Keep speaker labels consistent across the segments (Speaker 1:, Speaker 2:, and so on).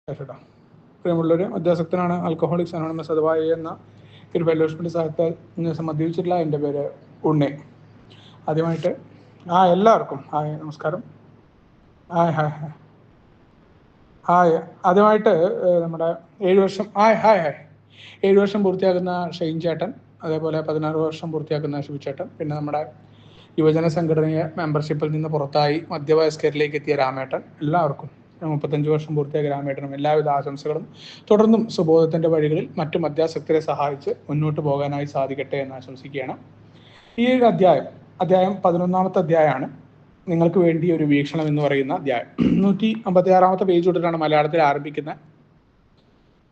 Speaker 1: കേട്ടോ. പ്രിയമുള്ളവർ, മദ്യാസക്തനാണ്. Alcoholics anonymous അഥവാ എന്ന ഒരു ഫെലോഷിപ്പിൻ്റെ സഹായത്താൽ മദ്യപിച്ചിട്ടുള്ള എൻ്റെ പേര് ഉണ്ണി. ആദ്യമായിട്ട് എല്ലാവർക്കും ഹായ്, നമസ്കാരം. Hi hi hi hi. ആദ്യമായിട്ട് നമ്മുടെ 7 വർഷം 7 വർഷം പൂർത്തിയാക്കുന്ന ഷെയ്ൻ ചേട്ടൻ, അതേപോലെ 16 വർഷം പൂർത്തിയാക്കുന്ന ഷിബു ചേട്ടൻ, പിന്നെ നമ്മുടെ യുവജന സംഘടനയെ മെമ്പർഷിപ്പിൽ നിന്ന് പുറത്തായി മധ്യവയസ്കരിലേക്ക് എത്തിയ രാമേട്ടൻ, എല്ലാവർക്കും 35 വർഷം പൂർത്തിയാക്കിയ രാമേട്ടനും എല്ലാവിധ ആശംസകളും. തുടർന്നും സുബോധത്തിൻ്റെ വഴികളിൽ മറ്റു മദ്യാസക്തരെ സഹായിച്ച് മുന്നോട്ട് പോകാനായി സാധിക്കട്ടെ എന്ന് ആശംസിക്കുകയാണ്. ഈ ഒരു അധ്യായം 11-ാമത്തെ അധ്യായമാണ്. നിങ്ങൾക്ക് വേണ്ടി ഒരു വീക്ഷണം എന്ന് പറയുന്ന അധ്യായം 156-ാമത്തെ പേജ് തൊട്ടിട്ടാണ് മലയാളത്തിൽ ആരംഭിക്കുന്നത്.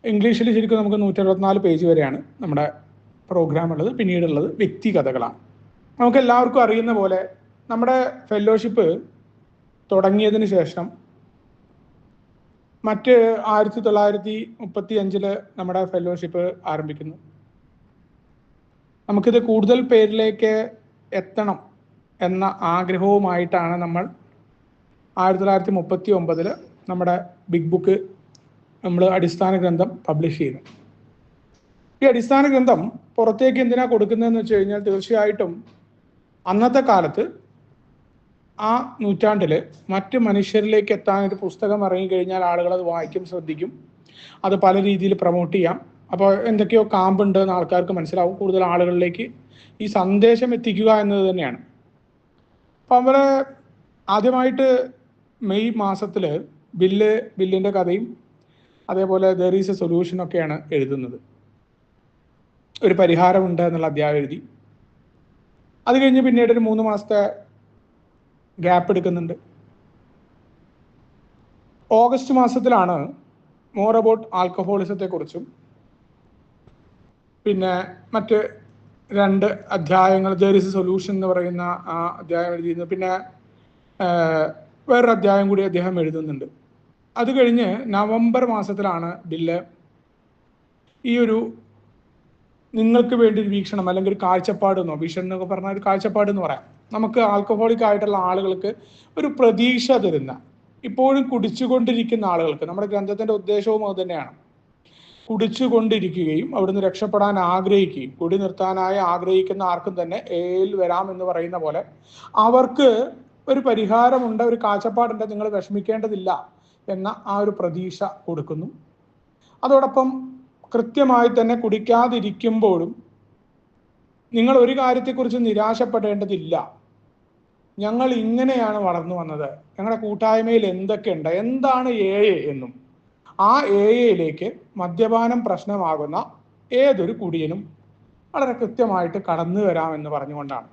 Speaker 1: ഇംഗ്ലീഷിൽ ശരിക്കും നമുക്ക് 164 പേജ് വരെയാണ് നമ്മുടെ പ്രോഗ്രാം ഉള്ളത്. പിന്നീടുള്ളത് വ്യക്തികഥകളാണ്. നമുക്ക് എല്ലാവർക്കും അറിയുന്ന പോലെ നമ്മുടെ ഫെലോഷിപ്പ് തുടങ്ങിയതിന് ശേഷം മറ്റ് 1935 നമ്മുടെ ഫെലോഷിപ്പ് ആരംഭിക്കുന്നു. നമുക്കിത് കൂടുതൽ പേരിലേക്ക് എത്തണം എന്ന ആഗ്രഹവുമായിട്ടാണ് നമ്മൾ 1939 നമ്മുടെ ബിഗ് ബുക്ക് നമ്മൾ അടിസ്ഥാന ഗ്രന്ഥം പബ്ലിഷ് ചെയ്യുന്നത്. ഈ അടിസ്ഥാന ഗ്രന്ഥം പുറത്തേക്ക് എന്തിനാ കൊടുക്കുന്നതെന്ന് വെച്ച് കഴിഞ്ഞാൽ, തീർച്ചയായിട്ടും അന്നത്തെ കാലത്ത് ആ നൂറ്റാണ്ടിൽ മറ്റ് മനുഷ്യരിലേക്ക് എത്താൻ ഒരു പുസ്തകം ഇറങ്ങിക്കഴിഞ്ഞാൽ ആളുകൾ അത് വായിക്കും, ശ്രദ്ധിക്കും, അത് പല രീതിയിൽ പ്രൊമോട്ട് ചെയ്യാം. അപ്പോൾ എന്തൊക്കെയോ കാമ്പുണ്ട് എന്ന് ആൾക്കാർക്ക് മനസ്സിലാവും. കൂടുതൽ ആളുകളിലേക്ക് ഈ സന്ദേശം എത്തിക്കുക എന്നത് തന്നെയാണ്. അപ്പം അവരെ ആദ്യമായിട്ട് മെയ് മാസത്തിൽ ബില്ലിൻ്റെ കഥയും അതേപോലെ ദർ ഈസ് എ സൊല്യൂഷനൊക്കെയാണ് എഴുതുന്നത്. ഒരു പരിഹാരമുണ്ട് എന്നുള്ള അധ്യായം എഴുതി. അത് കഴിഞ്ഞ് പിന്നീട് ഒരു 3 മാസത്തെ ഗ്യാപ്പ് എടുക്കുന്നുണ്ട്. ഓഗസ്റ്റ് മാസത്തിലാണ് മോർ അബൌട്ട് ആൽക്കഹോളിസത്തെക്കുറിച്ചും പിന്നെ മറ്റ് 2 അധ്യായങ്ങൾ, ദർ ഈസ് എ സൊല്യൂഷൻ എന്ന് പറയുന്ന ആ അധ്യായം എഴുതിയിരുന്നു. പിന്നെ വേറൊരു അധ്യായം കൂടി അദ്ദേഹം എഴുതുന്നുണ്ട്. അത് കഴിഞ്ഞ് നവംബർ മാസത്തിലാണ് ബില്ല് ഈ ഒരു നിങ്ങൾക്ക് വേണ്ടി ഒരു വീക്ഷണം അല്ലെങ്കിൽ ഒരു കാഴ്ചപ്പാട് എന്നോ വിഷൻ എന്നൊക്കെ പറഞ്ഞാൽ ഒരു കാഴ്ചപ്പാട് എന്ന് പറയാം. നമുക്ക് ആൽക്കഹോളിക് ആയിട്ടുള്ള ആളുകൾക്ക് ഒരു പ്രതീക്ഷ തരുന്ന, ഇപ്പോഴും കുടിച്ചുകൊണ്ടിരിക്കുന്ന ആളുകൾക്ക്, നമ്മുടെ ഗ്രന്ഥത്തിന്റെ ഉദ്ദേശവും അത് തന്നെയാണ്. കുടിച്ചുകൊണ്ടിരിക്കുകയും അവിടുന്ന് രക്ഷപ്പെടാൻ ആഗ്രഹിക്കുകയും കുടി നിർത്താനായി ആഗ്രഹിക്കുന്ന ആർക്കും തന്നെ ഏൽ വരാം എന്ന് പറയുന്ന പോലെ അവർക്ക് ഒരു പരിഹാരമുണ്ട്, ഒരു കാഴ്ചപ്പാടുണ്ട്, നിങ്ങൾ വിഷമിക്കേണ്ടതില്ല എന്ന ആ ഒരു പ്രതീക്ഷ കൊടുക്കുന്നു. അതോടൊപ്പം കൃത്യമായി തന്നെ കുടിക്കാതിരിക്കുമ്പോഴും നിങ്ങൾ ഒരു കാര്യത്തെക്കുറിച്ച് നിരാശപ്പെടേണ്ടതില്ല. ഞങ്ങൾ ഇങ്ങനെയാണ് വളർന്നു വന്നത്, ഞങ്ങളുടെ കൂട്ടായ്മയിൽ എന്തൊക്കെയുണ്ട്, എന്താണ് AA എന്നും ആ AAയിലേക്ക് മദ്യപാനം പ്രശ്നമാകുന്ന ഏതൊരു കുടിയനും വളരെ കൃത്യമായിട്ട് കടന്നു വരാമെന്ന് പറഞ്ഞുകൊണ്ടാണ്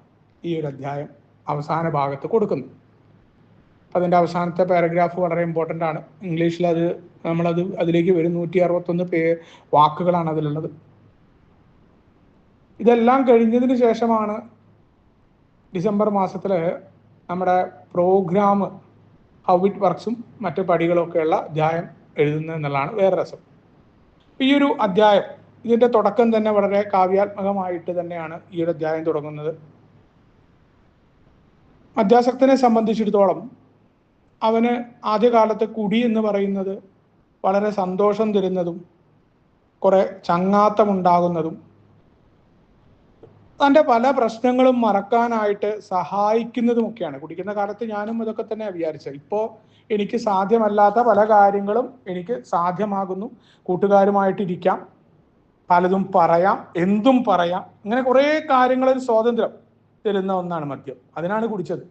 Speaker 1: ഈ ഒരു അധ്യായം അവസാന ഭാഗത്ത് കൊടുക്കുന്നത്. അതിൻ്റെ അവസാനത്തെ പാരഗ്രാഫ് വളരെ ഇമ്പോർട്ടൻ്റ് ആണ്. ഇംഗ്ലീഷിൽ അതിലേക്ക് വരും. 161 വാക്കുകളാണ് അതിലുള്ളത്. ഇതെല്ലാം കഴിഞ്ഞതിന് ശേഷമാണ് ഡിസംബർ മാസത്തിൽ നമ്മുടെ പ്രോഗ്രാം ഹൗ ഇറ്റ് വർക്ക്സും മറ്റു പടികളൊക്കെയുള്ള അധ്യായം എഴുതുന്നത് എന്നുള്ളതാണ് വേറെ രസം. ഈ ഒരു അധ്യായം, ഇതിൻ്റെ തുടക്കം തന്നെ വളരെ കാവ്യാത്മകമായിട്ട് തന്നെയാണ് ഈ ഒരു അധ്യായം തുടങ്ങുന്നത്. മദ്യാസക്തനെ സംബന്ധിച്ചിടത്തോളം അവന് ആദ്യകാലത്ത് കുടി എന്ന് പറയുന്നത് വളരെ സന്തോഷം തരുന്നതും കുറെ ചങ്ങാത്തമുണ്ടാകുന്നതും തൻ്റെ പല പ്രശ്നങ്ങളും മറക്കാനായിട്ട് സഹായിക്കുന്നതുമൊക്കെയാണ്. കുടിക്കുന്ന കാലത്ത് ഞാനും ഇതൊക്കെ തന്നെ വിചാരിച്ചത്. ഇപ്പോൾ എനിക്ക് സാധ്യമല്ലാത്ത പല കാര്യങ്ങളും എനിക്ക് സാധ്യമാകുന്നു. കൂട്ടുകാരുമായിട്ടിരിക്കാം, പലതും പറയാം, എന്തും പറയാം, ഇങ്ങനെ കുറേ കാര്യങ്ങളിൽ സ്വാതന്ത്ര്യം തരുന്ന ഒന്നാണ് മദ്യം. അതിനാണ് കുടിച്ചത്.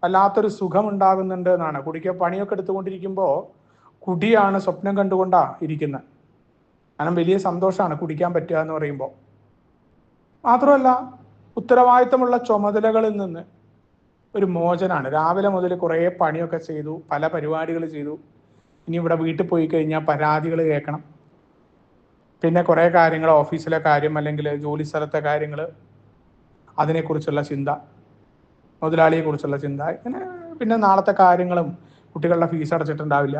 Speaker 1: വല്ലാത്തൊരു സുഖം ഉണ്ടാകുന്നുണ്ട് എന്നാണ്. പണിയൊക്കെ എടുത്തുകൊണ്ടിരിക്കുമ്പോൾ കുടിയാണ് സ്വപ്നം കണ്ടുകൊണ്ടാ ഇരിക്കുന്നത്. കാരണം വലിയ സന്തോഷമാണ് കുടിക്കാൻ പറ്റുക എന്ന് പറയുമ്പോൾ. മാത്രമല്ല, ഉത്തരവാദിത്തമുള്ള ചുമതലകളിൽ നിന്ന് ഒരു മോചനാണ്. രാവിലെ മുതൽ കുറേ പണിയൊക്കെ ചെയ്തു, പല പരിപാടികൾ ചെയ്തു. ഇനി ഇവിടെ വീട്ടിൽ പോയി കഴിഞ്ഞാൽ പരാതികൾ കേൾക്കണം, പിന്നെ കുറേ കാര്യങ്ങൾ, ഓഫീസിലെ കാര്യം അല്ലെങ്കിൽ ജോലി സ്ഥലത്തെ കാര്യങ്ങൾ, അതിനെക്കുറിച്ചുള്ള ചിന്ത, മുതലാളിയെക്കുറിച്ചുള്ള ചിന്ത, ഇങ്ങനെ പിന്നെ നാളത്തെ കാര്യങ്ങളും, കുട്ടികളുടെ ഫീസ് അടച്ചിട്ടുണ്ടാവില്ല,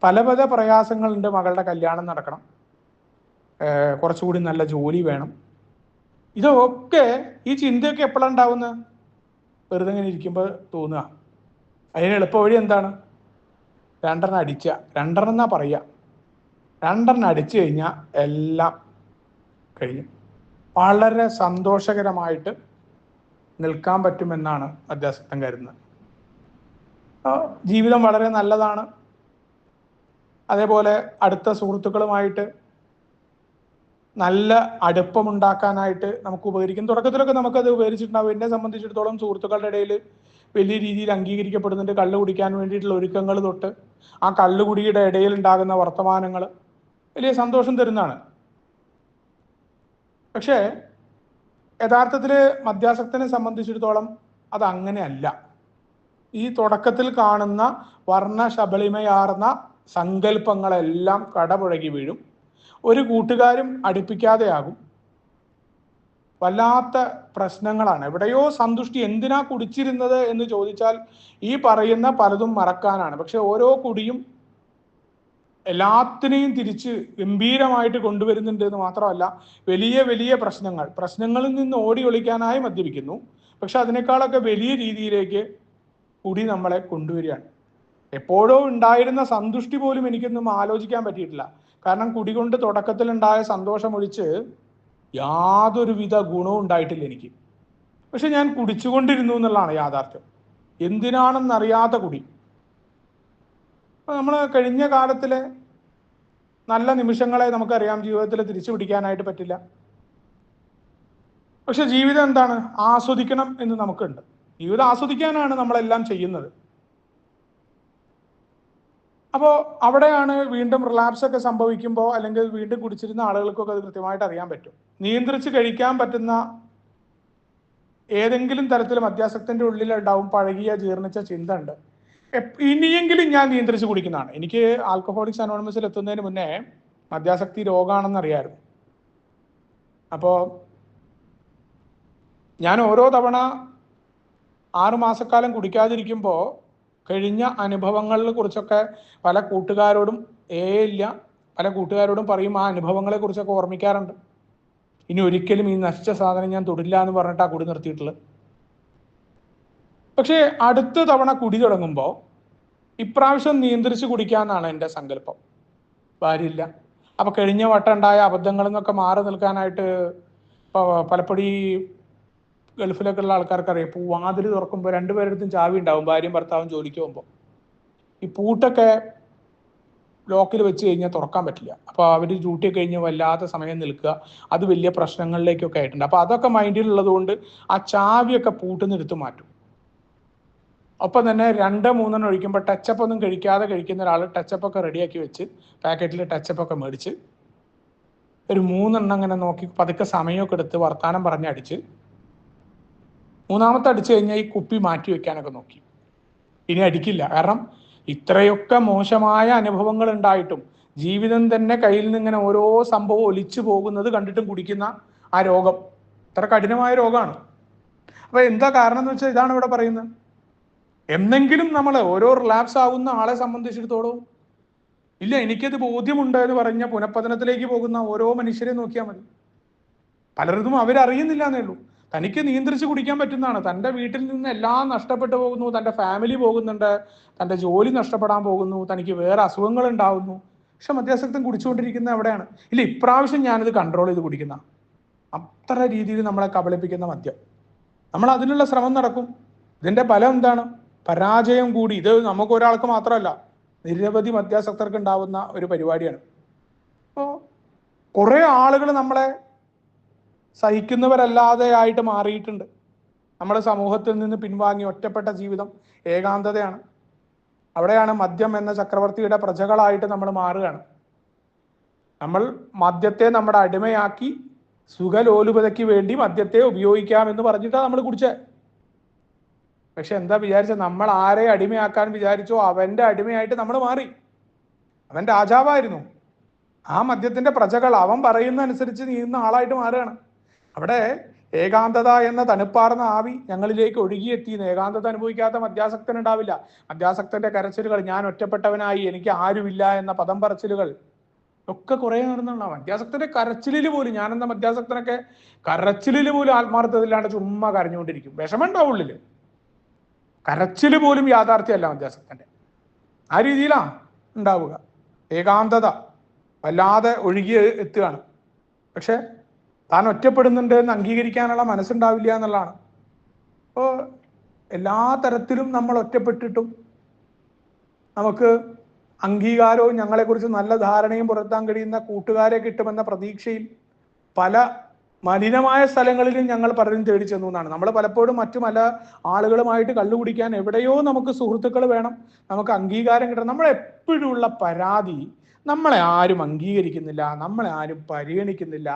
Speaker 1: പല പല പ്രയാസങ്ങളുണ്ട്. മകളുടെ കല്യാണം നടക്കണം, കുറച്ചുകൂടി നല്ല ജോലി വേണം. ഇതൊക്കെ ഈ ചിന്തയൊക്കെ എപ്പോഴാണ് ഉണ്ടാവുന്നത്? വെറുതെ ഇങ്ങനെ ഇരിക്കുമ്പോൾ തോന്നുക. അതിന് എളുപ്പ വഴി എന്താണ്? രണ്ടെണ്ണം അടിക്കുക, രണ്ടെണ്ണം എന്നാ പറയുക, രണ്ടെണ്ണം അടിച്ചു കഴിഞ്ഞാൽ എല്ലാം കഴിഞ്ഞു. വളരെ സന്തോഷകരമായിട്ട് നിൽക്കാൻ പറ്റുമെന്നാണ് മദ്യാസക്തൻ കരുതുന്നത്. ജീവിതം വളരെ നല്ലതാണ്. അതേപോലെ അടുത്ത സുഹൃത്തുക്കളുമായിട്ട് നല്ല അടുപ്പമുണ്ടാക്കാനായിട്ട് നമുക്ക് ഉപകരിക്കും. തുടക്കത്തിലൊക്കെ നമുക്കത് ഉപകരിച്ചിട്ടുണ്ടാവും. എന്നെ സംബന്ധിച്ചിടത്തോളം സുഹൃത്തുക്കളുടെ ഇടയിൽ വലിയ രീതിയിൽ അംഗീകരിക്കപ്പെടുന്നുണ്ട്. കള്ള് കുടിക്കാൻ വേണ്ടിയിട്ടുള്ള ഒരുക്കങ്ങൾ തൊട്ട് ആ കള്ളുകുടിയുടെ ഇടയിൽ ഉണ്ടാകുന്ന വർത്തമാനങ്ങൾ വലിയ സന്തോഷം തരുന്നതാണ്. പക്ഷേ യഥാർത്ഥത്തിൽ മദ്യാസക്തനെ സംബന്ധിച്ചിടത്തോളം അത് അങ്ങനെയല്ല. ഈ തുടക്കത്തിൽ കാണുന്ന വർണ്ണശബളിമയാർന്ന സങ്കല്പങ്ങളെല്ലാം കടപുഴകി വീഴും. ഒരു കൂട്ടുകാരും അടുപ്പിക്കാതെയാകും. വല്ലാത്ത പ്രശ്നങ്ങളാണ്. എവിടെയോ സന്തുഷ്ടി. എന്തിനാ കുടിച്ചിരുന്നത് എന്ന് ചോദിച്ചാൽ ഈ പറയുന്ന പലതും മറക്കാനാണ്. പക്ഷെ ഓരോ കുടിയും എല്ലാത്തിനെയും തിരിച്ച് ഗംഭീരമായിട്ട് കൊണ്ടുവരുന്നുണ്ട് എന്ന് മാത്രമല്ല, വലിയ വലിയ പ്രശ്നങ്ങളിൽ നിന്ന് ഓടി ഒളിക്കാനായി മദ്യപിക്കുന്നു. പക്ഷെ അതിനേക്കാളൊക്കെ വലിയ രീതിയിലേക്ക് കുടി നമ്മളെ കൊണ്ടുവരികയാണ്. എപ്പോഴോ ഉണ്ടായിരുന്ന സന്തുഷ്ടി പോലും എനിക്കൊന്നും ആലോചിക്കാൻ പറ്റിയിട്ടില്ല. കാരണം കുടി കൊണ്ട് തുടക്കത്തിലുണ്ടായ സന്തോഷമൊഴിച്ച് യാതൊരുവിധ ഗുണവും ഉണ്ടായിട്ടില്ല എനിക്ക്. പക്ഷെ ഞാൻ കുടിച്ചുകൊണ്ടിരുന്നു എന്നുള്ളതാണ് യാഥാർത്ഥ്യം. എന്തിനാണെന്നറിയാത്ത കുടി. നമ്മൾ കഴിഞ്ഞ കാലത്തിലെ നല്ല നിമിഷങ്ങളെ നമുക്കറിയാം ജീവിതത്തിൽ തിരിച്ചു പിടിക്കാനായിട്ട് പറ്റില്ല. പക്ഷെ ജീവിതം എന്താണ്? ആസ്വദിക്കണം എന്ന് നമുക്കുണ്ട്. ജീവിതം ആസ്വദിക്കാനാണ് നമ്മളെല്ലാം ചെയ്യുന്നത്. അപ്പോൾ അവിടെയാണ് വീണ്ടും റിലാപ്സ് ഒക്കെ സംഭവിക്കുമ്പോൾ, അല്ലെങ്കിൽ വീണ്ടും കുടിച്ചിരുന്ന ആളുകൾക്കൊക്കെ അത് കൃത്യമായിട്ട് അറിയാൻ പറ്റും. നിയന്ത്രിച്ച് കഴിക്കാൻ പറ്റുന്ന ഏതെങ്കിലും തരത്തിൽ മദ്യാസക്തന്റെ ഉള്ളിൽ ഉണ്ടാവും പഴകിയ ജീർണിച്ച ചിന്ത ഉണ്ട്. ഇനിയെങ്കിലും ഞാൻ നിയന്ത്രിച്ച് കുടിക്കുന്നതാണ്. എനിക്ക് ആൽക്കഹോളിക്സ് അനോണിമസിൽ എത്തുന്നതിന് മുന്നേ മദ്യാസക്തി രോഗമാണെന്ന് അറിയാമായിരുന്നു. അപ്പോൾ ഞാൻ ഓരോ തവണ 6 മാസക്കാലം കുടിക്കാതിരിക്കുമ്പോൾ കഴിഞ്ഞ അനുഭവങ്ങളെ കുറിച്ചൊക്കെ പല കൂട്ടുകാരോടും പല കൂട്ടുകാരോടും പറയും. ആ അനുഭവങ്ങളെ കുറിച്ചൊക്കെ ഓർമ്മിക്കാറുണ്ട്. ഇനി ഒരിക്കലും ഈ നശിച്ച സാധനം ഞാൻ തൊടില്ല എന്ന് പറഞ്ഞിട്ട് ആ കുടി നിർത്തിയിട്ടുള്ളത്. പക്ഷേ അടുത്ത തവണ കുടി തുടങ്ങുമ്പോൾ ഇപ്രാവശ്യം നിയന്ത്രിച്ച് കുടിക്കാന്നാണ് എൻ്റെ സങ്കല്പം. ഭാര്യയില്ല. അപ്പൊ കഴിഞ്ഞ വട്ടം ഉണ്ടായ അബദ്ധങ്ങളിൽ നിന്നൊക്കെ മാറി നിൽക്കാനായിട്ട് പലപ്പോഴും ഈ ഗൾഫിലൊക്കെ ഉള്ള ആൾക്കാർക്ക് അറിയാം, വാതിൽ തുറക്കുമ്പോൾ രണ്ടുപേരുടെ ചാവി ഉണ്ടാവും. ഭാര്യയും ഭർത്താവും ജോലിക്ക് പോകുമ്പോൾ ഈ പൂട്ടൊക്കെ ലോക്കിൽ വെച്ച് കഴിഞ്ഞാൽ തുറക്കാൻ പറ്റില്ല. അപ്പോൾ അവർ ഡ്യൂട്ടി കഴിഞ്ഞ് വല്ലാത്ത സമയം നിൽക്കുക, അത് വലിയ പ്രശ്നങ്ങളിലേക്കൊക്കെ ആയിട്ടുണ്ട്. അപ്പോൾ അതൊക്കെ മൈൻഡിലുള്ളത് കൊണ്ട് ആ ചാവിയൊക്കെ പൂട്ടുന്ന എടുത്ത് മാറ്റും. ഒപ്പം തന്നെ 2-3 ഒഴിക്കുമ്പോൾ ടച്ചപ്പ് ഒന്നും കഴിക്കാതെ കഴിക്കുന്ന ഒരാൾ ടച്ചപ്പ് ഒക്കെ റെഡിയാക്കി വെച്ച് പാക്കറ്റിൽ ടച്ചപ്പ് ഒക്കെ മേടിച്ച് ഒരു 3 അങ്ങനെ നോക്കി പതുക്കെ സമയമൊക്കെ എടുത്ത് വർത്താനം പറഞ്ഞ് അടിച്ച് 3ാമത്തെ അടിച്ചു കഴിഞ്ഞാൽ ഈ കുപ്പി മാറ്റി വെക്കാനൊക്കെ നോക്കി. ഇനി അടിക്കില്ല. കാരണം ഇത്രയൊക്കെ മോശമായ അനുഭവങ്ങൾ ഉണ്ടായിട്ടും ജീവിതം തന്നെ കയ്യിൽ നിന്ന് ഇങ്ങനെ ഓരോ സംഭവം ഒലിച്ചു പോകുന്നത് കണ്ടിട്ടും കുടിക്കുന്ന ആ രോഗം ഇത്ര കഠിനമായ രോഗമാണ്. അപ്പൊ എന്താ കാരണം എന്ന് വെച്ചാൽ ഇതാണ് ഇവിടെ പറയുന്നത്. എന്നെങ്കിലും നമ്മൾ ഓരോ റിലാപ്സ് ആവുന്ന ആളെ സംബന്ധിച്ചിടത്തോളം ഇല്ല എനിക്കത് ബോധ്യമുണ്ട് എന്ന് പറഞ്ഞ പുനഃപതനത്തിലേക്ക് പോകുന്ന ഓരോ മനുഷ്യരെ നോക്കിയാൽ മതി. പലർക്കും അവരറിയുന്നില്ല എന്നേ ഉള്ളൂ. തനിക്ക് നിയന്ത്രിച്ച് കുടിക്കാൻ പറ്റുന്നതാണ്. തൻ്റെ വീട്ടിൽ നിന്ന് എല്ലാം നഷ്ടപ്പെട്ടു പോകുന്നു, തൻ്റെ ഫാമിലി പോകുന്നുണ്ട്, തൻ്റെ ജോലി നഷ്ടപ്പെടാൻ പോകുന്നു, തനിക്ക് വേറെ അസുഖങ്ങൾ ഉണ്ടാവുന്നു. പക്ഷെ മദ്യാസക്തൻ കുടിച്ചുകൊണ്ടിരിക്കുന്ന എവിടെയാണ്? ഇല്ല ഇപ്രാവശ്യം ഞാനിത് കൺട്രോൾ ചെയ്ത് കുടിക്കുന്ന അത്ര രീതിയിൽ നമ്മളെ കബളിപ്പിക്കുന്ന മദ്യം. നമ്മൾ അതിനുള്ള ശ്രമം നടക്കും. ഇതിന്റെ ഫലം എന്താണ്? പരാജയം കൂടി. ഇത് നമുക്ക് ഒരാൾക്ക് മാത്രമല്ല, നിരവധി മദ്യാസക്തർക്ക് ഉണ്ടാവുന്ന ഒരു പരിപാടിയാണ്. അപ്പോൾ കുറെ ആളുകൾ നമ്മളെ സഹിക്കുന്നവരല്ലാതെ ആയിട്ട് മാറിയിട്ടുണ്ട്. നമ്മുടെ സമൂഹത്തിൽ നിന്ന് പിൻവാങ്ങി ഒറ്റപ്പെട്ട ജീവിതം, ഏകാന്തതയാണ്. അവിടെയാണ് മദ്യം എന്ന ചക്രവർത്തിയുടെ പ്രജകളായിട്ട് നമ്മൾ മാറുകയാണ്. നമ്മൾ മദ്യത്തെ നമ്മുടെ അടിമയാക്കി സുഖലോലുപതയ്ക്ക് വേണ്ടി മദ്യത്തെ ഉപയോഗിക്കാമെന്ന് പറഞ്ഞിട്ടാണ് നമ്മൾ കുടിച്ചേ. പക്ഷെ എന്താ വിചാരിച്ച, നമ്മൾ ആരെ അടിമയാക്കാൻ വിചാരിച്ചോ അവന്റെ അടിമയായിട്ട് നമ്മൾ മാറി. അവൻ രാജാവായിരുന്നു. ആ മദ്യത്തിന്റെ പ്രജകൾ അവൻ പറയുന്ന അനുസരിച്ച് നീങ്ങുന്ന ആളായിട്ട് മാറുകയാണ്. അവിടെ ഏകാന്തത എന്ന തണുപ്പാർന്ന ആവി ഞങ്ങളിലേക്ക് ഒഴുകിയെത്തിയെന്ന്. ഏകാന്തത അനുഭവിക്കാത്ത മദ്യാസക്തൻ ഉണ്ടാവില്ല. മദ്യാസക്തന്റെ കരച്ചിലുകൾ, ഞാൻ ഒറ്റപ്പെട്ടവനായി, എനിക്ക് ആരുമില്ല എന്ന പദം പറച്ചിലുകൾ ഒക്കെ കുറെ നടന്നുള്ള മദ്യാസക്തന്റെ കരച്ചിലിൽ പോലും, ഞാനെന്ന മദ്യാസക്തനൊക്കെ കരച്ചിലിൽ പോലും ആത്മാർത്ഥതയില്ലാണ്ട് ചുമ്മാ കരഞ്ഞുകൊണ്ടിരിക്കും. വിഷമമുണ്ടാവും ഉള്ളില്. കരച്ചില് പോലും യാഥാർത്ഥ്യമല്ല മദ്യാസക്തന്റെ. ആ രീതിയിലാണ് ഉണ്ടാവുക. ഏകാന്തത വല്ലാതെ ഒഴുകി എത്തുകയാണ്. പക്ഷെ താൻ ഒറ്റപ്പെടുന്നുണ്ട് എന്ന് അംഗീകരിക്കാനുള്ള മനസ്സുണ്ടാവില്ല എന്നുള്ളതാണ്. അപ്പോൾ എല്ലാ തരത്തിലും നമ്മൾ ഒറ്റപ്പെട്ടിട്ടും നമുക്ക് അംഗീകാരവും ഞങ്ങളെക്കുറിച്ച് നല്ല ധാരണയും പുലർത്താൻ കഴിയുന്ന കൂട്ടുകാരെ കിട്ടുമെന്ന പ്രതീക്ഷയിൽ പല മലിനമായ സ്ഥലങ്ങളിലും ഞങ്ങൾ പലരും തേടി ചെന്നു എന്നാണ്. നമ്മൾ പലപ്പോഴും മറ്റു പല ആളുകളുമായിട്ട് കള്ളുകുടിക്കാൻ എവിടെയോ നമുക്ക് സുഹൃത്തുക്കൾ വേണം, നമുക്ക് അംഗീകാരം കിട്ടണം. നമ്മളെപ്പോഴും ഉള്ള പരാതി നമ്മളെ ആരും അംഗീകരിക്കുന്നില്ല, നമ്മളെ ആരും പരിഗണിക്കുന്നില്ല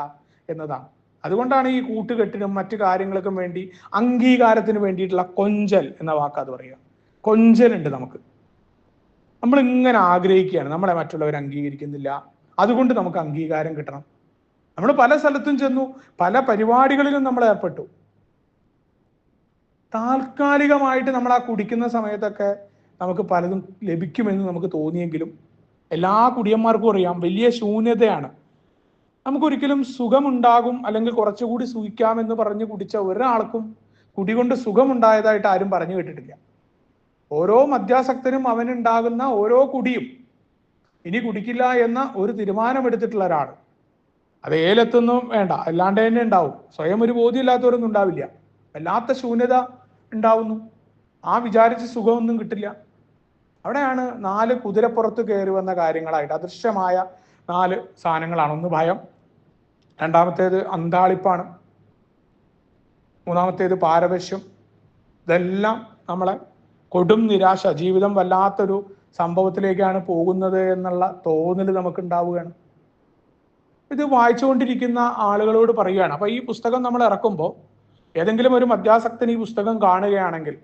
Speaker 1: എന്നതാണ്. അതുകൊണ്ടാണ് ഈ കൂട്ടുകെട്ടിനും മറ്റു കാര്യങ്ങൾക്കും വേണ്ടി അംഗീകാരത്തിന് വേണ്ടിയിട്ടുള്ള കൊഞ്ചൽ എന്ന വാക്ക് അത് പറയുക. കൊഞ്ചലുണ്ട് നമുക്ക്. നമ്മൾ ഇങ്ങനെ ആഗ്രഹിക്കുകയാണ്, നമ്മളെ മറ്റുള്ളവർ അംഗീകരിക്കുന്നില്ല, അതുകൊണ്ട് നമുക്ക് അംഗീകാരം കിട്ടണം. നമ്മൾ പല സ്ഥലത്തും ചെന്നു, പല പരിപാടികളിലും നമ്മൾ ഏർപ്പെട്ടു. താൽക്കാലികമായിട്ട് നമ്മൾ ആ കുടിക്കുന്ന സമയത്തൊക്കെ നമുക്ക് പലതും ലഭിക്കുമെന്ന് നമുക്ക് തോന്നിയെങ്കിലും എല്ലാ കുടിയന്മാർക്കും അറിയാം വലിയ ശൂന്യതയാണ്. നമുക്കൊരിക്കലും സുഖമുണ്ടാകും അല്ലെങ്കിൽ കുറച്ചുകൂടി സുഖിക്കാമെന്ന് പറഞ്ഞ് കുടിച്ച ഒരാൾക്കും കുടികൊണ്ട് സുഖമുണ്ടായതായിട്ട് ആരും പറഞ്ഞു കേട്ടിട്ടില്ല. ഓരോ മദ്യാസക്തനും അവനുണ്ടാകുന്ന ഓരോ കുടിയും ഇനി കുടിക്കില്ല എന്ന ഒരു തീരുമാനമെടുത്തിട്ടുള്ള ഒരാൾ, അത് ഏലെത്തൊന്നും വേണ്ട, അല്ലാണ്ട് തന്നെ ഉണ്ടാവും. സ്വയം ഒരു ബോധ്യമില്ലാത്തവരൊന്നും ഉണ്ടാവില്ല. വല്ലാത്ത ശൂന്യത ഉണ്ടാവുന്നു. ആ വിചാരിച്ച സുഖമൊന്നും കിട്ടില്ല. അവിടെയാണ് 4 കുതിരപ്പുറത്ത് കയറി വന്ന കാര്യങ്ങളായിട്ട് അദൃശ്യമായ 4 സാധനങ്ങളാണ്. ഒന്ന് ഭയം, രണ്ടാമത്തേത് അന്താളിപ്പാണ്, മൂന്നാമത്തേത് പാരവശ്യം. ഇതെല്ലാം നമ്മളെ കൊടും നിരാശ, ജീവിതം വല്ലാത്തൊരു സംഭവത്തിലേക്കാണ് പോകുന്നത് എന്നുള്ള തോന്നൽ നമുക്ക് ഉണ്ടാവുകയാണ്. ഇത് വായിച്ചുകൊണ്ടിരിക്കുന്ന ആളുകളോട് പറയുകയാണ്. അപ്പൊ ഈ പുസ്തകം നമ്മൾ ഇറക്കുമ്പോൾ ഏതെങ്കിലും ഒരു മദ്യാസക്തൻ ഈ പുസ്തകം കാണുകയാണെങ്കിൽ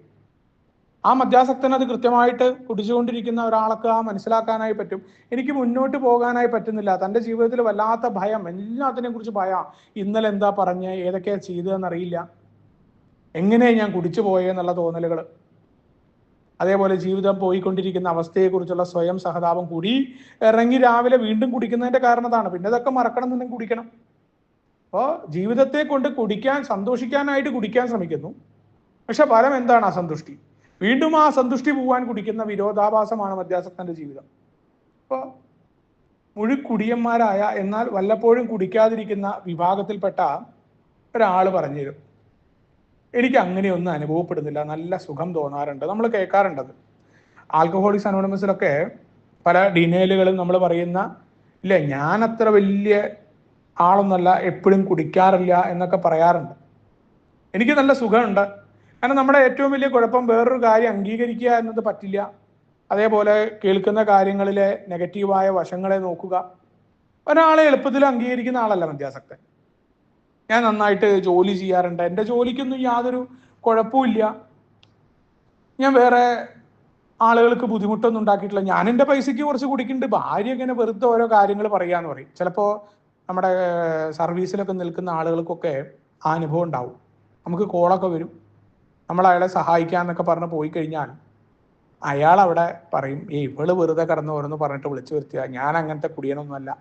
Speaker 1: ആ മദ്യാസക്തൻ അത് കൃത്യമായിട്ട് കുടിച്ചുകൊണ്ടിരിക്കുന്ന ഒരാൾക്ക് ആ മനസ്സിലാക്കാനായി പറ്റും. എനിക്ക് മുന്നോട്ട് പോകാനായി പറ്റുന്നില്ല, തൻ്റെ ജീവിതത്തിൽ വല്ലാത്ത ഭയം, എല്ലാത്തിനെ കുറിച്ച് ഭയം. ഇന്നലെ എന്താ പറഞ്ഞ്, ഏതൊക്കെയാ ചെയ്തതെന്നറിയില്ല, എങ്ങനെ ഞാൻ കുടിച്ചു പോയെന്നുള്ള തോന്നലുകൾ, അതേപോലെ ജീവിതം പോയിക്കൊണ്ടിരിക്കുന്ന അവസ്ഥയെക്കുറിച്ചുള്ള സ്വയം സഹതാപം. കൂടി ഇറങ്ങി രാവിലെ വീണ്ടും കുടിക്കുന്നതിന്റെ കാരണത്താണ്. പിന്നെ ഇതൊക്കെ മറക്കണം എന്നുണ്ടെങ്കിൽ കുടിക്കണം. അപ്പോൾ ജീവിതത്തെ കൊണ്ട് കുടിക്കാൻ, സന്തോഷിക്കാനായിട്ട് കുടിക്കാൻ ശ്രമിക്കുന്നു. പക്ഷെ ഫലം എന്താണ്? അസന്തുഷ്ടി. വീണ്ടും ആ സന്തുഷ്ടി പോവാൻ കുടിക്കുന്ന വിരോധാഭാസമാണ് മദ്യാസക്തന്റെ ജീവിതം. അപ്പോൾ മുഴുക്കുടിയന്മാരായ എന്നാൽ വല്ലപ്പോഴും കുടിക്കാതിരിക്കുന്ന വിഭാഗത്തിൽപ്പെട്ട ഒരാൾ പറഞ്ഞു തരും, എനിക്ക് അങ്ങനെയൊന്നും അനുഭവപ്പെടുന്നില്ല, നല്ല സുഖം തോന്നാറുണ്ട്. നമ്മൾ കേൾക്കാറുണ്ടത്. ആൽക്കഹോളിക്സ് അനോണിമസിലൊക്കെ പല ഡിനേലുകളും നമ്മൾ പറയുന്ന, ഇല്ല ഞാൻ അത്ര വലിയ ആളൊന്നല്ല, എപ്പോഴും കുടിക്കാറില്ല എന്നൊക്കെ പറയാറുണ്ട്. എനിക്ക് നല്ല സുഖമുണ്ട്. കാരണം നമ്മുടെ ഏറ്റവും വലിയ കുഴപ്പം വേറൊരു കാര്യം അംഗീകരിക്കുക എന്നത് പറ്റില്ല. അതേപോലെ കേൾക്കുന്ന കാര്യങ്ങളിലെ നെഗറ്റീവായ വശങ്ങളെ നോക്കുക. ഒരാളെ എളുപ്പത്തിൽ അംഗീകരിക്കുന്ന ആളല്ല മദ്യാസക്തൻ. ഞാൻ നന്നായിട്ട് ജോലി ചെയ്യാറുണ്ട്, എൻ്റെ ജോലിക്കൊന്നും യാതൊരു കുഴപ്പമില്ല, ഞാൻ വേറെ ആളുകൾക്ക് ബുദ്ധിമുട്ടൊന്നും ഉണ്ടാക്കിയിട്ടില്ല, ഞാൻ എൻ്റെ പൈസയ്ക്ക് കുറച്ച് കുടിക്കുന്നുണ്ട്. ഭാര്യ ഇങ്ങനെ വെറുതെ ഓരോ കാര്യങ്ങൾ പറയാന്ന് പറയും. ചിലപ്പോൾ നമ്മുടെ സർവീസിലൊക്കെ നിൽക്കുന്ന ആളുകൾക്കൊക്കെ ആ അനുഭവം ഉണ്ടാവും. നമുക്ക് കോളൊക്കെ വരും, നമ്മൾ അയാളെ സഹായിക്കാന്നൊക്കെ പറഞ്ഞ് പോയി കഴിഞ്ഞാൽ അയാൾ അവിടെ പറയും, ഇവള് വെറുതെ കടന്ന് ഓരോന്ന് പറഞ്ഞിട്ട് വിളിച്ചു വരുത്തിയ, ഞാൻ അങ്ങനത്തെ കുടിയനൊന്നുമല്ല.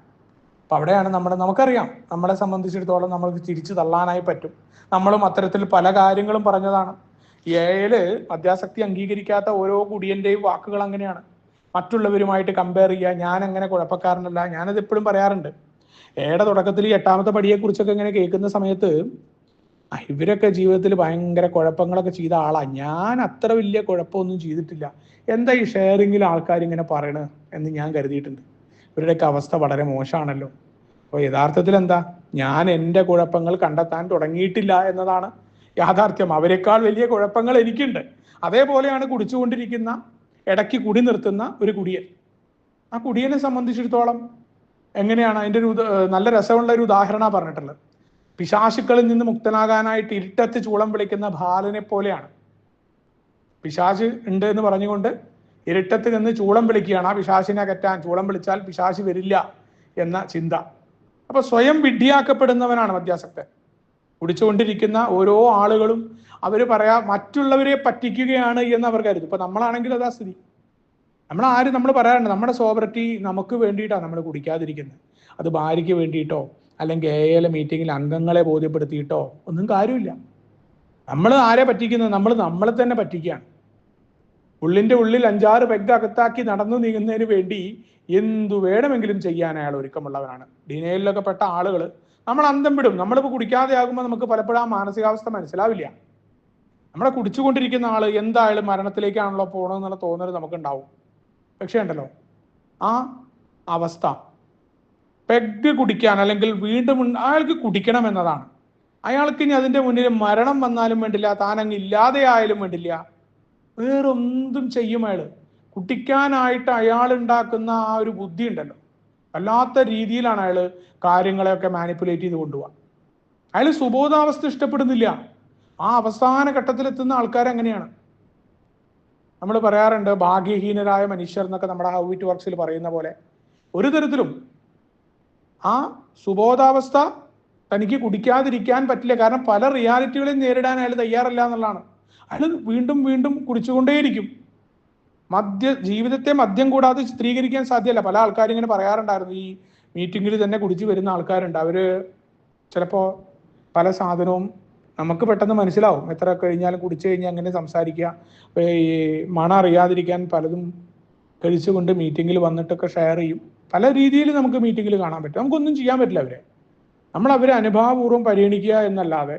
Speaker 1: അപ്പൊ അവിടെയാണ് നമുക്കറിയാം, നമ്മളെ സംബന്ധിച്ചിടത്തോളം നമ്മൾക്ക് തിരിച്ചു തള്ളാനായി പറ്റും. നമ്മളും അത്തരത്തിൽ പല കാര്യങ്ങളും പറഞ്ഞതാണ്. ഏല് മദ്യാസക്തി അംഗീകരിക്കാത്ത ഓരോ കുടിയന്റെയും വാക്കുകൾ അങ്ങനെയാണ്. മറ്റുള്ളവരുമായിട്ട് കമ്പയർ ചെയ്യുക, ഞാൻ അങ്ങനെ കുഴപ്പക്കാരനല്ല. ഞാനത് എപ്പോഴും പറയാറുണ്ട്. ഏടെ തുടക്കത്തിൽ 8ാമത്തെ പടിയെ കുറിച്ചൊക്കെ ഇങ്ങനെ കേൾക്കുന്ന സമയത്ത് ഇവരൊക്കെ ജീവിതത്തിൽ ഭയങ്കര കുഴപ്പങ്ങളൊക്കെ ചെയ്ത ആളാ, ഞാൻ അത്ര വലിയ കുഴപ്പമൊന്നും ചെയ്തിട്ടില്ല, എന്താ ഈ ഷെയറിങ്ങിൽ ആൾക്കാർ ഇങ്ങനെ പറയണത് എന്ന് ഞാൻ കരുതിയിട്ടുണ്ട്. ഇവരുടെയൊക്കെ അവസ്ഥ വളരെ മോശമാണല്ലോ. അപ്പോൾ യഥാർത്ഥത്തിൽ എന്താ, ഞാൻ എൻ്റെ കുഴപ്പങ്ങൾ കണ്ടെത്താൻ തുടങ്ങിയിട്ടില്ല എന്നതാണ് യാഥാർത്ഥ്യം. അവരെക്കാൾ വലിയ കുഴപ്പങ്ങൾ എനിക്കുണ്ട്. അതേപോലെയാണ് കുടിച്ചുകൊണ്ടിരിക്കുന്ന, ഇടയ്ക്ക് കുടി നിർത്തുന്ന ഒരു കുടിയൻ. ആ കുടിയനെ സംബന്ധിച്ചിടത്തോളം എങ്ങനെയാണ്, അതിൻ്റെ ഒരു നല്ല രസമുള്ള ഒരു ഉദാഹരണമാണ് പറഞ്ഞിട്ടുള്ളത്. പിശാചുക്കളിൽ നിന്ന് മുക്തനാകാനായിട്ട് ഇരുട്ടത്ത് ചൂളം വിളിക്കുന്ന ബാലനെ പോലെയാണ്. പിശാച് ഉണ്ട് എന്ന് പറഞ്ഞുകൊണ്ട് ഇരുട്ടത്ത് നിന്ന് ചൂളം വിളിക്കുകയാണ്. ആ പിശാചിനെ അകറ്റാൻ ചൂളം വിളിച്ചാൽ പിശാച് വരില്ല എന്ന ചിന്ത. അപ്പൊ സ്വയം വിഡ്ഢിയാക്കപ്പെടുന്നവനാണ് മദ്യാസക്തൻ. കുടിച്ചുകൊണ്ടിരിക്കുന്ന ഓരോ ആളുകളും അവർ മറ്റുള്ളവരെ പറ്റിക്കുകയാണ് എന്ന് അവർ കരുതും. ഇപ്പൊ നമ്മളാണെങ്കിൽ അതാ സ്ഥിതി. നമ്മൾ പറയാറുണ്ട്, നമ്മുടെ സോബറിറ്റി നമുക്ക് വേണ്ടിയിട്ടാണ് നമ്മൾ കുടിക്കാതിരിക്കുന്നത്. അത് ഭാര്യയ്ക്ക് വേണ്ടിയിട്ടോ അല്ലെങ്കിൽ AL മീറ്റിങ്ങിൽ അംഗങ്ങളെ ബോധ്യപ്പെടുത്തിയിട്ടോ ഒന്നും കാര്യമില്ല. നമ്മൾ ആരെ പറ്റിക്കുന്നത്? നമ്മളെ തന്നെ പറ്റിക്കുകയാണ്. ഉള്ളിന്റെ ഉള്ളിൽ 5-6 പെഗ് അകത്താക്കി നടന്നു നീങ്ങുന്നതിന് വേണ്ടി എന്തു വേണമെങ്കിലും ചെയ്യാൻ അയാൾ ഒരുക്കമുള്ളവരാണ്. ഡിനയിലൊക്കെ പെട്ട ആളുകൾ നമ്മൾ അന്തം വിടും. നമ്മളിപ്പോൾ കുടിക്കാതെ ആകുമ്പോൾ നമുക്ക് പലപ്പോഴും ആ മാനസികാവസ്ഥ മനസ്സിലാവില്ല. നമ്മളെ കുടിച്ചുകൊണ്ടിരിക്കുന്ന ആള് എന്തായാലും മരണത്തിലേക്കാണല്ലോ പോകണമെന്നുള്ള തോന്നൽ നമുക്കുണ്ടാവും. പക്ഷേ ഉണ്ടല്ലോ, ആ അവസ്ഥ പെഗ് കുടിക്കാൻ അല്ലെങ്കിൽ വീണ്ടും അയാൾക്ക് കുടിക്കണം എന്നതാണ്. അയാൾക്ക് ഇനി അതിന്റെ മുന്നിൽ മരണം വന്നാലും വേണ്ടില്ല, താനങ്ങ് ഇല്ലാതെ ആയാലും വേണ്ടില്ല, വേറൊന്തും ചെയ്യും അയാൾ. കുട്ടിക്കാനായിട്ട് അയാൾ ഉണ്ടാക്കുന്ന ആ ഒരു ബുദ്ധി ഉണ്ടല്ലോ, വല്ലാത്ത രീതിയിലാണ് അയാൾ കാര്യങ്ങളെയൊക്കെ മാനിപ്പുലേറ്റ് ചെയ്ത് കൊണ്ടുപോവുക. അയാൾ സുബോധാവസ്ഥ ഇഷ്ടപ്പെടുന്നില്ല. ആ അവസാന ഘട്ടത്തിലെത്തുന്ന ആൾക്കാരെങ്ങനെയാണ്? നമ്മൾ പറയാറുണ്ട് ഭാഗ്യഹീനരായ മനുഷ്യർ എന്നൊക്കെ നമ്മുടെ ഹൗ ഇറ്റ് വർക്സിൽ പറയുന്ന പോലെ, ഒരു തരത്തിലും ആ സുബോധാവസ്ഥ തനിക്ക് കുടിക്കാതിരിക്കാൻ പറ്റില്ല. കാരണം പല റിയാലിറ്റികളെയും നേരിടാൻ അയാൾ തയ്യാറല്ല എന്നുള്ളതാണ്. അയാൾ വീണ്ടും വീണ്ടും കുടിച്ചുകൊണ്ടേയിരിക്കും. ജീവിതത്തെ മദ്യം കൂടാതെ ചിത്രീകരിക്കാൻ സാധ്യമല്ല. പല ആൾക്കാരും ഇങ്ങനെ പറയാറുണ്ടായിരുന്നു, ഈ മീറ്റിങ്ങിൽ തന്നെ കുടിച്ചു വരുന്ന ആൾക്കാരുണ്ട്. അവര് ചിലപ്പോൾ പല സാധനവും നമുക്ക് പെട്ടെന്ന് മനസ്സിലാവും, എത്ര കഴിഞ്ഞാലും കുടിച്ചു കഴിഞ്ഞാൽ അങ്ങനെ സംസാരിക്കുക, ഈ മണം അറിയാതിരിക്കാൻ പലതും കഴിച്ചുകൊണ്ട് മീറ്റിങ്ങിൽ വന്നിട്ടൊക്കെ ഷെയർ ചെയ്യും. പല രീതിയിൽ നമുക്ക് മീറ്റിങ്ങിൽ കാണാൻ പറ്റും. നമുക്കൊന്നും ചെയ്യാൻ പറ്റില്ല. അവരെ അനുഭാവപൂർവ്വം പരിഗണിക്കുക എന്നല്ലാതെ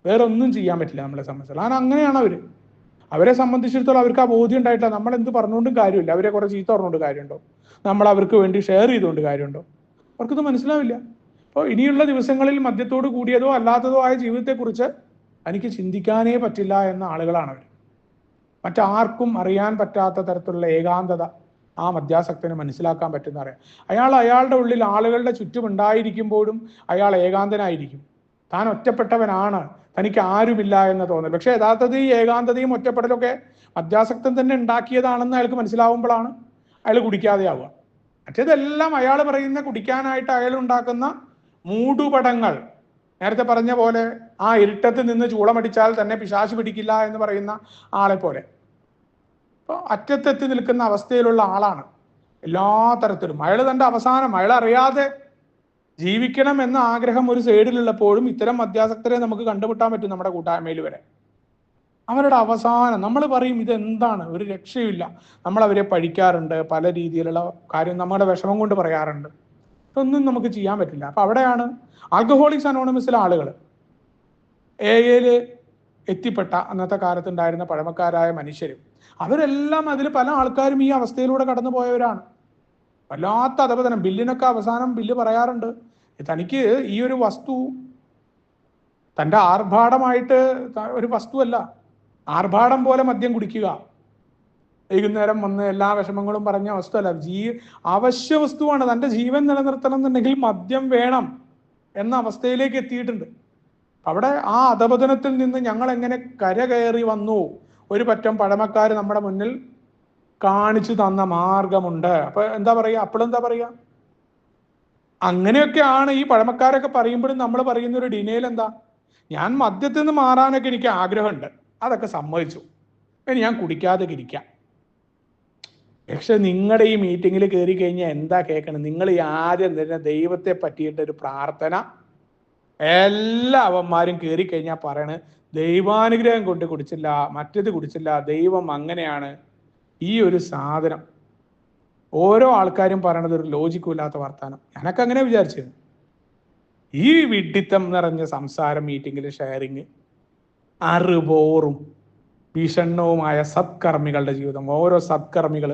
Speaker 1: വേറെ ഒന്നും ചെയ്യാൻ പറ്റില്ല നമ്മളെ സംബന്ധിച്ചിടത്തോളം. കാരണം അങ്ങനെയാണ് അവരെ സംബന്ധിച്ചിടത്തോളം അവർക്ക് ആ ബോധ്യം ഉണ്ടായിട്ടില്ല. നമ്മൾ എന്ത് പറഞ്ഞുകൊണ്ടും കാര്യമില്ല. അവരെ കുറെ ചീത്ത പറഞ്ഞുകൊണ്ട് കാര്യമുണ്ടോ? നമ്മൾ അവർക്ക് വേണ്ടി ഷെയർ ചെയ്തുകൊണ്ട് കാര്യമുണ്ടോ? അവർക്കൊന്നും മനസ്സിലാവില്ല. അപ്പോൾ ഇനിയുള്ള ദിവസങ്ങളിൽ മദ്യത്തോട് കൂടിയതോ അല്ലാത്തതോ ആയ ജീവിതത്തെക്കുറിച്ച് എനിക്ക് ചിന്തിക്കാനേ പറ്റില്ല എന്ന ആളുകളാണ് അവർ. മറ്റാർക്കും അറിയാൻ പറ്റാത്ത തരത്തിലുള്ള ഏകാന്തത ആ മദ്യാസക്തന് മനസ്സിലാക്കാൻ പറ്റുന്ന അറിയാം. അയാളുടെ ഉള്ളിൽ ആളുകളുടെ ചുറ്റും ഉണ്ടായിരിക്കുമ്പോഴും അയാൾ ഏകാന്തനായിരിക്കും. താൻ ഒറ്റപ്പെട്ടവനാണ്, തനിക്ക് ആരുമില്ല എന്ന് തോന്നൽ. പക്ഷെ യഥാർത്ഥത്തിൽ ഈ ഏകാന്തതയും ഒറ്റപ്പെടലൊക്കെ മദ്യാസക്തൻ തന്നെ ഉണ്ടാക്കിയതാണെന്ന് അയാൾക്ക് മനസ്സിലാവുമ്പോഴാണ് അയാൾ കുടിക്കാതെയാവുക. മറ്റേതെല്ലാം അയാൾ പറയുന്ന കുടിക്കാനായിട്ട് അയാൾ ഉണ്ടാക്കുന്ന മൂടുപടങ്ങൾ. നേരത്തെ പറഞ്ഞ പോലെ ആ ഇരുട്ടത്ത് നിന്ന് ചൂളമടിച്ചാൽ തന്നെ പിശാച് പിടിക്കില്ല എന്ന് പറയുന്ന ആളെ പോലെ ഇപ്പോൾ അറ്റത്തെത്തി നിൽക്കുന്ന അവസ്ഥയിലുള്ള ആളാണ് എല്ലാ തരത്തിലും. അയാൾ തന്റെ അവസാനം അയാൾ അറിയാതെ ജീവിക്കണം എന്ന ആഗ്രഹം ഒരു സൈഡിലുള്ളപ്പോഴും ഇത്തരം മദ്യാസക്തരെ നമുക്ക് കണ്ടുമുട്ടാൻ പറ്റും നമ്മുടെ കൂട്ടായ്മയിൽ വരെ. അവരുടെ അവസാനം നമ്മൾ പറയും ഇതെന്താണ്, ഒരു രക്ഷയില്ല. നമ്മൾ അവരെ പഴിക്കാറുണ്ട്, പല രീതിയിലുള്ള കാര്യം നമ്മുടെ വിഷമം കൊണ്ട് പറയാറുണ്ട്. ഇതൊന്നും നമുക്ക് ചെയ്യാൻ പറ്റില്ല. അപ്പൊ അവിടെയാണ് ആൽക്കഹോളിക്സ് അനോണിമസിലെ ആളുകൾ, എയിൽ എത്തിപ്പെട്ട അന്നത്തെ കാലത്തുണ്ടായിരുന്ന പഴമക്കാരായ മനുഷ്യരും അവരെല്ലാം അതിൽ പല ആൾക്കാരും ഈ അവസ്ഥയിലൂടെ കടന്നു പോയവരാണ്. വല്ലാത്ത അധപതനം. ബില്ലിനൊക്കെ അവസാനം ബില്ല് പറയാറുണ്ട്, തനിക്ക് ഈ ഒരു വസ്തു തൻ്റെ ആർഭാടമായിട്ട് ഒരു വസ്തുവല്ല, ആർഭാടം പോലെ മദ്യം കുടിക്കുക, വൈകുന്നേരം വന്ന് എല്ലാ വിഷമങ്ങളും പറഞ്ഞ വസ്തുവല്ല, അവശ്യ വസ്തുവാണ്. തൻ്റെ ജീവൻ നിലനിർത്തണം എന്നുണ്ടെങ്കിൽ മദ്യം വേണം എന്ന അവസ്ഥയിലേക്ക് എത്തിയിട്ടുണ്ട്. അവിടെ ആ അധപതനത്തിൽ നിന്ന് ഞങ്ങൾ എങ്ങനെ കരകയറി വന്നു, ഒരു പറ്റം പഴമക്കാർ നമ്മുടെ മുന്നിൽ കാണിച്ചു തന്ന മാർഗമുണ്ട്. അപ്പൊ എന്താ പറയുക, അപ്പോഴെന്താ പറയുക? അങ്ങനെയൊക്കെയാണ് ഈ പഴമക്കാരൊക്കെ പറയുമ്പോഴും നമ്മൾ പറയുന്ന ഒരു ഡിനയിൽ എന്താ, ഞാൻ മദ്യത്തിൽ നിന്ന് മാറാനൊക്കെ എനിക്ക് ആഗ്രഹമുണ്ട്, അതൊക്കെ സമ്മതിച്ചു, ഇനി ഞാൻ കുടിക്കാതെ ഇരിക്കാം. പക്ഷെ നിങ്ങളുടെ ഈ മീറ്റിങ്ങിൽ കയറി കഴിഞ്ഞാൽ എന്താ കേൾക്കണം? നിങ്ങൾ ഈ ആദ്യം തന്നെ ദൈവത്തെ പറ്റിയിട്ടൊരു പ്രാർത്ഥന എല്ലാ അവന്മാരും കയറി കഴിഞ്ഞാൽ പറയണ്, ദൈവാനുഗ്രഹം കൊണ്ട് കുടിച്ചില്ല, മറ്റേത് കുടിച്ചില്ല, ദൈവം അങ്ങനെയാണ്. ഈ ഒരു സാധനം ഓരോ ആൾക്കാരും പറയണത് ഒരു ലോജിക്കും ഇല്ലാത്ത വർത്താനം. ഞാനൊക്കെ അങ്ങനെ വിചാരിച്ചത്. ഈ വിഡ്ഢിത്തം നിറഞ്ഞ സംസാരം, മീറ്റിങ്ങിൽ ഷെയറിങ്, അറിവോറും ഭീഷണവുമായ സത്കർമ്മികളുടെ ജീവിതം. ഓരോ സത്കർമ്മികൾ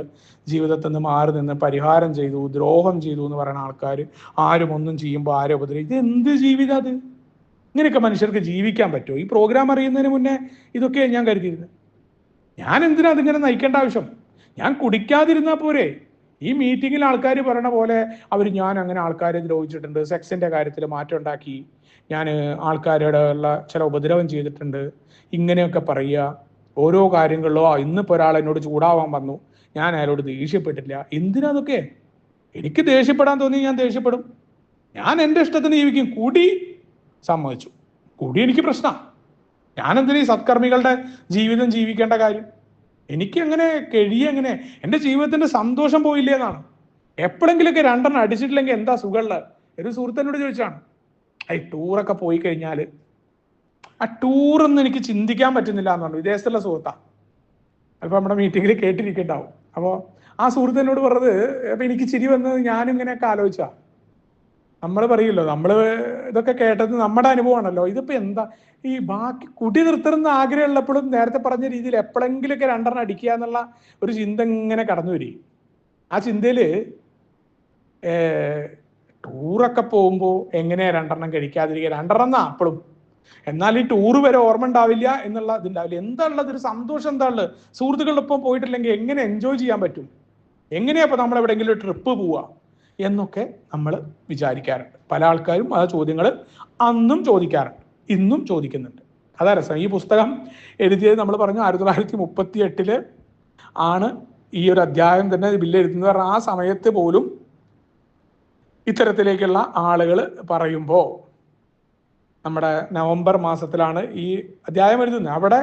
Speaker 1: ജീവിതത്തിൽ നിന്ന് മാറി നിന്ന് പരിഹാരം ചെയ്തു, ദ്രോഹം ചെയ്തു എന്ന് പറയുന്ന ആൾക്കാർ ആരും ഒന്നും ചെയ്യുമ്പോൾ ആരും ഉപദ്രവിക്കും. ഇത് എന്ത് ജീവിതം അത്? ഇങ്ങനെയൊക്കെ മനുഷ്യർക്ക് ജീവിക്കാൻ പറ്റുമോ? ഈ പ്രോഗ്രാം അറിയുന്നതിന് മുന്നേ ഇതൊക്കെ ഞാൻ കരുതിയിരുന്നത്. ഞാൻ എന്തിനാ അതിങ്ങനെ നയിക്കേണ്ട ആവശ്യം? ഞാൻ കുടിക്കാതിരുന്നാൽ പോരെ? ഈ മീറ്റിങ്ങിൽ ആൾക്കാർ പറയണ പോലെ ഞാൻ അങ്ങനെ ആൾക്കാരെ ദ്രോഹിച്ചിട്ടുണ്ട്, സെക്സിന്റെ കാര്യത്തിൽ മാറ്റം ഉണ്ടാക്കി, ഞാൻ ആൾക്കാരുടെ ഉള്ള ചില ഉപദ്രവം ചെയ്തിട്ടുണ്ട്, ഇങ്ങനെയൊക്കെ പറയുക ഓരോ കാര്യങ്ങളിലോ. ഇന്നിപ്പോൾ ഒരാൾ എന്നോട് ചൂടാവാൻ വന്നു, ഞാൻ അയാളോട് ദേഷ്യപ്പെട്ടില്ല. എന്തിനാ അതൊക്കെ? എനിക്ക് ദേഷ്യപ്പെടാൻ തോന്നി ഞാൻ ദേഷ്യപ്പെടും. ഞാൻ എൻ്റെ ഇഷ്ടത്തിന് ജീവിക്കും. കൂടി സമ്മതിച്ചു, കൂടി എനിക്ക് പ്രശ്നം. ഞാനെന്തിനാ ഈ സത്കർമ്മികളുടെ ജീവിതം ജീവിക്കേണ്ട കാര്യം? എനിക്ക് എങ്ങനെ എങ്ങനെ എൻ്റെ ജീവിതത്തിന്റെ സന്തോഷം പോയില്ലേ എന്നാണ്. എപ്പോഴെങ്കിലൊക്കെ 2 അടിച്ചിട്ടില്ലെങ്കിൽ എന്താ സുഖമുള്ള? ഒരു സുഹൃത്തിനോട് ചോദിച്ചാണ്, ടൂറൊക്കെ പോയി കഴിഞ്ഞാൽ ആ ടൂറൊന്നും എനിക്ക് ചിന്തിക്കാൻ പറ്റുന്നില്ല എന്ന് പറഞ്ഞു. വിദേശത്തുള്ള സുഹൃത്താ. അപ്പൊ നമ്മുടെ മീറ്റിങ്ങിൽ കേട്ടിരിക്കണ്ടാവും. അപ്പോൾ ആ സുഹൃത്ത് എന്നോട് പറഞ്ഞത്, അപ്പൊ എനിക്ക് ചിരി വന്നത് ഞാനിങ്ങനെയൊക്കെ ആലോചിച്ചാ, നമ്മൾ പറയില്ലോ, നമ്മൾ ഇതൊക്കെ കേട്ടത് നമ്മുടെ അനുഭവമാണല്ലോ, ഇതിപ്പോ എന്താ ഈ ബാക്കി കുടി നിർത്തണമെന്ന് ആഗ്രഹമുള്ളപ്പോഴും നേരത്തെ പറഞ്ഞ രീതിയിൽ എപ്പോഴെങ്കിലൊക്കെ രണ്ടെണ്ണം അടിക്കുക എന്നുള്ള ഒരു ചിന്ത ഇങ്ങനെ കടന്നു വരും. ആ ചിന്തയില് ടൂറൊക്കെ പോകുമ്പോൾ എങ്ങനെയാ രണ്ടെണ്ണം കഴിക്കാതിരിക്കുക, രണ്ടെണ്ണം എന്നാ അപ്പോഴും, എന്നാൽ ഈ ടൂറ് വരെ ഓർമ്മ ഉണ്ടാവില്ല എന്നുള്ള ഇതുണ്ടാവില്ല. എന്താ ഉള്ളത്, ഒരു സന്തോഷം എന്താ ഉള്ളത്, സുഹൃത്തുക്കളുടെ ഒപ്പം പോയിട്ടില്ലെങ്കിൽ എങ്ങനെ എൻജോയ് ചെയ്യാൻ പറ്റും, എങ്ങനെയാ ഇപ്പൊ നമ്മൾ എവിടെയെങ്കിലും ട്രിപ്പ് പോവുക എന്നൊക്കെ നമ്മൾ വിചാരിക്കാറുണ്ട്. പല ആൾക്കാരും ആ ചോദ്യങ്ങൾ അന്നും ചോദിക്കാറുണ്ട്, ഇന്നും ചോദിക്കുന്നുണ്ട്. അതാ രസം. ഈ പുസ്തകം എഴുതിയത് നമ്മൾ പറഞ്ഞു 1938 ആണ് ഈ ഒരു അധ്യായം തന്നെ ബില്ല് എഴുതുന്നത്. പറഞ്ഞാൽ ആ സമയത്ത് പോലും ഇത്തരത്തിലേക്കുള്ള ആളുകൾ പറയുമ്പോൾ, നമ്മുടെ നവംബർ മാസത്തിലാണ് ഈ അധ്യായം എഴുതുന്നത്. അവിടെ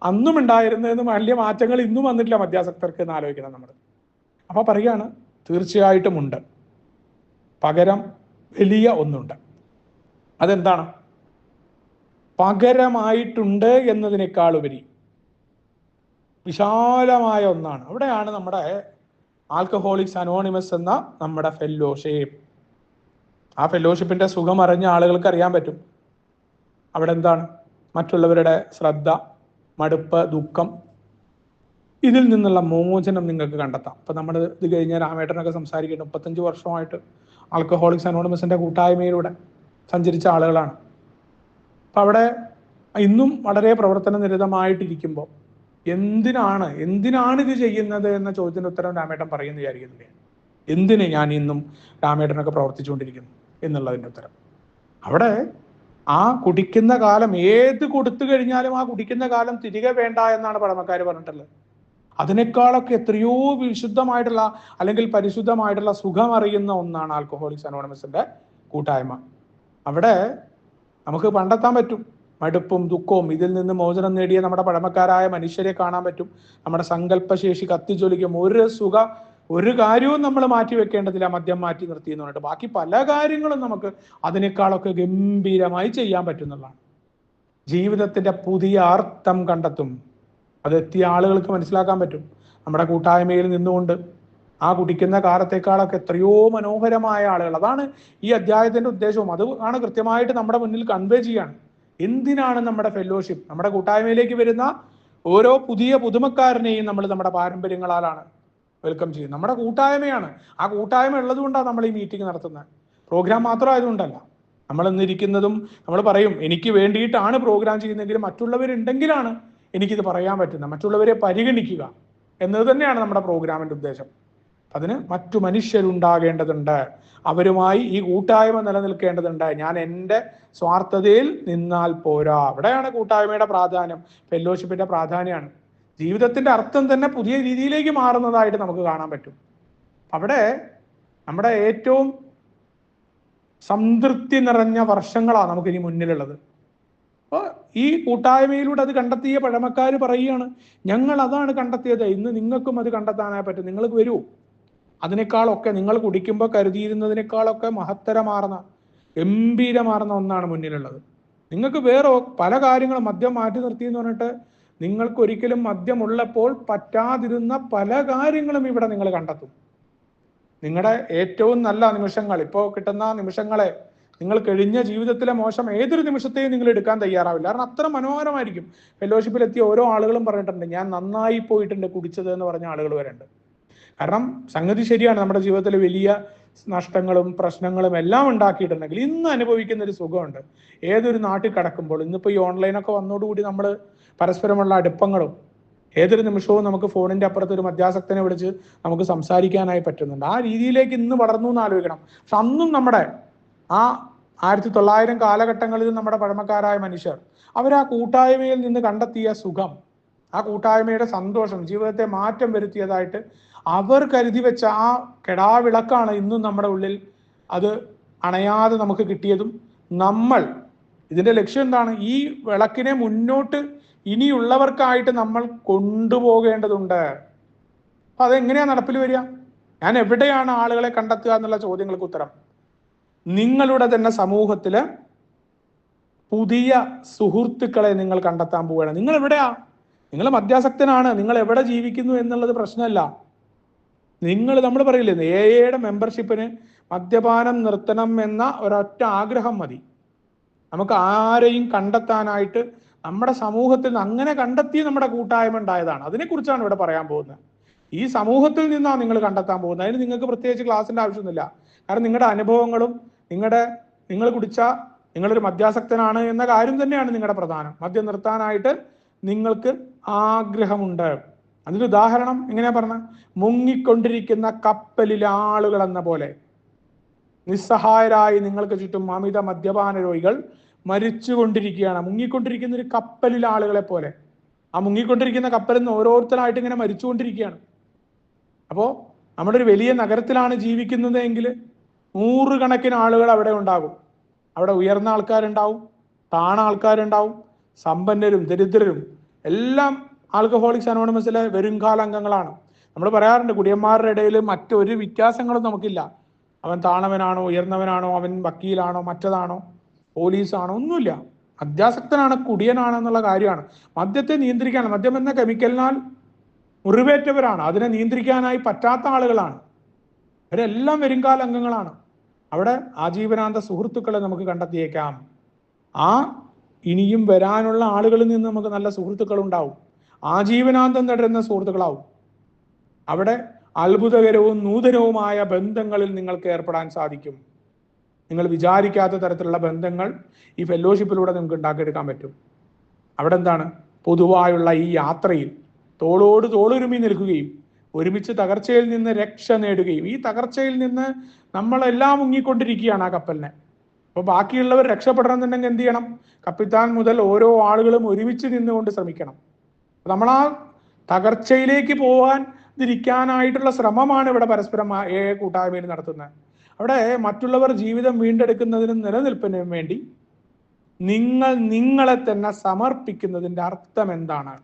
Speaker 1: അന്നും ഉണ്ടായിരുന്നതെന്ന് വലിയ മാറ്റങ്ങൾ ഇന്നും വന്നിട്ടില്ല മദ്യാസക്തർക്ക് എന്ന് ആലോചിക്കണം നമ്മൾ. അപ്പൊ പറയുകയാണ്, തീർച്ചയായിട്ടും ഉണ്ട്, പകരം വലിയ ഒന്നുണ്ട്. അതെന്താണ്? പകരമായിട്ടുണ്ട് എന്നതിനേക്കാൾ ഉപരി വിശാലമായ ഒന്നാണ്. അവിടെയാണ് നമ്മുടെ ആൽക്കഹോളിക്സ് അനോണിമസ് എന്ന നമ്മുടെ ഫെല്ലോഷിപ്പ്. ആ ഫെല്ലോഷിപ്പിന്റെ സുഖം അറിഞ്ഞ ആളുകൾക്ക് അറിയാൻ പറ്റും അവിടെ എന്താണ് മറ്റുള്ളവരുടെ ശ്രദ്ധ, മടുപ്പ്, ദുഃഖം, ഇതിൽ നിന്നുള്ള മോചനം നിങ്ങൾക്ക് കണ്ടെത്താം. ഇപ്പൊ നമ്മൾ ഇത് കഴിഞ്ഞ രാമേട്ടനൊക്കെ സംസാരിക്കുന്നു, 35 വർഷമായിട്ട് ആൽക്കഹോളിക്സ് അനോണിമസിന്റെ കൂട്ടായ്മയിലൂടെ സഞ്ചരിച്ച ആളുകളാണ്. അപ്പൊ അവിടെ ഇന്നും വളരെ പ്രവർത്തന നിരതമായിട്ടിരിക്കുമ്പോൾ എന്തിനാണ് ഇത് ചെയ്യുന്നത് എന്ന ചോദ്യത്തിന് ഉത്തരം രാമേട്ടൻ പറയുന്നു വിചാരിക്കുന്നില്ല. എന്തിന് ഞാൻ ഇന്നും രാമേട്ടനൊക്കെ പ്രവർത്തിച്ചുകൊണ്ടിരിക്കുന്നു എന്നുള്ളതിന്റെ ഉത്തരം അവിടെ ആ കുടിക്കുന്ന കാലം ഏത് കൊടുത്തു കഴിഞ്ഞാലും ആ കുടിക്കുന്ന കാലം തിരികെ വേണ്ട എന്നാണ് പഴമക്കാർ പറഞ്ഞിട്ടുള്ളത്. അതിനേക്കാളൊക്കെ എത്രയോ വിശുദ്ധമായിട്ടുള്ള അല്ലെങ്കിൽ പരിശുദ്ധമായിട്ടുള്ള സുഖം അറിയുന്ന ഒന്നാണ് ആൽക്കഹോളിക്സ് അനോണിമസിന്റെ കൂട്ടായ്മ. അവിടെ നമുക്ക് കണ്ടെത്താൻ പറ്റും മടുപ്പും ദുഃഖവും. ഇതിൽ നിന്ന് മോചനം നേടിയ നമ്മുടെ പഴമക്കാരായ മനുഷ്യരെ കാണാൻ പറ്റും. നമ്മുടെ സങ്കല്പശേഷി കത്തിജ്വലിക്കും. ഒരു കാര്യവും നമ്മൾ മാറ്റി വെക്കേണ്ടതില്ല, മദ്യം മാറ്റി നിർത്തി എന്ന് പറഞ്ഞിട്ട്. ബാക്കി പല കാര്യങ്ങളും നമുക്ക് അതിനേക്കാളൊക്കെ ഗംഭീരമായി ചെയ്യാൻ പറ്റുന്നതാണ്. ജീവിതത്തിന്റെ പുതിയ അർത്ഥം കണ്ടെത്തും. അതെത്തിയ ആളുകൾക്ക് മനസ്സിലാക്കാൻ പറ്റും. നമ്മുടെ കൂട്ടായ്മയിൽ നിന്നുകൊണ്ട് ആ കുടിക്കുന്ന കാലത്തേക്കാളൊക്കെ എത്രയോ മനോഹരമായ ആളുകൾ. അതാണ് ഈ അധ്യായത്തിന്റെ ഉദ്ദേശവും. അത് ആണ് കൃത്യമായിട്ട് നമ്മുടെ മുന്നിൽ കൺവേ ചെയ്യാണ്. എന്തിനാണ് നമ്മുടെ ഫെല്ലോഷിപ്പ്? നമ്മുടെ കൂട്ടായ്മയിലേക്ക് വരുന്ന ഓരോ പുതിയ പുതുമക്കാരനെയും നമ്മൾ നമ്മുടെ പാരമ്പര്യങ്ങളാലാണ് വെൽക്കം ചെയ്യുന്നത്. നമ്മുടെ കൂട്ടായ്മയാണ്. ആ കൂട്ടായ്മ ഉള്ളത് കൊണ്ടാണ് നമ്മൾ ഈ മീറ്റിംഗ് നടത്തുന്നത്. പ്രോഗ്രാം മാത്രം ആയതുകൊണ്ടല്ല. നമ്മൾ ഇന്നിരിക്കുന്നതും നമ്മൾ പറയും എനിക്ക് വേണ്ടിയിട്ടാണ് പ്രോഗ്രാം ചെയ്യുന്നതെങ്കിലും മറ്റുള്ളവരുണ്ടെങ്കിലാണ് എനിക്കിത് പറയാൻ പറ്റുന്നത്. മറ്റുള്ളവരെ പരിഗണിക്കുക എന്നത് തന്നെയാണ് നമ്മുടെ പ്രോഗ്രാമിന്റെ ഉദ്ദേശം. അതിന് മറ്റു മനുഷ്യരുണ്ടാകേണ്ടതുണ്ട്, അവരുമായി ഈ കൂട്ടായ്മ നിലനിൽക്കേണ്ടതുണ്ട്. ഞാൻ എൻ്റെ സ്വാർത്ഥതയിൽ നിന്നാൽ പോരാ. അവിടെയാണ് കൂട്ടായ്മയുടെ പ്രാധാന്യം, ഫെല്ലോഷിപ്പിന്റെ പ്രാധാന്യമാണ്. ജീവിതത്തിന്റെ അർത്ഥം തന്നെ പുതിയ രീതിയിലേക്ക് മാറുന്നതായിട്ട് നമുക്ക് കാണാൻ പറ്റും. അവിടെ നമ്മുടെ ഏറ്റവും സംതൃപ്തി നിറഞ്ഞ വർഷങ്ങളാണ് നമുക്കിനി മുന്നിലുള്ളത്. അപ്പോൾ ഈ കൂട്ടായ്മയിലൂടെ അത് കണ്ടെത്തിയ പഴമക്കാർ പറയുകയാണ്, ഞങ്ങൾ അതാണ് കണ്ടെത്തിയത്, ഇന്ന് നിങ്ങൾക്കും അത് കണ്ടെത്താനായി പറ്റും. നിങ്ങൾക്ക് വരൂ. അതിനേക്കാളൊക്കെ നിങ്ങൾ കുടിക്കുമ്പോൾ കരുതിയിരുന്നതിനേക്കാളൊക്കെ മഹത്തരമാർന്ന ഗംഭീരമാർന്ന ഒന്നാണ് മുന്നിലുള്ളത്. നിങ്ങൾക്ക് വേറെ പല കാര്യങ്ങളും മദ്യം മാറ്റി നിർത്തി എന്ന് പറഞ്ഞിട്ട് നിങ്ങൾക്ക് ഒരിക്കലും മദ്യം ഉള്ളപ്പോൾ പറ്റാതിരുന്ന പല കാര്യങ്ങളും ഇവിടെ നിങ്ങൾ കണ്ടെത്തും. നിങ്ങളുടെ ഏറ്റവും നല്ല നിമിഷങ്ങൾ, ഇപ്പോൾ കിട്ടുന്ന നിമിഷങ്ങളെ നിങ്ങൾ കഴിഞ്ഞ ജീവിതത്തിലെ മോശം ഏതൊരു നിമിഷത്തെയും നിങ്ങൾ എടുക്കാൻ തയ്യാറാവില്ല. കാരണം അത്ര മനോഹരമായിരിക്കും. ഫെലോഷിപ്പിലെത്തിയ ഓരോ ആളുകളും പറഞ്ഞിട്ടുണ്ട്, ഞാൻ നന്നായി പോയിട്ടുണ്ട് കുടിച്ചത് എന്ന് പറഞ്ഞ ആളുകൾ വരെയുണ്ട്. കാരണം സംഗതി ശരിയാണ്, നമ്മുടെ ജീവിതത്തിൽ വലിയ നഷ്ടങ്ങളും പ്രശ്നങ്ങളും എല്ലാം ഉണ്ടാക്കിയിട്ടുണ്ടെങ്കിൽ ഇന്ന് അനുഭവിക്കുന്ന ഒരു സുഖമുണ്ട്. ഏതൊരു നാട്ടിൽ കടക്കുമ്പോൾ, ഇന്നിപ്പോൾ ഈ ഓൺലൈനൊക്കെ വന്നതോടുകൂടി നമ്മൾ പരസ്പരമുള്ള അടുപ്പങ്ങളും ഏതൊരു നിമിഷവും നമുക്ക് ഫോണിന്റെ അപ്പുറത്ത് ഒരു മദ്യാസക്തനെ വിളിച്ച് നമുക്ക് സംസാരിക്കാനായി പറ്റുന്നുണ്ട്. ആ രീതിയിലേക്ക് ഇന്ന് വളർന്നു എന്ന് ആലോചിക്കണം. പക്ഷെ അന്നും നമ്മുടെ ആ 1900 കാലഘട്ടങ്ങളിൽ നമ്മുടെ പഴമക്കാരായ മനുഷ്യർ അവർ ആ കൂട്ടായ്മയിൽ നിന്ന് കണ്ടെത്തിയ സുഖം, ആ കൂട്ടായ്മയുടെ സന്തോഷം, ജീവിതത്തെ മാറ്റം വരുത്തിയതായിട്ട് അവർ കരുതി വെച്ച ആ കെടാവിളക്കാണ് ഇന്നും നമ്മുടെ ഉള്ളിൽ അത് അണയാതെ നമുക്ക് കിട്ടിയതും. നമ്മൾ ഇതിന്റെ ലക്ഷ്യം എന്താണ്? ഈ വിളക്കിനെ മുന്നോട്ട് ഇനിയുള്ളവർക്കായിട്ട് നമ്മൾ കൊണ്ടുപോകേണ്ടതുണ്ട്. അപ്പൊ അതെങ്ങനെയാ നടപ്പിൽ വരിക? ഞാൻ എവിടെയാണ് ആളുകളെ കണ്ടെത്തുക എന്നുള്ള ചോദ്യങ്ങൾക്ക് ഉത്തരം നിങ്ങളുടെ തന്നെ സമൂഹത്തില് പുതിയ സുഹൃത്തുക്കളെ നിങ്ങൾ കണ്ടെത്താൻ പോവുകയാണ്. നിങ്ങൾ എവിടെയാ? നിങ്ങൾ മദ്യാസക്തനാണ്, നിങ്ങൾ എവിടെ ജീവിക്കുന്നു എന്നുള്ളത് പ്രശ്നമല്ല. നമ്മൾ പറയില്ലേ, എയുടെ മെമ്പർഷിപ്പിന് മദ്യപാനം നിർത്തണം എന്ന ഒരൊറ്റ ആഗ്രഹം മതി. നമുക്ക് ആരെയും കണ്ടെത്താനായിട്ട് നമ്മുടെ സമൂഹത്തിൽ നിന്ന് അങ്ങനെ കണ്ടെത്തി നമ്മുടെ കൂട്ടായ്മ ഉണ്ടായതാണ്. അതിനെക്കുറിച്ചാണ് ഇവിടെ പറയാൻ പോകുന്നത്. ഈ സമൂഹത്തിൽ നിന്നാണ് നിങ്ങൾ കണ്ടെത്താൻ പോകുന്നത്. അതിന് നിങ്ങൾക്ക് പ്രത്യേകിച്ച് ക്ലാസിന്റെ ആവശ്യമൊന്നുമില്ല. കാരണം നിങ്ങളുടെ അനുഭവങ്ങളും നിങ്ങൾ കുടിച്ച നിങ്ങളൊരു മദ്യാസക്തനാണ് എന്ന കാര്യം തന്നെയാണ് നിങ്ങളുടെ പ്രധാനം. മദ്യം നിർത്താനായിട്ട് നിങ്ങൾക്ക് ആഗ്രഹമുണ്ട്. അതിന്റെ ഉദാഹരണം എങ്ങനെയാ പറഞ്ഞ, മുങ്ങിക്കൊണ്ടിരിക്കുന്ന കപ്പലിലെ ആളുകൾ എന്ന പോലെ നിസ്സഹായരായി നിങ്ങൾക്ക് ചുറ്റും അമിത മദ്യപാന രോഗികൾ മരിച്ചുകൊണ്ടിരിക്കുകയാണ്. മുങ്ങിക്കൊണ്ടിരിക്കുന്ന ഒരു കപ്പലിലെ ആളുകളെ പോലെ. ആ മുങ്ങിക്കൊണ്ടിരിക്കുന്ന കപ്പലിൽ നിന്ന് ഓരോരുത്തരായിട്ട് ഇങ്ങനെ മരിച്ചുകൊണ്ടിരിക്കുകയാണ്. അപ്പോൾ നമ്മുടെ ഒരു വലിയ നഗരത്തിലാണ് ജീവിക്കുന്നത് എങ്കിൽ നൂറുകണക്കിന് ആളുകൾ അവിടെ ഉണ്ടാകും. അവിടെ ഉയർന്ന ആൾക്കാരുണ്ടാവും, താണ ആൾക്കാരുണ്ടാവും, സമ്പന്നരും ദരിദ്രരും എല്ലാം ആൽക്കഹോളിക്സ് അനോണിമസിലെ വരുംകാല അംഗങ്ങളാണ്. നമ്മൾ പറയാറുണ്ട്, കുടിയന്മാരുടെ ഇടയിൽ മറ്റൊരു വ്യത്യാസങ്ങളും നമുക്കില്ല. അവൻ താണവനാണോ, ഉയർന്നവനാണോ, അവൻ വക്കീലാണോ, മറ്റതാണോ, പോലീസാണോ, ഒന്നുമില്ല. മദ്യാസക്തനാണ്, കുടിയനാണെന്നുള്ള കാര്യമാണ്. മദ്യത്തെ നിയന്ത്രിക്കാനാണ്. മദ്യം എന്ന കെമിക്കലിനാൽ മുറിവേറ്റവരാണ്, അതിനെ നിയന്ത്രിക്കാനായി പറ്റാത്ത ആളുകളാണ്. ഇവരെല്ലാം വരുംകാല അംഗങ്ങളാണ്. അവിടെ ആജീവനാന്ത സുഹൃത്തുക്കളെ നമുക്ക് കണ്ടെത്തിയേക്കാം. ആ ഇനിയും വരാനുള്ള ആളുകളിൽ നിന്ന് നമുക്ക് നല്ല സുഹൃത്തുക്കൾ ഉണ്ടാവും. ആജീവനാന്തം തുടരുന്ന സുഹൃത്തുക്കളാവും. അവിടെ അത്ഭുതകരവും നൂതനവുമായ ബന്ധങ്ങളിൽ നിങ്ങൾക്ക് ഏർപ്പെടാൻ സാധിക്കും. നിങ്ങൾ വിചാരിക്കാത്ത തരത്തിലുള്ള ബന്ധങ്ങൾ ഈ ഫെലോഷിപ്പിലൂടെ നിങ്ങൾക്ക് ഉണ്ടാക്കിയെടുക്കാൻ പറ്റും. അവിടെ എന്താണ്, പൊതുവായുള്ള ഈ യാത്രയിൽ തോളോട് തോളുരുമി നിൽക്കുകയും ഒരുമിച്ച് തകർച്ചയിൽ നിന്ന് രക്ഷ നേടുകയും, ഈ തകർച്ചയിൽ നിന്ന് നമ്മളെല്ലാം മുങ്ങിക്കൊണ്ടിരിക്കുകയാണ് ആ കപ്പലിനെ. അപ്പൊ ബാക്കിയുള്ളവർ രക്ഷപ്പെടണമെന്നുണ്ടെങ്കിൽ എന്ത് ചെയ്യണം? കപ്പിത്താൻ മുതൽ ഓരോ ആളുകളും ഒരുമിച്ച് നിന്നുകൊണ്ട് ശ്രമിക്കണം. നമ്മൾ ആ തകർച്ചയിലേക്ക് പോകാതിരിക്കാനായിട്ടുള്ള ശ്രമമാണ് ഇവിടെ പരസ്പരം കൂട്ടായ്മയിൽ നടത്തുന്നത്. അവിടെ മറ്റുള്ളവർ ജീവിതം വീണ്ടെടുക്കുന്നതിനും നിലനിൽപ്പിനും വേണ്ടി നിങ്ങളെ തന്നെ സമർപ്പിക്കുന്നതിന്റെ അർത്ഥം എന്താണ്?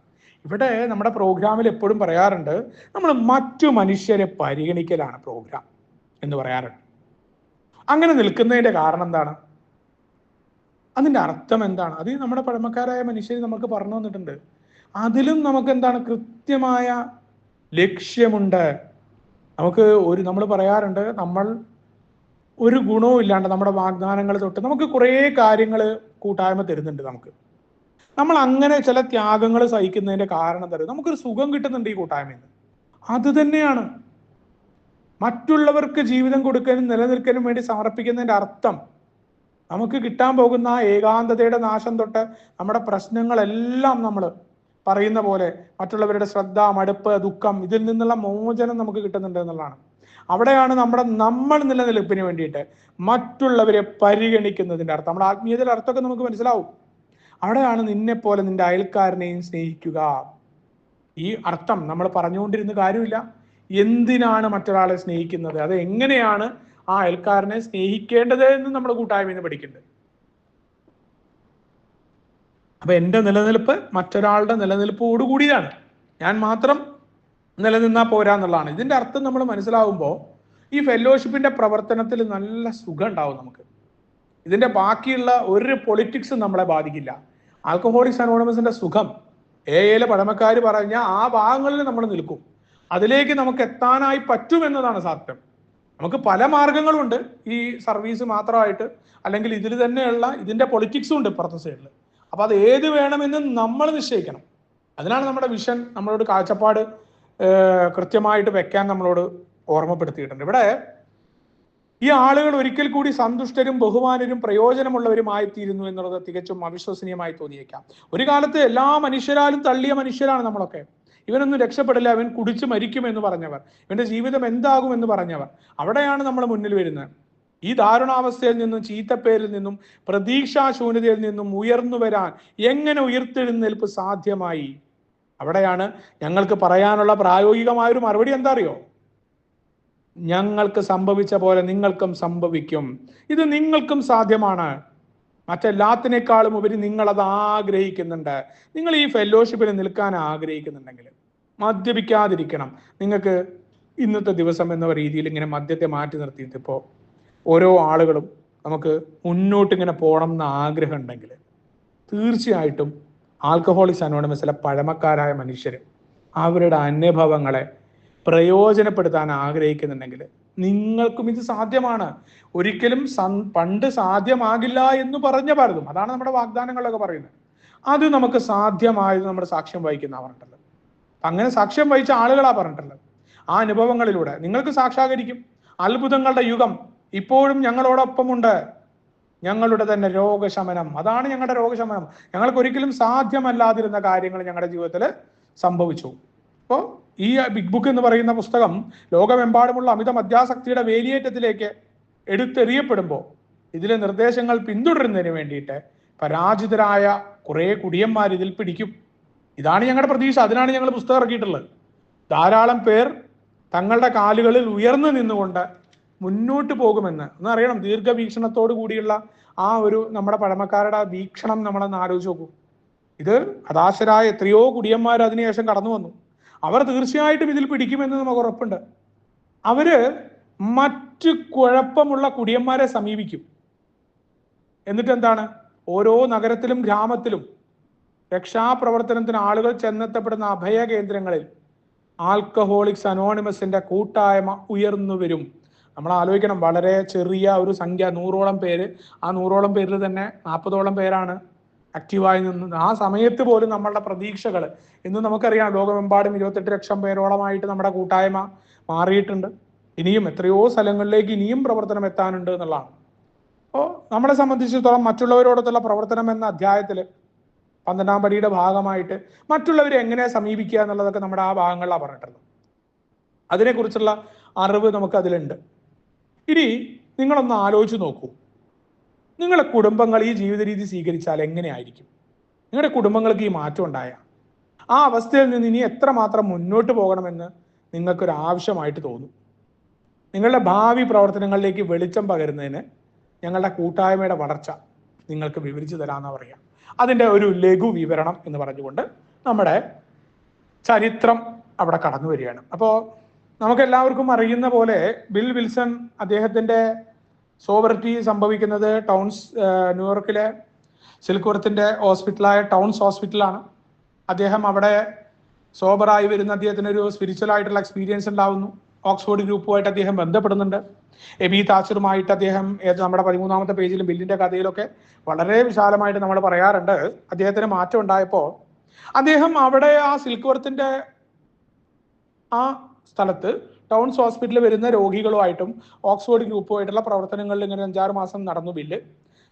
Speaker 1: ഇവിടെ നമ്മുടെ പ്രോഗ്രാമിൽ എപ്പോഴും പറയാറുണ്ട്, നമ്മൾ മറ്റു മനുഷ്യരെ പരിഗണിക്കലാണ് പ്രോഗ്രാം എന്ന് പറയാറുണ്ട്. അങ്ങനെ നിൽക്കുന്നതിന്റെ കാരണം എന്താണ്? അതിന്റെ അർത്ഥം എന്താണ്? അത് നമ്മുടെ പഴമക്കാരായ മനുഷ്യർ നമുക്ക് പറഞ്ഞു തന്നിട്ടുണ്ട്. അതിലും നമുക്ക് എന്താണ്, കൃത്യമായ ലക്ഷ്യമുണ്ട്. നമ്മൾ പറയാറുണ്ട്, നമ്മൾ ഒരു ഗുണവും ഇല്ലാണ്ട് നമ്മുടെ വാഗ്ദാനങ്ങൾ തൊട്ട് നമുക്ക് കുറേ കാര്യങ്ങൾ കൂട്ടായ്മ തരുന്നുണ്ട്. നമ്മൾ അങ്ങനെ ചില ത്യാഗങ്ങൾ സഹിക്കുന്നതിന്റെ കാരണം തരും, നമുക്കൊരു സുഖം കിട്ടുന്നുണ്ട് ഈ കൂട്ടായ്മയിൽ നിന്ന്. അത് തന്നെയാണ് മറ്റുള്ളവർക്ക് ജീവിതം കൊടുക്കാനും നിലനിൽക്കാനും വേണ്ടി സമർപ്പിക്കുന്നതിന്റെ അർത്ഥം. നമുക്ക് കിട്ടാൻ പോകുന്ന ആ ഏകാന്തതയുടെ നാശം തൊട്ട് നമ്മുടെ പ്രശ്നങ്ങളെല്ലാം നമ്മൾ പറയുന്ന പോലെ മറ്റുള്ളവരുടെ ശ്രദ്ധ, മടുപ്പ്, ദുഃഖം, ഇതിൽ നിന്നുള്ള മോചനം നമുക്ക് കിട്ടുന്നുണ്ട് എന്നുള്ളതാണ്. അവിടെയാണ് നമ്മൾ നിലനിൽപ്പിന് വേണ്ടിയിട്ട് മറ്റുള്ളവരെ പരിഗണിക്കുന്നതിന്റെ അർത്ഥം. നമ്മുടെ ആത്മീയതയുടെ അർത്ഥമൊക്കെ നമുക്ക് മനസ്സിലാവും. അവിടെയാണ് നിന്നെ പോലെ നിന്റെ അയൽക്കാരനെയും സ്നേഹിക്കുക. ഈ അർത്ഥം നമ്മൾ പറഞ്ഞുകൊണ്ടിരുന്ന കാര്യമില്ല. എന്തിനാണ് മറ്റൊരാളെ സ്നേഹിക്കുന്നത്, അത് എങ്ങനെയാണ് ആ അയൽക്കാരനെ സ്നേഹിക്കേണ്ടത് എന്ന് നമ്മൾ കൂട്ടായ്മയിൽ നിന്ന് പഠിക്കുന്നുണ്ട്. അപ്പൊ എൻ്റെ നിലനിൽപ്പ് മറ്റൊരാളുടെ നിലനിൽപ്പോടുകൂടിയാണ്. ഞാൻ മാത്രം നിലനിന്നാൽ പോരാന്നുള്ളതാണ് ഇതിന്റെ അർത്ഥം. നമ്മൾ മനസ്സിലാവുമ്പോൾ ഈ ഫെലോഷിപ്പിന്റെ പ്രവർത്തനത്തിൽ നല്ല സുഖം ഉണ്ടാവും നമുക്ക്. ഇതിന്റെ ബാക്കിയുള്ള ഒരു പൊളിറ്റിക്സും നമ്മളെ ബാധിക്കില്ല. ആൽക്കഹോളിക്സ് അനോണിമസിന്റെ സുഖം എയിലെ പഴമക്കാർ പറഞ്ഞ ആ ഭാഗങ്ങളിൽ നമ്മൾ നിൽക്കും. അതിലേക്ക് നമുക്ക് എത്താനായി പറ്റുമെന്നതാണ് സത്യം. നമുക്ക് പല മാർഗങ്ങളുണ്ട് ഈ സർവീസ് മാത്രമായിട്ട്, അല്ലെങ്കിൽ ഇതിൽ തന്നെയുള്ള ഇതിന്റെ പൊളിറ്റിക്സും ഉണ്ട് ഇപ്പുറത്തെ സൈഡിൽ. അപ്പൊ അത് ഏത് വേണമെന്ന് നമ്മൾ നിശ്ചയിക്കണം. അതിനാണ് നമ്മുടെ വിഷൻ, നമ്മളോട് കാഴ്ചപ്പാട് കൃത്യമായിട്ട് വെക്കാൻ നമ്മളോട് ഓർമ്മപ്പെടുത്തിയിട്ടുണ്ട്. ഇവിടെ ഈ ആളുകൾ ഒരിക്കൽ കൂടി സന്തുഷ്ടരും ബഹുമാനരും പ്രയോജനമുള്ളവരുമായിത്തീരുന്നു എന്നുള്ളത് തികച്ചും അവിശ്വസനീയമായി തോന്നിയേക്കാം. ഒരു കാലത്ത് എല്ലാ മനുഷ്യരാലും തള്ളിയ മനുഷ്യരാണ് നമ്മളൊക്കെ. ഇവനൊന്നും രക്ഷപ്പെടില്ല, അവൻ കുടിച്ചു മരിക്കുമെന്ന് പറഞ്ഞവർ, ഇവന്റെ ജീവിതം എന്താകുമെന്ന് പറഞ്ഞവർ, അവിടെയാണ് നമ്മൾ മുന്നിൽ വരുന്നത്. ഈ ദാരുണാവസ്ഥയിൽ നിന്നും, ചീത്തപ്പേരിൽ നിന്നും, പ്രതീക്ഷാശൂന്യതയിൽ നിന്നും ഉയർന്നു വരാൻ എങ്ങനെ ഉയർത്തെഴുന്നേൽപ്പ് സാധ്യമായി? അവിടെയാണ് ഞങ്ങൾക്ക് പറയാനുള്ള പ്രായോഗികമായൊരു മറുപടി. എന്താ അറിയോ? ഞങ്ങൾക്ക് സംഭവിച്ച പോലെ നിങ്ങൾക്കും സംഭവിക്കും. ഇത് നിങ്ങൾക്കും സാധ്യമാണ്. മറ്റെല്ലാത്തിനേക്കാളും ഉപരി നിങ്ങളത് ആഗ്രഹിക്കുന്നുണ്ട്. നിങ്ങൾ ഈ ഫെലോഷിപ്പിൽ നിൽക്കാൻ ആഗ്രഹിക്കുന്നുണ്ടെങ്കിൽ മദ്യപിക്കാതിരിക്കണം. നിങ്ങൾക്ക് ഇന്നത്തെ ദിവസം എന്ന രീതിയിൽ ഇങ്ങനെ മദ്യത്തെ മാറ്റി നിർത്തിയിട്ട് ഇപ്പോൾ ഓരോ ആളുകളും നമുക്ക് മുന്നോട്ട് ഇങ്ങനെ പോകണം എന്ന ആഗ്രഹം ഉണ്ടെങ്കിൽ തീർച്ചയായിട്ടും ആൽക്കഹോളിക്സ് അനോണിമസിലെ പഴമക്കാരായ മനുഷ്യർ അവരുടെ അനുഭവങ്ങളെ പ്രയോജനപ്പെടുത്താൻ ആഗ്രഹിക്കുന്നുണ്ടെങ്കിൽ നിങ്ങൾക്കും ഇത് സാധ്യമാണ്. ഒരിക്കലും പണ്ട് സാധ്യമാകില്ല എന്ന് പറഞ്ഞ പലതും, അതാണ് നമ്മുടെ വാഗ്ദാനങ്ങളൊക്കെ പറയുന്നത്, അത് നമുക്ക് സാധ്യമായത് നമ്മുടെ സാക്ഷ്യം വഹിക്കുന്ന പറഞ്ഞിട്ടുള്ളത്. അങ്ങനെ സാക്ഷ്യം വഹിച്ച ആളുകളാ പറഞ്ഞിട്ടുള്ളത്. ആ അനുഭവങ്ങളിലൂടെ നിങ്ങൾക്ക് സാക്ഷാകരിക്കും. അത്ഭുതങ്ങളുടെ യുഗം ഇപ്പോഴും ഞങ്ങളോടൊപ്പമുണ്ട്. ഞങ്ങളുടെ തന്നെ രോഗശമനം, അതാണ് ഞങ്ങളുടെ രോഗശമനം. ഞങ്ങൾക്ക് ഒരിക്കലും സാധ്യമല്ലാതിരുന്ന കാര്യങ്ങൾ ഞങ്ങളുടെ ജീവിതത്തിൽ സംഭവിച്ചു. അപ്പോൾ ഈ ബിഗ് ബുക്ക് എന്ന് പറയുന്ന പുസ്തകം ലോകമെമ്പാടുമുള്ള അമിത മദ്യാസക്തിയുടെ വേലിയേറ്റത്തിലേക്ക് എടുത്തെറിയപ്പെടുമ്പോൾ ഇതിലെ നിർദ്ദേശങ്ങൾ പിന്തുടരുന്നതിന് വേണ്ടിയിട്ട് പരാജിതരായ കുറെ കുടിയന്മാർ ഇതിൽ പിടിക്കും. ഇതാണ് ഞങ്ങളുടെ പ്രതീക്ഷ. അതിനാണ് ഞങ്ങൾ പുസ്തകം ഇറക്കിയിട്ടുള്ളത്. ധാരാളം പേർ തങ്ങളുടെ കാലുകളിൽ ഉയർന്നു നിന്നുകൊണ്ട് മുന്നോട്ട് പോകുമെന്ന് ഒന്നറിയണം. ദീർഘവീക്ഷണത്തോടു കൂടിയുള്ള ആ ഒരു നമ്മുടെ പഴമക്കാരുടെ വീക്ഷണം നമ്മളൊന്ന് ആലോചിച്ച് നോക്കൂ. ഇത് ഹതാശരായ എത്രയോ കുടിയന്മാർ അതിനുശേഷം കടന്നു വന്നു. അവർ തീർച്ചയായിട്ടും ഇതിൽ പിടിക്കുമെന്ന് നമുക്ക് ഉറപ്പുണ്ട്. അവര് മറ്റു കുഴപ്പമുള്ള കുടിയന്മാരെ സമീപിക്കും. എന്നിട്ട് എന്താണ്, ഓരോ നഗരത്തിലും ഗ്രാമത്തിലും രക്ഷാപ്രവർത്തനത്തിന് ആളുകൾ ചെന്നെത്തപ്പെടുന്ന അഭയ കേന്ദ്രങ്ങളിൽ ആൽക്കഹോളിക്സ് അനോണിമസിന്റെ കൂട്ടായ്മ ഉയർന്നു വരും. നമ്മൾ ആലോചിക്കണം, വളരെ ചെറിയ ഒരു സംഖ്യ, 100ഓളം പേര്. ആ 100ഓളം പേരിൽ തന്നെ 40ഓളം പേരാണ് ആക്റ്റീവായി നിന്ന്. ആ സമയത്ത് പോലും നമ്മളുടെ പ്രതീക്ഷകൾ ഇന്ന് നമുക്കറിയാം, ലോകമെമ്പാടും 28 ലക്ഷം പേരോളമായിട്ട് നമ്മുടെ കൂട്ടായ്മ മാറിയിട്ടുണ്ട്. ഇനിയും എത്രയോ സ്ഥലങ്ങളിലേക്ക് ഇനിയും പ്രവർത്തനം എത്താനുണ്ട് എന്നുള്ളതാണ്. അപ്പോൾ നമ്മളെ സംബന്ധിച്ചിടത്തോളം മറ്റുള്ളവരോടൊത്തുള്ള പ്രവർത്തനം എന്ന അധ്യായത്തിൽ 12ാം പടിയുടെ ഭാഗമായിട്ട് മറ്റുള്ളവരെ എങ്ങനെ സമീപിക്കുക എന്നുള്ളതൊക്കെ നമ്മുടെ ആ ഭാഗങ്ങളിലാണ് പറഞ്ഞിട്ടുള്ളത്. അതിനെക്കുറിച്ചുള്ള അറിവ് നമുക്ക് അതിലുണ്ട്. ഇനി നിങ്ങളൊന്ന് ആലോചിച്ച് നോക്കൂ, നിങ്ങളുടെ കുടുംബങ്ങൾ ഈ ജീവിത രീതി സ്വീകരിച്ചാൽ എങ്ങനെയായിരിക്കും? നിങ്ങളുടെ കുടുംബങ്ങൾക്ക് ഈ മാറ്റം ഉണ്ടായ ആ അവസ്ഥയിൽ നിന്ന് ഇനി എത്രമാത്രം മുന്നോട്ട് പോകണമെന്ന് നിങ്ങൾക്കൊരു ആവശ്യമായിട്ട് തോന്നും. നിങ്ങളുടെ ഭാവി പ്രവർത്തനങ്ങളിലേക്ക് വെളിച്ചം പകരുന്നതിന് ഞങ്ങളുടെ കൂട്ടായ്മയുടെ വളർച്ച നിങ്ങൾക്ക് വിവരിച്ചു തരാമെന്ന് പറയാം. അതിൻ്റെ ഒരു ലഘു വിവരണം എന്ന് പറഞ്ഞുകൊണ്ട് നമ്മുടെ ചരിത്രം അവിടെ കടന്നു വരികയാണ്. അപ്പോൾ നമുക്കെല്ലാവർക്കും അറിയുന്ന പോലെ ബിൽ വിൽസൺ, അദ്ദേഹത്തിൻ്റെ സോബറിറ്റി സംഭവിക്കുന്നത് ന്യൂയോർക്കിലെ സിൽക്ക്വർത്തിന്റെ ഹോസ്പിറ്റലായ ടൗൺസ് ഹോസ്പിറ്റലാണ്. അദ്ദേഹം അവിടെ സോബറായി വരുന്ന അദ്ദേഹത്തിന് ഒരു സ്പിരിച്വൽ ആയിട്ടുള്ള എക്സ്പീരിയൻസ് ഉണ്ടാവുന്നു. ഓക്സ്ഫോർഡ് ഗ്രൂപ്പുമായിട്ട് അദ്ദേഹം ബന്ധപ്പെടുന്നുണ്ട്. എബി താച്ചറുമായിട്ട് അദ്ദേഹം നമ്മുടെ 13ാമത്തെ പേജിലും ബില്ലിന്റെ കഥയിലൊക്കെ വളരെ വിശാലമായിട്ട് നമ്മൾ പറയാറുണ്ട്. അദ്ദേഹത്തിന് മാറ്റം ഉണ്ടായപ്പോൾ അദ്ദേഹം അവിടെ ആ സിൽക്ക്വർത്തിന്റെ ആ സ്ഥലത്ത് ടൗൺസ് ഹോസ്പിറ്റലിൽ വരുന്ന രോഗികളുമായിട്ടും ഓക്സ്ഫോർഡ് ഗ്രൂപ്പുമായിട്ടുള്ള പ്രവർത്തനങ്ങളിൽ ഇങ്ങനെ 5-6 മാസം നടന്നു.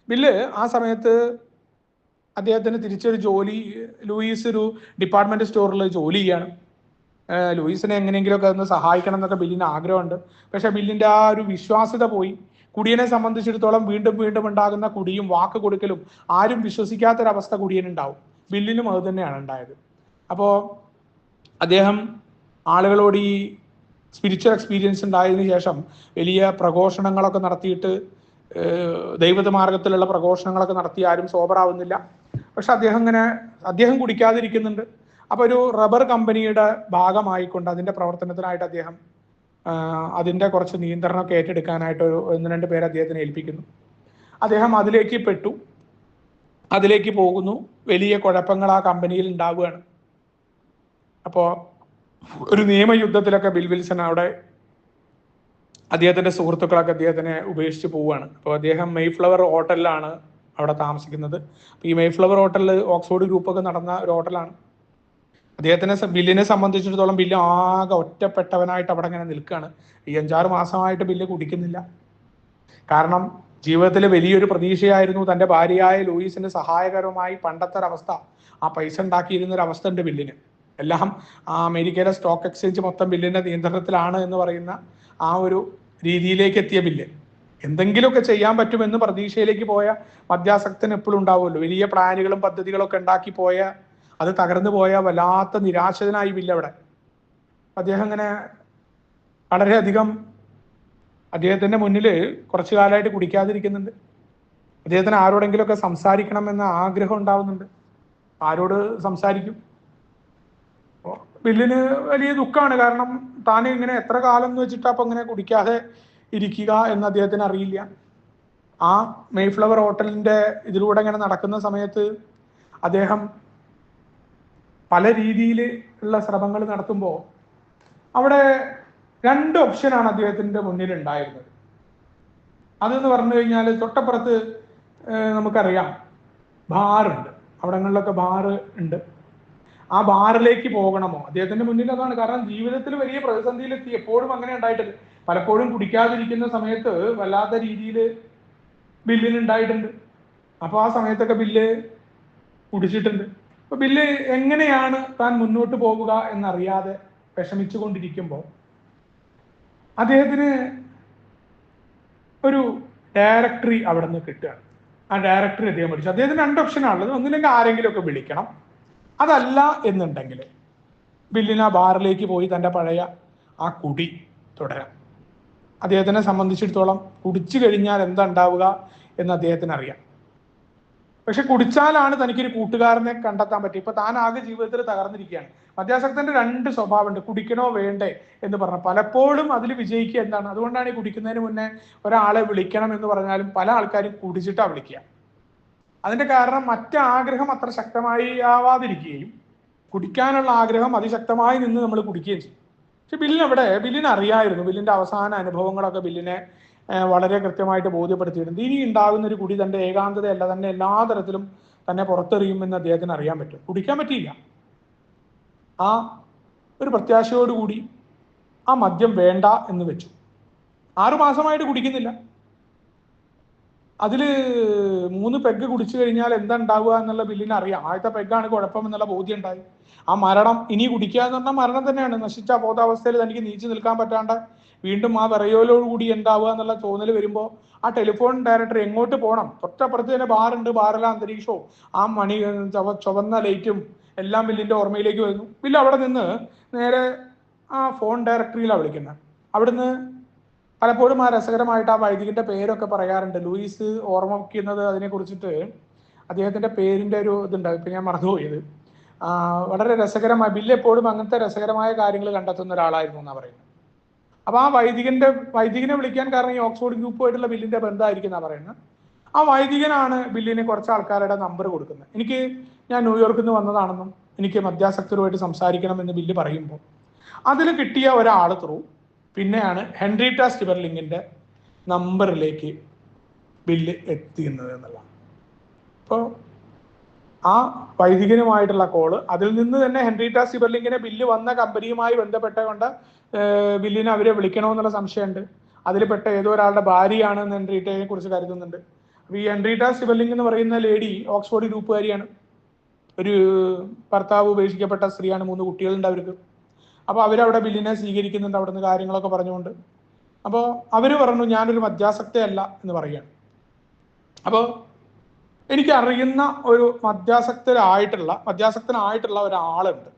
Speaker 1: ബില്ല് ആ സമയത്ത് അദ്ദേഹത്തിന് തിരിച്ചൊരു ജോലി, ലൂയിസ് ഒരു ഡിപ്പാർട്ട്മെന്റ് സ്റ്റോറിൽ ജോലി ചെയ്യാണ്. ലൂയിസിനെ എങ്ങനെയെങ്കിലുമൊക്കെ ഒന്ന് സഹായിക്കണം എന്നൊക്കെ ബില്ലിന് ആഗ്രഹമുണ്ട്. പക്ഷെ ബില്ലിന്റെ ആ ഒരു വിശ്വാസ്യത പോയി. കുടിയനെ സംബന്ധിച്ചിടത്തോളം വീണ്ടും വീണ്ടും ഉണ്ടാകുന്ന കുടിയും വാക്ക് കൊടുക്കലും ആരും വിശ്വസിക്കാത്തൊരവസ്ഥ കുടിയനുണ്ടാവും. ബില്ലിനും അത് തന്നെയാണ് ഉണ്ടായത്. അപ്പോൾ അദ്ദേഹം ആളുകളോട് ഈ സ്പിരിച്വൽ എക്സ്പീരിയൻസ് ഉണ്ടായതിനു ശേഷം വലിയ പ്രഘോഷണങ്ങളൊക്കെ നടത്തിയിട്ട്, ദൈവമാർഗത്തിലുള്ള പ്രഘോഷണങ്ങളൊക്കെ നടത്തി ആരും സോബറാവുന്നില്ല. പക്ഷെ അദ്ദേഹം കുടിക്കാതിരിക്കുന്നുണ്ട്. അപ്പോൾ ഒരു റബ്ബർ കമ്പനിയുടെ ഭാഗമായിക്കൊണ്ട് അതിൻ്റെ പ്രവർത്തനത്തിനായിട്ട് അദ്ദേഹം അതിൻ്റെ കുറച്ച് നിയന്ത്രണമൊക്കെ ഏറ്റെടുക്കാനായിട്ട് 1-2 പേര് അദ്ദേഹത്തിനെ ഏൽപ്പിക്കുന്നു. അദ്ദേഹം അതിലേക്ക് പെട്ടു, അതിലേക്ക് പോകുന്നു. വലിയ കുഴപ്പങ്ങൾ ആ കമ്പനിയിൽ ഉണ്ടാവുകയാണ്. അപ്പോൾ ഒരു നിയമയുദ്ധത്തിലൊക്കെ ബിൽ വിൽസൺ അവിടെ അദ്ദേഹത്തിന്റെ സുഹൃത്തുക്കളൊക്കെ അദ്ദേഹത്തിനെ ഉപേക്ഷിച്ച് പോവുകയാണ്. അപ്പോൾ അദ്ദേഹം മെയ്ഫ്ലവർ ഹോട്ടലിലാണ് അവിടെ താമസിക്കുന്നത്. അപ്പോൾ ഈ മെയ്ഫ്ലവർ ഹോട്ടലിൽ ഓക്സ്ഫോർഡ് ഗ്രൂപ്പൊക്കെ നടന്ന ഒരു ഹോട്ടലാണ്. ബില്ലിനെ സംബന്ധിച്ചിടത്തോളം ബില്ല് ആകെ ഒറ്റപ്പെട്ടവനായിട്ട് അവിടെ ഇങ്ങനെ നിൽക്കുകയാണ്. ഈ 5-6 മാസമായിട്ട് ബില്ല് കുടിക്കുന്നില്ല. കാരണം ജീവിതത്തിലെ വലിയൊരു പ്രതീക്ഷയായിരുന്നു തൻ്റെ ഭാര്യയായ ലൂയിസിന് സഹായകരമായി പണ്ടത്തെ ഒരവസ്ഥ, ആ പൈസ ഉണ്ടാക്കിയിരുന്ന ഒരു അവസ്ഥ ഉണ്ട് ബില്ലിന്. എല്ലാം ആ അമേരിക്കയിലെ സ്റ്റോക്ക് എക്സ്ചേഞ്ച് മൊത്തം ബില്ലിന്റെ നിയന്ത്രണത്തിലാണ് എന്ന് പറയുന്ന ആ ഒരു രീതിയിലേക്ക് എത്തിയ ബില്ല്. എന്തെങ്കിലുമൊക്കെ ചെയ്യാൻ പറ്റുമെന്ന് പ്രതീക്ഷയിലേക്ക് പോയ മദ്യാസക്തന് എപ്പോഴും ഉണ്ടാവുമല്ലോ. വലിയ പ്ലാനുകളും പദ്ധതികളൊക്കെ ഉണ്ടാക്കി പോയ, അത് തകർന്നു പോയ വല്ലാത്ത നിരാശനായി ബില്ല് അവിടെ. അദ്ദേഹം ഇങ്ങനെ വളരെയധികം അദ്ദേഹത്തിന്റെ മുന്നിൽ കുറച്ചു കാലമായിട്ട് കുടിക്കാതിരിക്കുന്നുണ്ട്. അദ്ദേഹത്തിന് ആരോടെങ്കിലുമൊക്കെ സംസാരിക്കണം എന്ന ആഗ്രഹം ഉണ്ടാവുന്നുണ്ട്. ആരോട് സംസാരിക്കും? ബില്ലിന് വലിയ ദുഃഖമാണ്. കാരണം താൻ ഇങ്ങനെ എത്ര കാലം എന്ന് വെച്ചിട്ട് അപ്പൊ ഇങ്ങനെ കുടിക്കാതെ ഇരിക്കുക എന്ന് അദ്ദേഹത്തിന് അറിയില്ല. ആ മെയ്ഫ്ലവർ ഹോട്ടലിന്റെ ഇതിലൂടെ ഇങ്ങനെ നടക്കുന്ന സമയത്ത് അദ്ദേഹം പല രീതിയിൽ ഉള്ള ശ്രമങ്ങൾ നടത്തുമ്പോൾ അവിടെ 2 ഓപ്ഷനാണ് അദ്ദേഹത്തിന്റെ മുന്നിൽ ഉണ്ടായിരുന്നത്. അതെന്ന് പറഞ്ഞു കഴിഞ്ഞാൽ തൊട്ടപ്പുറത്ത് നമുക്കറിയാം ബാറുണ്ട്, അവിടങ്ങളിലൊക്കെ ബാറ് ഉണ്ട്. ആ ബാറിലേക്ക് പോകണമോ? അദ്ദേഹത്തിന്റെ മുന്നിൽ അതാണ്. കാരണം ജീവിതത്തിൽ വലിയ പ്രതിസന്ധിയിലെത്തി. എപ്പോഴും അങ്ങനെ ഉണ്ടായിട്ടില്ല. പലപ്പോഴും കുടിക്കാതിരിക്കുന്ന സമയത്ത് വല്ലാത്ത രീതിയിൽ ബില്ലിന് ഉണ്ടായിട്ടുണ്ട്. അപ്പൊ ആ സമയത്തൊക്കെ ബില്ല് കുടിച്ചിട്ടുണ്ട്. അപ്പൊ ബില്ല് എങ്ങനെയാണ് താൻ മുന്നോട്ട് പോവുക എന്നറിയാതെ വിഷമിച്ചു കൊണ്ടിരിക്കുമ്പോൾ അദ്ദേഹത്തിന് ഒരു ഡയറക്ടറി അവിടെ നിന്ന് കിട്ടുകയാണ്. ആ ഡയറക്ടറി അദ്ദേഹം വിളിച്ചു. അദ്ദേഹത്തിന് 2 ഓപ്ഷനാണുള്ളത്. ഒന്നില്ലെങ്കിൽ ആരെങ്കിലും ഒക്കെ വിളിക്കണം, അതല്ല എന്നുണ്ടെങ്കിൽ ബില്ലിന് ആ ബാറിലേക്ക് പോയി തൻ്റെ പഴയ ആ കുടി തുടരാം. അദ്ദേഹത്തിനെ സംബന്ധിച്ചിടത്തോളം കുടിച്ചു കഴിഞ്ഞാൽ എന്താ ഉണ്ടാവുക എന്ന് അദ്ദേഹത്തിന് അറിയാം. പക്ഷെ കുടിച്ചാലാണ് തനിക്കൊരു കൂട്ടുകാരനെ കണ്ടെത്താൻ പറ്റും. ഇപ്പൊ താൻ ആകെ ജീവിതത്തിൽ തകർന്നിരിക്കുകയാണ്. മദ്യാസക്തന്റെ 2 സ്വഭാവമുണ്ട്, കുടിക്കണോ വേണ്ടേ എന്ന് പറഞ്ഞ. പലപ്പോഴും അതിൽ വിജയിക്കുക എന്താണ്? അതുകൊണ്ടാണ് ഈ കുടിക്കുന്നതിന് മുന്നേ ഒരാളെ വിളിക്കണം എന്ന് പറഞ്ഞാലും പല ആൾക്കാരും കുടിച്ചിട്ടാ വിളിക്കുക. അതിന്റെ കാരണം ആഗ്രഹം അത്ര ശക്തമായി ആവാതിരിക്കുകയും കുടിക്കാനുള്ള ആഗ്രഹം അതിശക്തമായി നിന്ന് നമ്മൾ കുടിക്കുകയും ചെയ്യും. പക്ഷെ ബില്ലിന് അറിയായിരുന്നു. ബില്ലിന്റെ അവസാന അനുഭവങ്ങളൊക്കെ ബില്ലിനെ വളരെ കൃത്യമായിട്ട് ബോധ്യപ്പെടുത്തിയിട്ടുണ്ട്. ഇനി ഉണ്ടാകുന്ന ഒരു കുടി തന്റെ ഏകാന്തതയല്ല, തന്നെ എല്ലാ തരത്തിലും തന്നെ പുറത്തെറിയുമെന്ന് അദ്ദേഹത്തിന് അറിയാൻ പറ്റും. കുടിക്കാൻ പറ്റിയില്ല. ആ ഒരു പ്രത്യാശയോടുകൂടി ആ മദ്യം വേണ്ട എന്ന് വെച്ചു. 6 മാസമായിട്ട് കുടിക്കുന്നില്ല. അതില് 3 പെഗ് കുടിച്ചു കഴിഞ്ഞാൽ എന്താ ഉണ്ടാവുക എന്നുള്ള ബില്ലിന് അറിയാം. ആദ്യത്തെ പെഗ്ഗാണ് കുഴപ്പം എന്നുള്ള ബോധ്യം ഉണ്ടായി. ആ മരണം, ഇനി കുടിക്കുക എന്ന് പറഞ്ഞാൽ മരണം തന്നെയാണ്. നശിച്ച ബോധാവസ്ഥയിൽ തനിക്ക് നീച്ചു നിൽക്കാൻ പറ്റാണ്ട് വീണ്ടും ആ വിറയോലോടുകൂടി എന്താവുക എന്നുള്ള തോന്നൽ വരുമ്പോൾ ആ ടെലിഫോൺ ഡയറക്ടർ എങ്ങോട്ട് പോകണം? തൊട്ടപ്പുറത്ത് തന്നെ ബാറുണ്ട്, ബാറിലെ അന്തരീക്ഷവും ആ മണി ചുവന്ന ലൈറ്റും എല്ലാം ബില്ലിന്റെ ഓർമ്മയിലേക്ക് വരുന്നു. ബില്ല് അവിടെ നിന്ന് നേരെ ആ ഫോൺ ഡയറക്ടറിയിലാണ് വിളിക്കുന്നത്. അവിടുന്ന് പലപ്പോഴും ആ രസകരമായിട്ട് ആ വൈദികന്റെ പേരൊക്കെ പറയാറുണ്ട്. ലൂയിസ് ഓർമ്മിക്കുന്നത് അതിനെ കുറിച്ചിട്ട് അദ്ദേഹത്തിന്റെ പേരിന്റെ ഒരു ഇതുണ്ടാവും. ഇപ്പൊ ഞാൻ മറന്നുപോയത്. വളരെ രസകരമായ, ബില്ല് എപ്പോഴും അങ്ങനത്തെ രസകരമായ കാര്യങ്ങൾ കണ്ടെത്തുന്ന ഒരാളായിരുന്നു എന്നാണ് പറയുന്നത്. അപ്പൊ ആ വൈദികനെ വിളിക്കാൻ കാരണം ഈ ഓക്സ്ഫോർഡ് ഗ്രൂപ്പുമായിട്ടുള്ള ബില്ലിന്റെ ബന്ധമായിരിക്കും എന്നാ പറയുന്നത്. ആ വൈദികനാണ് ബില്ലിന് കുറച്ച് ആൾക്കാരുടെ നമ്പർ കൊടുക്കുന്നത്. ഞാൻ ന്യൂയോർക്കിൽ നിന്ന് വന്നതാണെന്നും എനിക്ക് മദ്യാസക്തരുമായിട്ട് സംസാരിക്കണം എന്ന് ബില്ല് പറയുമ്പോൾ അതിൽ കിട്ടിയ ഒരാൾ ത്രൂ പിന്നെയാണ് ഹെൻറിറ്റ സ്റ്റിബർലിങ്ങിന്റെ നമ്പറിലേക്ക് ബില്ല് എത്തിയുന്നത് എന്നുള്ളതാണ്. അപ്പോൾ ആ വൈദികനുമായിട്ടുള്ള കോള്, അതിൽ നിന്ന് തന്നെ ഹെൻറിറ്റ സ്റ്റിബർലിങ്ങിനെ ബില്ല് വന്ന കമ്പനിയുമായി ബന്ധപ്പെട്ടുകൊണ്ട് ബില്ലിനെ അവരെ വിളിക്കണമെന്നുള്ള സംശയമുണ്ട്. അതിൽപ്പെട്ട ഏതോ ഒരാളുടെ ഭാര്യയാണെന്ന് ഹെൻറിറ്റയെ കുറിച്ച് കരുതുന്നുണ്ട്. അപ്പൊ ഈ ഹെൻറിറ്റ സ്റ്റിബർലിംഗ് എന്ന് പറയുന്ന ലേഡി ഓക്സ്ഫോർഡ് ഗ്രൂപ്പുകാരിയാണ്. ഒരു ഭർത്താവ് ഉപേക്ഷിക്കപ്പെട്ട സ്ത്രീയാണ്. 3 കുട്ടികളുണ്ട് അവർക്ക്. അപ്പൊ അവരവിടെ ബില്ലിനെ സ്വീകരിക്കുന്നുണ്ട്, അവിടുന്ന് കാര്യങ്ങളൊക്കെ പറഞ്ഞുകൊണ്ട്. അപ്പോൾ അവര് പറഞ്ഞു ഞാനൊരു മദ്യാസക്തയല്ല എന്ന് പറയുകയാണ്. അപ്പോൾ എനിക്ക് അറിയുന്ന ഒരു മദ്യാസക്തനായിട്ടുള്ള ഒരാളുണ്ട്,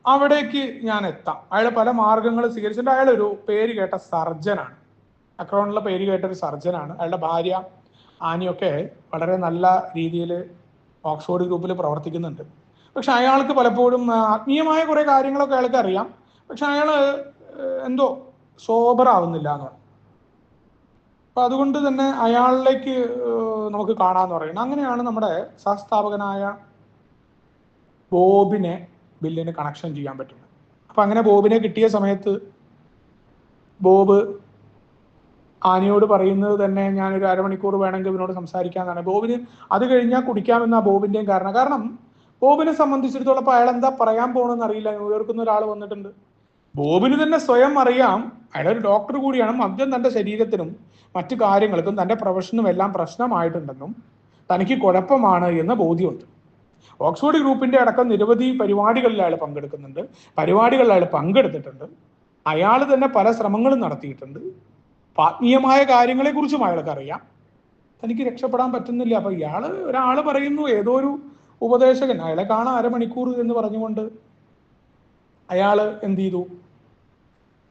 Speaker 1: അവിടേക്ക് ഞാൻ എത്താം. അയാൾ പല മാർഗങ്ങൾ സ്വീകരിച്ചിട്ടുണ്ട്. അയാളൊരു പേര് കേട്ട സർജനാണ്, അക്രോണിലുള്ള പേര് കേട്ട ഒരു സർജനാണ്. അയാളുടെ ഭാര്യ ആനിയൊക്കെ വളരെ നല്ല രീതിയിൽ ഓക്സ്ഫോർഡ് ഗ്രൂപ്പിൽ പ്രവർത്തിക്കുന്നുണ്ട്. പക്ഷെ അയാൾക്ക് പലപ്പോഴും ആത്മീയമായ കുറെ കാര്യങ്ങളൊക്കെ അയാൾക്ക് അറിയാം. പക്ഷെ അയാൾ എന്തോ സോബറാവുന്നില്ല എന്ന് പറഞ്ഞു. അപ്പൊ അതുകൊണ്ട് തന്നെ അയാളിലേക്ക് നമുക്ക് കാണാന്ന് പറയുന്നത്. അങ്ങനെയാണ് നമ്മുടെ സഹസ്ഥാപകനായ ബോബിനെ ബില്ലിന് കണക്ഷൻ ചെയ്യാൻ പറ്റുന്നത്. അപ്പൊ അങ്ങനെ ബോബിനെ കിട്ടിയ സമയത്ത് ബോബ് ആനിയോട് പറയുന്നത് തന്നെ ഞാനൊരു അരമണിക്കൂർ വേണമെങ്കിൽ ഇവനോട് സംസാരിക്കാന്നാണ്. ബോബിന് അത് കഴിഞ്ഞാൽ കുടിക്കാമെന്നാ ബോബിന്റെയും കാരണം ബോബിനെ സംബന്ധിച്ചിടത്തോളം അയാൾ എന്താ പറയാൻ പോകണമെന്ന് അറിയില്ല. ന്യൂയോർക്കിൽ നിന്ന് ഒരാൾ വന്നിട്ടുണ്ട്. ബോബിന് തന്നെ സ്വയം അറിയാം, അയാളൊരു ഡോക്ടർ കൂടിയാണ്. മദ്യം തന്റെ ശരീരത്തിനും മറ്റു കാര്യങ്ങൾക്കും തന്റെ പ്രൊഫഷനും എല്ലാം പ്രശ്നമായിട്ടുണ്ടെന്നും തനിക്ക് കുഴപ്പമാണ് എന്ന ബോധ്യമുണ്ട്. ഓക്സ്ഫോർഡ് ഗ്രൂപ്പിന്റെ അടക്കം നിരവധി പരിപാടികളിൽ അയാൾ പങ്കെടുത്തിട്ടുണ്ട്. അയാൾ തന്നെ പല ശ്രമങ്ങളും നടത്തിയിട്ടുണ്ട്. ആത്മീയമായ കാര്യങ്ങളെ കുറിച്ചും അയാൾക്ക് അറിയാം. തനിക്ക് രക്ഷപ്പെടാൻ പറ്റുന്നില്ല. അപ്പൊ ഒരാള് പറയുന്നു, ഏതോ ഒരു ഉപദേശകൻ അയാളെ കാണാൻ അരമണിക്കൂർ എന്ന് പറഞ്ഞുകൊണ്ട് അയാള് എന്ത് ചെയ്തു,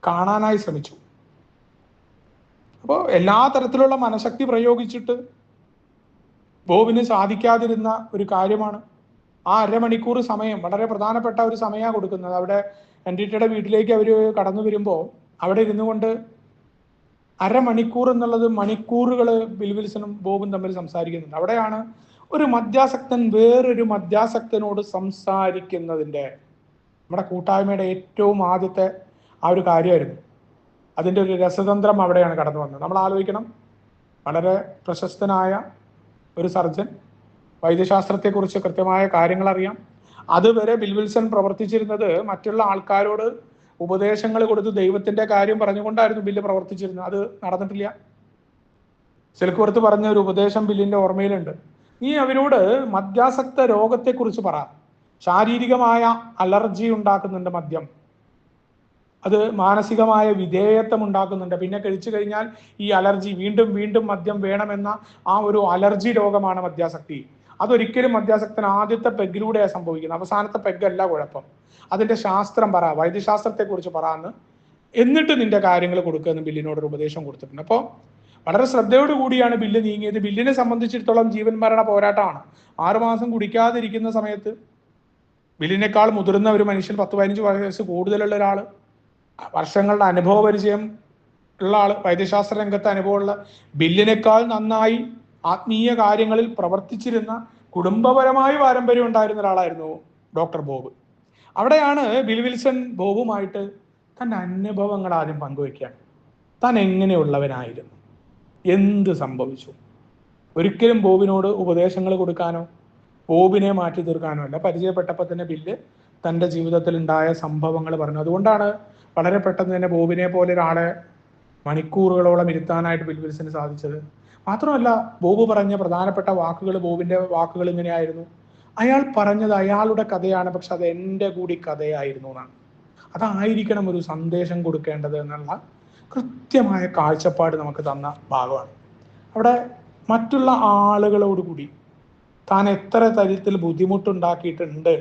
Speaker 1: കാണാനായി ശ്രമിച്ചു. അപ്പോൾ എല്ലാ തരത്തിലുള്ള മനഃശക്തി പ്രയോഗിച്ചിട്ട് ബോബിന് സാധിക്കാതിരുന്ന ഒരു കാര്യമാണ്. ആ അരമണിക്കൂർ സമയം വളരെ പ്രധാനപ്പെട്ട ഒരു സമയമാണ് കൊടുക്കുന്നത്. അവിടെ ഹെൻറിറ്റയുടെ വീട്ടിലേക്ക് അവർ കടന്നു വരുമ്പോൾ അവിടെ ഇരുന്നു കൊണ്ട് അരമണിക്കൂർ എന്നുള്ളത് മണിക്കൂറുകൾ ബിൽ വിൽസണും ബോബും തമ്മിൽ സംസാരിക്കുന്നുണ്ട്. അവിടെയാണ് ഒരു മദ്യാസക്തൻ വേറൊരു മദ്യാസക്തനോട് സംസാരിക്കുന്നതിൻ്റെ നമ്മുടെ കൂട്ടായ്മയുടെ ഏറ്റവും ആദ്യത്തെ ആ ഒരു കാര്യമായിരുന്നു. അതിൻ്റെ ഒരു രസതന്ത്രം അവിടെയാണ് കടന്നു വന്നത്. നമ്മൾ ആലോചിക്കണം, വളരെ പ്രശസ്തനായ ഒരു സർജൻ, വൈദ്യശാസ്ത്രത്തെക്കുറിച്ച് കൃത്യമായ കാര്യങ്ങൾ അറിയാം. അതുവരെ ബിൽ വിൽസൺ പ്രവർത്തിച്ചിരുന്നത് മറ്റുള്ള ആൾക്കാരോട് ഉപദേശങ്ങൾ കൊടുത്ത് ദൈവത്തിന്റെ കാര്യം പറഞ്ഞുകൊണ്ടായിരുന്നു ബില്ല് പ്രവർത്തിച്ചിരുന്നത്. അത് നടന്നിട്ടില്ല. സിൽക്വർത്ത് പറഞ്ഞ ഒരു ഉപദേശം ബില്ലിന്റെ ഓർമ്മയിലുണ്ട്. നീ അവരോട് മദ്യാസക്ത രോഗത്തെക്കുറിച്ച് പറ. ശാരീരികമായ അലർജി ഉണ്ടാക്കുന്നുണ്ട് മദ്യം, അത് മാനസികമായ വിധേയത്വം ഉണ്ടാക്കുന്നുണ്ട്, പിന്നെ കഴിച്ചു കഴിഞ്ഞാൽ ഈ അലർജി വീണ്ടും വീണ്ടും മദ്യം വേണമെന്ന ആ ഒരു അലർജി രോഗമാണ് മദ്യാസക്തി. അതൊരിക്കലും മദ്യാസക്തൻ ആദ്യത്തെ പെഗിലൂടെയാണ് സംഭവിക്കുന്നത്, അവസാനത്തെ പെഗല്ല കുഴപ്പം. അതിന്റെ ശാസ്ത്രം പറ, വൈദ്യശാസ്ത്രത്തെക്കുറിച്ച് പറയാന്ന്, എന്നിട്ട് നിന്റെ കാര്യങ്ങൾ കൊടുക്കുക എന്ന് ബില്ലിനോടൊരു ഉപദേശം കൊടുത്തിട്ടുണ്ട്. അപ്പോൾ വളരെ ശ്രദ്ധയോടുകൂടിയാണ് ബില്ല് നീങ്ങിയത്. ബില്ലിനെ സംബന്ധിച്ചിടത്തോളം ജീവൻ മരണ പോരാട്ടമാണ്. 6 മാസം കുടിക്കാതിരിക്കുന്ന സമയത്ത് ബില്ലിനേക്കാൾ മുതിർന്ന ഒരു മനുഷ്യൻ, 10-15 വയസ്സ് കൂടുതലുള്ള ഒരാൾ, വർഷങ്ങളുടെ അനുഭവ പരിചയം ഉള്ള ആൾ, വൈദ്യശാസ്ത്ര രംഗത്ത് അനുഭവമുള്ള, ബില്ലിനേക്കാൾ നന്നായി ആത്മീയ കാര്യങ്ങളിൽ പ്രവർത്തിച്ചിരുന്ന, കുടുംബപരമായി പാരമ്പര്യം ഉണ്ടായിരുന്ന ഒരാളായിരുന്നു ഡോക്ടർ ബോബ്. അവിടെയാണ് ബിൽ വിൽസൺ ബോബുമായിട്ട് തൻ്റെ അനുഭവങ്ങൾ ആദ്യം പങ്കുവയ്ക്കുകയാണ്. താൻ എങ്ങനെയുള്ളവനായിരുന്നു, എന്ത് സംഭവിച്ചു. ഒരിക്കലും ബോബിനോട് ഉപദേശങ്ങൾ കൊടുക്കാനോ ബോബിനെ മാറ്റി തീർക്കാനോ അല്ല. പരിചയപ്പെട്ടപ്പോൾ തന്നെ ബില്ല് തൻ്റെ ജീവിതത്തിൽ ഉണ്ടായ സംഭവങ്ങൾ പറഞ്ഞു. അതുകൊണ്ടാണ് വളരെ പെട്ടെന്ന് തന്നെ ബോബിനെ പോലെ ഒരാളെ മണിക്കൂറുകളോളം ഇരുത്താനായിട്ട് ബിൽ വിൽസന് സാധിച്ചത്. മാത്രമല്ല, ബോബ് പറഞ്ഞ പ്രധാനപ്പെട്ട വാക്കുകൾ, ബോബിന്റെ വാക്കുകൾ ഇങ്ങനെയായിരുന്നു: അയാൾ പറഞ്ഞത് അയാളുടെ കഥയാണ്, പക്ഷെ അത് എൻ്റെ കൂടി കഥയായിരുന്നു എന്നാണ്. അതായിരിക്കണം ഒരു സന്ദേശം കൊടുക്കേണ്ടത് എന്നുള്ള കൃത്യമായ കാഴ്ചപ്പാട് നമുക്ക് തന്ന ഭാഗമാണ്. അവിടെ മറ്റുള്ള ആളുകളോടുകൂടി താൻ എത്ര തരത്തിൽ ബുദ്ധിമുട്ടുണ്ടാക്കിയിട്ടുണ്ട്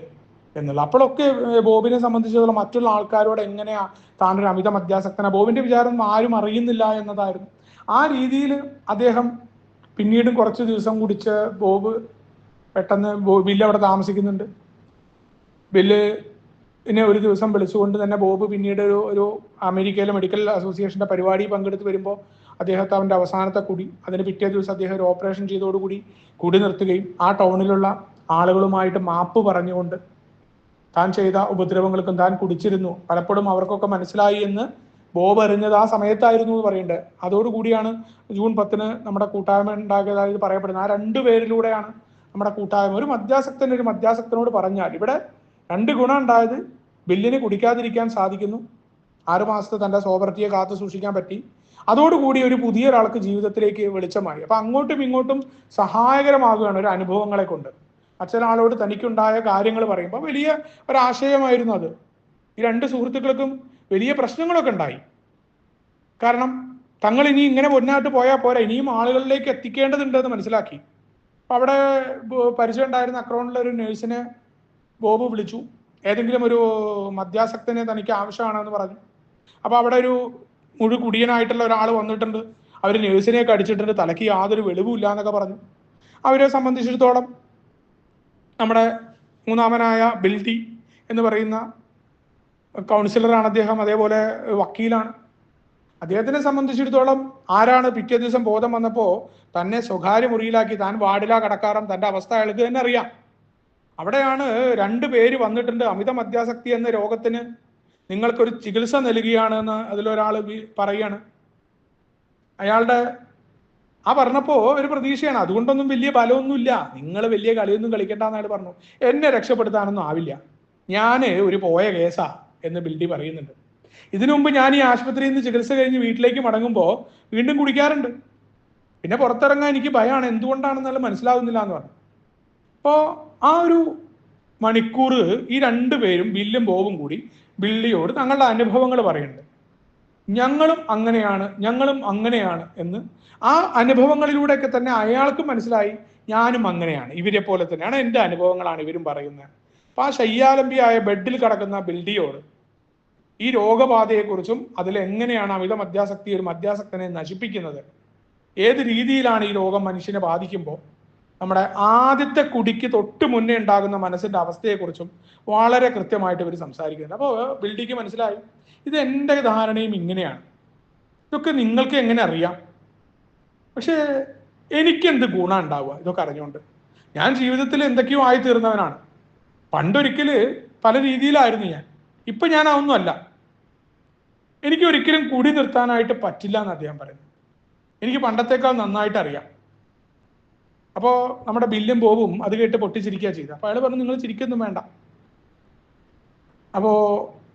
Speaker 1: എന്നുള്ള, അപ്പോഴൊക്കെ ബോബിനെ സംബന്ധിച്ചിടത്തോളം മറ്റുള്ള ആൾക്കാരോട് എങ്ങനെയാ താനൊരു അമിത മദ്യാസക്തന, ബോബിന്റെ വിചാരം ആരും അറിയുന്നില്ല എന്നതായിരുന്നു. ആ രീതിയിൽ അദ്ദേഹം പിന്നീടും കുറച്ച് ദിവസം കുടിച്ച് ബോബ് പെട്ടെന്ന് ബില്ല് അവിടെ താമസിക്കുന്നുണ്ട്. ബില്ലിനെ ഒരു ദിവസം വിളിച്ചുകൊണ്ട് തന്നെ ബോബ് പിന്നീട് ഒരു അമേരിക്കയിലെ മെഡിക്കൽ അസോസിയേഷന്റെ പരിപാടി പങ്കെടുത്ത് വരുമ്പോൾ അദ്ദേഹത്തെ അവൻ്റെ അവസാനത്തെ കുടി, അതിന് പിറ്റേ ദിവസം അദ്ദേഹം ഒരു ഓപ്പറേഷൻ ചെയ്തതോടുകൂടി കുടി നിർത്തുകയും ആ ടൗണിലുള്ള ആളുകളുമായിട്ട് മാപ്പ് പറഞ്ഞുകൊണ്ട് താൻ ചെയ്ത ഉപദ്രവങ്ങൾക്കും താൻ കുടിച്ചിരുന്നു, പലപ്പോഴും അവർക്കൊക്കെ മനസ്സിലായി എന്ന് ബോബ് അറിഞ്ഞത് ആ സമയത്തായിരുന്നു എന്ന് പറയുന്നുണ്ട്. അതോടുകൂടിയാണ് ജൂൺ 10 നമ്മുടെ കൂട്ടായ്മ ഉണ്ടാക്കിയതായത് പറയപ്പെടുന്നത്. ആ 2 പേരിലൂടെയാണ് നമ്മുടെ കൂട്ടായ്മ. ഒരു മദ്യാസക്തനോട് പറഞ്ഞാൽ ഇവിടെ 2 ഗുണം ഉണ്ടായത്: ബില്ലിന് കുടിക്കാതിരിക്കാൻ സാധിക്കുന്നു, 6 മാസത്തെ തൻ്റെ സോബർട്ടിയെ കാത്തു സൂക്ഷിക്കാൻ പറ്റി. അതോടുകൂടി ഒരു പുതിയ ഒരാൾക്ക് ജീവിതത്തിലേക്ക് വെളിച്ചമായി. അപ്പൊ അങ്ങോട്ടും ഇങ്ങോട്ടും സഹായകരമാകുകയാണ് ഒരു അനുഭവങ്ങളെ കൊണ്ട്. മറ്റൊരാളോട് തനിക്കുണ്ടായ കാര്യങ്ങൾ പറയുമ്പോൾ വലിയ ഒരാശയമായിരുന്നു അത്. ഈ 2 സുഹൃത്തുക്കൾക്കും വലിയ പ്രശ്നങ്ങളൊക്കെ ഉണ്ടായി. കാരണം തങ്ങൾ ഇനി ഇങ്ങനെ മുന്നോട്ട് പോയാൽ പോരാ, ഇനിയും ആളുകളിലേക്ക് എത്തിക്കേണ്ടതുണ്ട് എന്ന് മനസ്സിലാക്കി. അപ്പൊ അവിടെ പരിചയം ഉണ്ടായിരുന്ന അക്രൗണ്ടിലെ ഒരു നേഴ്സിനെ ബോബ് വിളിച്ചു. ഏതെങ്കിലും ഒരു മദ്യാസക്തനെ തനിക്ക് ആവശ്യമാണെന്ന് പറഞ്ഞു. അപ്പൊ അവിടെ ഒരു കുടിയനായിട്ടുള്ള ഒരാൾ വന്നിട്ടുണ്ട്, അവർ നേഴ്സിനെയൊക്കെ അടിച്ചിട്ടുണ്ട്, തലയ്ക്ക് യാതൊരു വെളിവുമില്ല എന്നൊക്കെ പറഞ്ഞു. അവരെ സംബന്ധിച്ചിടത്തോളം നമ്മുടെ മൂന്നാമനായ ബിൽഡി എന്ന് പറയുന്ന കൗൺസിലറാണ് അദ്ദേഹം, അതേപോലെ വക്കീലാണ്. അദ്ദേഹത്തിനെ സംബന്ധിച്ചിടത്തോളം ആരാണ് പിറ്റേ ദിവസം ബോധം വന്നപ്പോൾ തന്നെ സ്വകാര്യ മുറിയിലാക്കി, താൻ വാർഡിലാ കടക്കാറും, തൻ്റെ അവസ്ഥ അയാൾക്ക് തന്നെ അറിയാം. അവിടെയാണ് 2 പേര് വന്നിട്ടുണ്ട്, അമിത മദ്യാസക്തി എന്ന രോഗത്തിന് നിങ്ങൾക്കൊരു ചികിത്സ നൽകുകയാണ് എന്ന് അതിലൊരാൾ പറയാണ്. അയാളുടെ ആ പറഞ്ഞപ്പോൾ ഒരു പ്രതീക്ഷയാണ്, അതുകൊണ്ടൊന്നും വലിയ ബലമൊന്നുമില്ല, നിങ്ങൾ വലിയ കളിയൊന്നും കളിക്കണ്ടെന്ന് അയാൾ പറഞ്ഞു. എന്നെ രക്ഷപ്പെടുത്താനൊന്നും ആവില്ല, ഞാൻ ഒരു പോയ കേസാ എന്ന് ബിൽഡി പറയുന്നുണ്ട്. ഇതിനു മുമ്പ് ഞാൻ ഈ ആശുപത്രിയിൽ നിന്ന് ചികിത്സ കഴിഞ്ഞ് വീട്ടിലേക്ക് മടങ്ങുമ്പോൾ വീണ്ടും കുടിക്കാറുണ്ട്, പിന്നെ പുറത്തിറങ്ങാൻ എനിക്ക് ഭയമാണ്, എന്തുകൊണ്ടാണെന്നുള്ള മനസ്സിലാവുന്നില്ല എന്ന് പറഞ്ഞു. അപ്പോൾ ആ ഒരു മണിക്കൂർ ഈ 2 പേരും, ബില്ലും ബോബും കൂടി ബിൽഡിയോട് തങ്ങളുടെ അനുഭവങ്ങൾ പറയുന്നുണ്ട്. ഞങ്ങളും അങ്ങനെയാണ് എന്ന്. ആ അനുഭവങ്ങളിലൂടെയൊക്കെ തന്നെ അയാൾക്കും മനസ്സിലായി, ഞാനും അങ്ങനെയാണ്, ഇവരെ പോലെ തന്നെയാണ്, എൻ്റെ അനുഭവങ്ങളാണ് ഇവരും പറയുന്നത്. അപ്പൊ ആ ശയ്യാലംബിയായ ബെഡിൽ കിടക്കുന്ന ബിൽഡിയോട് ഈ രോഗബാധയെക്കുറിച്ചും അതിലെങ്ങനെയാണ് അമിത മദ്യാസക്തി ഒരു മദ്യാസക്തനെ നശിപ്പിക്കുന്നത്, ഏത് രീതിയിലാണ് ഈ രോഗം മനുഷ്യനെ ബാധിക്കുമ്പോൾ നമ്മുടെ ആദ്യത്തെ കുടിക്ക് തൊട്ട് മുന്നേ ഉണ്ടാകുന്ന മനസ്സിന്റെ അവസ്ഥയെക്കുറിച്ചും വളരെ കൃത്യമായിട്ട് ഇവർ സംസാരിക്കുന്നുണ്ട്. അപ്പോൾ ബിൽഡിക്ക് മനസ്സിലായി, ഇത് എൻ്റെ ധാരണയും ഇങ്ങനെയാണ്, ഇതൊക്കെ നിങ്ങൾക്ക് എങ്ങനെ അറിയാം, പക്ഷേ എനിക്കെന്ത് ഗുണം ഉണ്ടാവുക ഇതൊക്കെ അറിഞ്ഞുകൊണ്ട്. ഞാൻ ജീവിതത്തിൽ എന്തൊക്കെയോ ആയി തീർന്നവനാണ്. പണ്ടൊരിക്കല് പല രീതിയിലായിരുന്നു ഞാൻ. ഇപ്പൊ ഞാൻ അതൊന്നും അല്ല. എനിക്ക് ഒരിക്കലും കൂടി നിർത്താനായിട്ട് പറ്റില്ല എന്ന് അദ്ദേഹം പറയുന്നു. എനിക്ക് പണ്ടത്തേക്കാൾ നന്നായിട്ട് അറിയാം. അപ്പോ നമ്മുടെ ബില്ലും ബോബും അത് കേട്ട് പൊട്ടിച്ചിരിക്കുക ചെയ്ത്. അപ്പൊ അയാൾ പറഞ്ഞു, നിങ്ങൾ ചിരിക്കൊന്നും വേണ്ട. അപ്പോ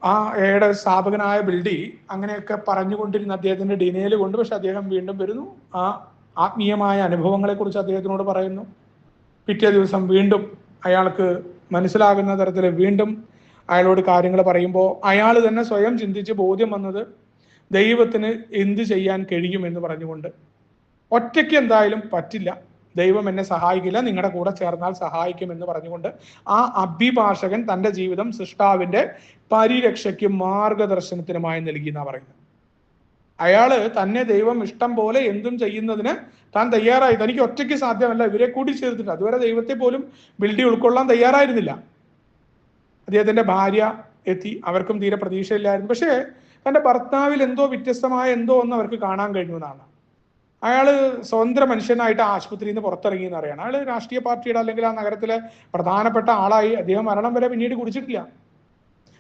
Speaker 1: ആ എയുടെ സ്ഥാപകനായ ബിൽഡി അങ്ങനെയൊക്കെ പറഞ്ഞുകൊണ്ടിരുന്ന അദ്ദേഹത്തിന്റെ ഡിനയിൽ കൊണ്ട്, പക്ഷെ അദ്ദേഹം വീണ്ടും വരുന്നു. ആ ആത്മീയമായ അനുഭവങ്ങളെ കുറിച്ച് അദ്ദേഹത്തിനോട് പറയുന്നു. പിറ്റേ ദിവസം വീണ്ടും അയാൾക്ക് മനസ്സിലാകുന്ന തരത്തിൽ വീണ്ടും അയാളോട് കാര്യങ്ങൾ പറയുമ്പോൾ അയാൾ തന്നെ സ്വയം ചിന്തിച്ച് ബോധ്യം വന്നത് ദൈവത്തിന് എന്ത് ചെയ്യാൻ കഴിയും എന്ന് പറഞ്ഞുകൊണ്ട്, ഒറ്റയ്ക്ക് എന്തായാലും പറ്റില്ല, ദൈവം എന്നെ സഹായിക്കില്ല, നിങ്ങളുടെ കൂടെ ചേർന്നാൽ സഹായിക്കും എന്ന് പറഞ്ഞുകൊണ്ട് ആ അഭിഭാഷകൻ തന്റെ ജീവിതം സൃഷ്ടാവിന്റെ പരിരക്ഷയ്ക്കും മാർഗദർശനത്തിനുമായി നൽകി എന്നാ പറയുന്നത്. അയാള് തന്നെ ദൈവം ഇഷ്ടം പോലെ എന്തും ചെയ്യുന്നതിന് താൻ തയ്യാറായി. തനിക്ക് ഒറ്റയ്ക്ക് സാധ്യമല്ല, ഇവരെ കൂടി ചേർത്തിട്ട്. അതുവരെ ദൈവത്തെ പോലും ബിൽഡി ഉൾക്കൊള്ളാൻ തയ്യാറായിരുന്നില്ല. അദ്ദേഹത്തിന്റെ ഭാര്യ എത്തി, അവർക്കും തീരെ പ്രതീക്ഷയില്ലായിരുന്നു. പക്ഷേ തന്റെ ഭർത്താവിൽ എന്തോ വ്യത്യസ്തമായ എന്തോ ഒന്ന് അവർക്ക് കാണാൻ കഴിഞ്ഞു എന്നാണ്. അയാള് സ്വതന്ത്ര മനുഷ്യനായിട്ട് ആശുപത്രിയിൽ നിന്ന് പുറത്തിറങ്ങി എന്ന് അറിയണം. അയാള് രാഷ്ട്രീയ പാർട്ടിയുടെ അല്ലെങ്കിൽ ആ നഗരത്തിലെ പ്രധാനപ്പെട്ട ആളായി. അദ്ദേഹം മരണം വരെ പിന്നീട് കുടിച്ചിട്ടില്ല.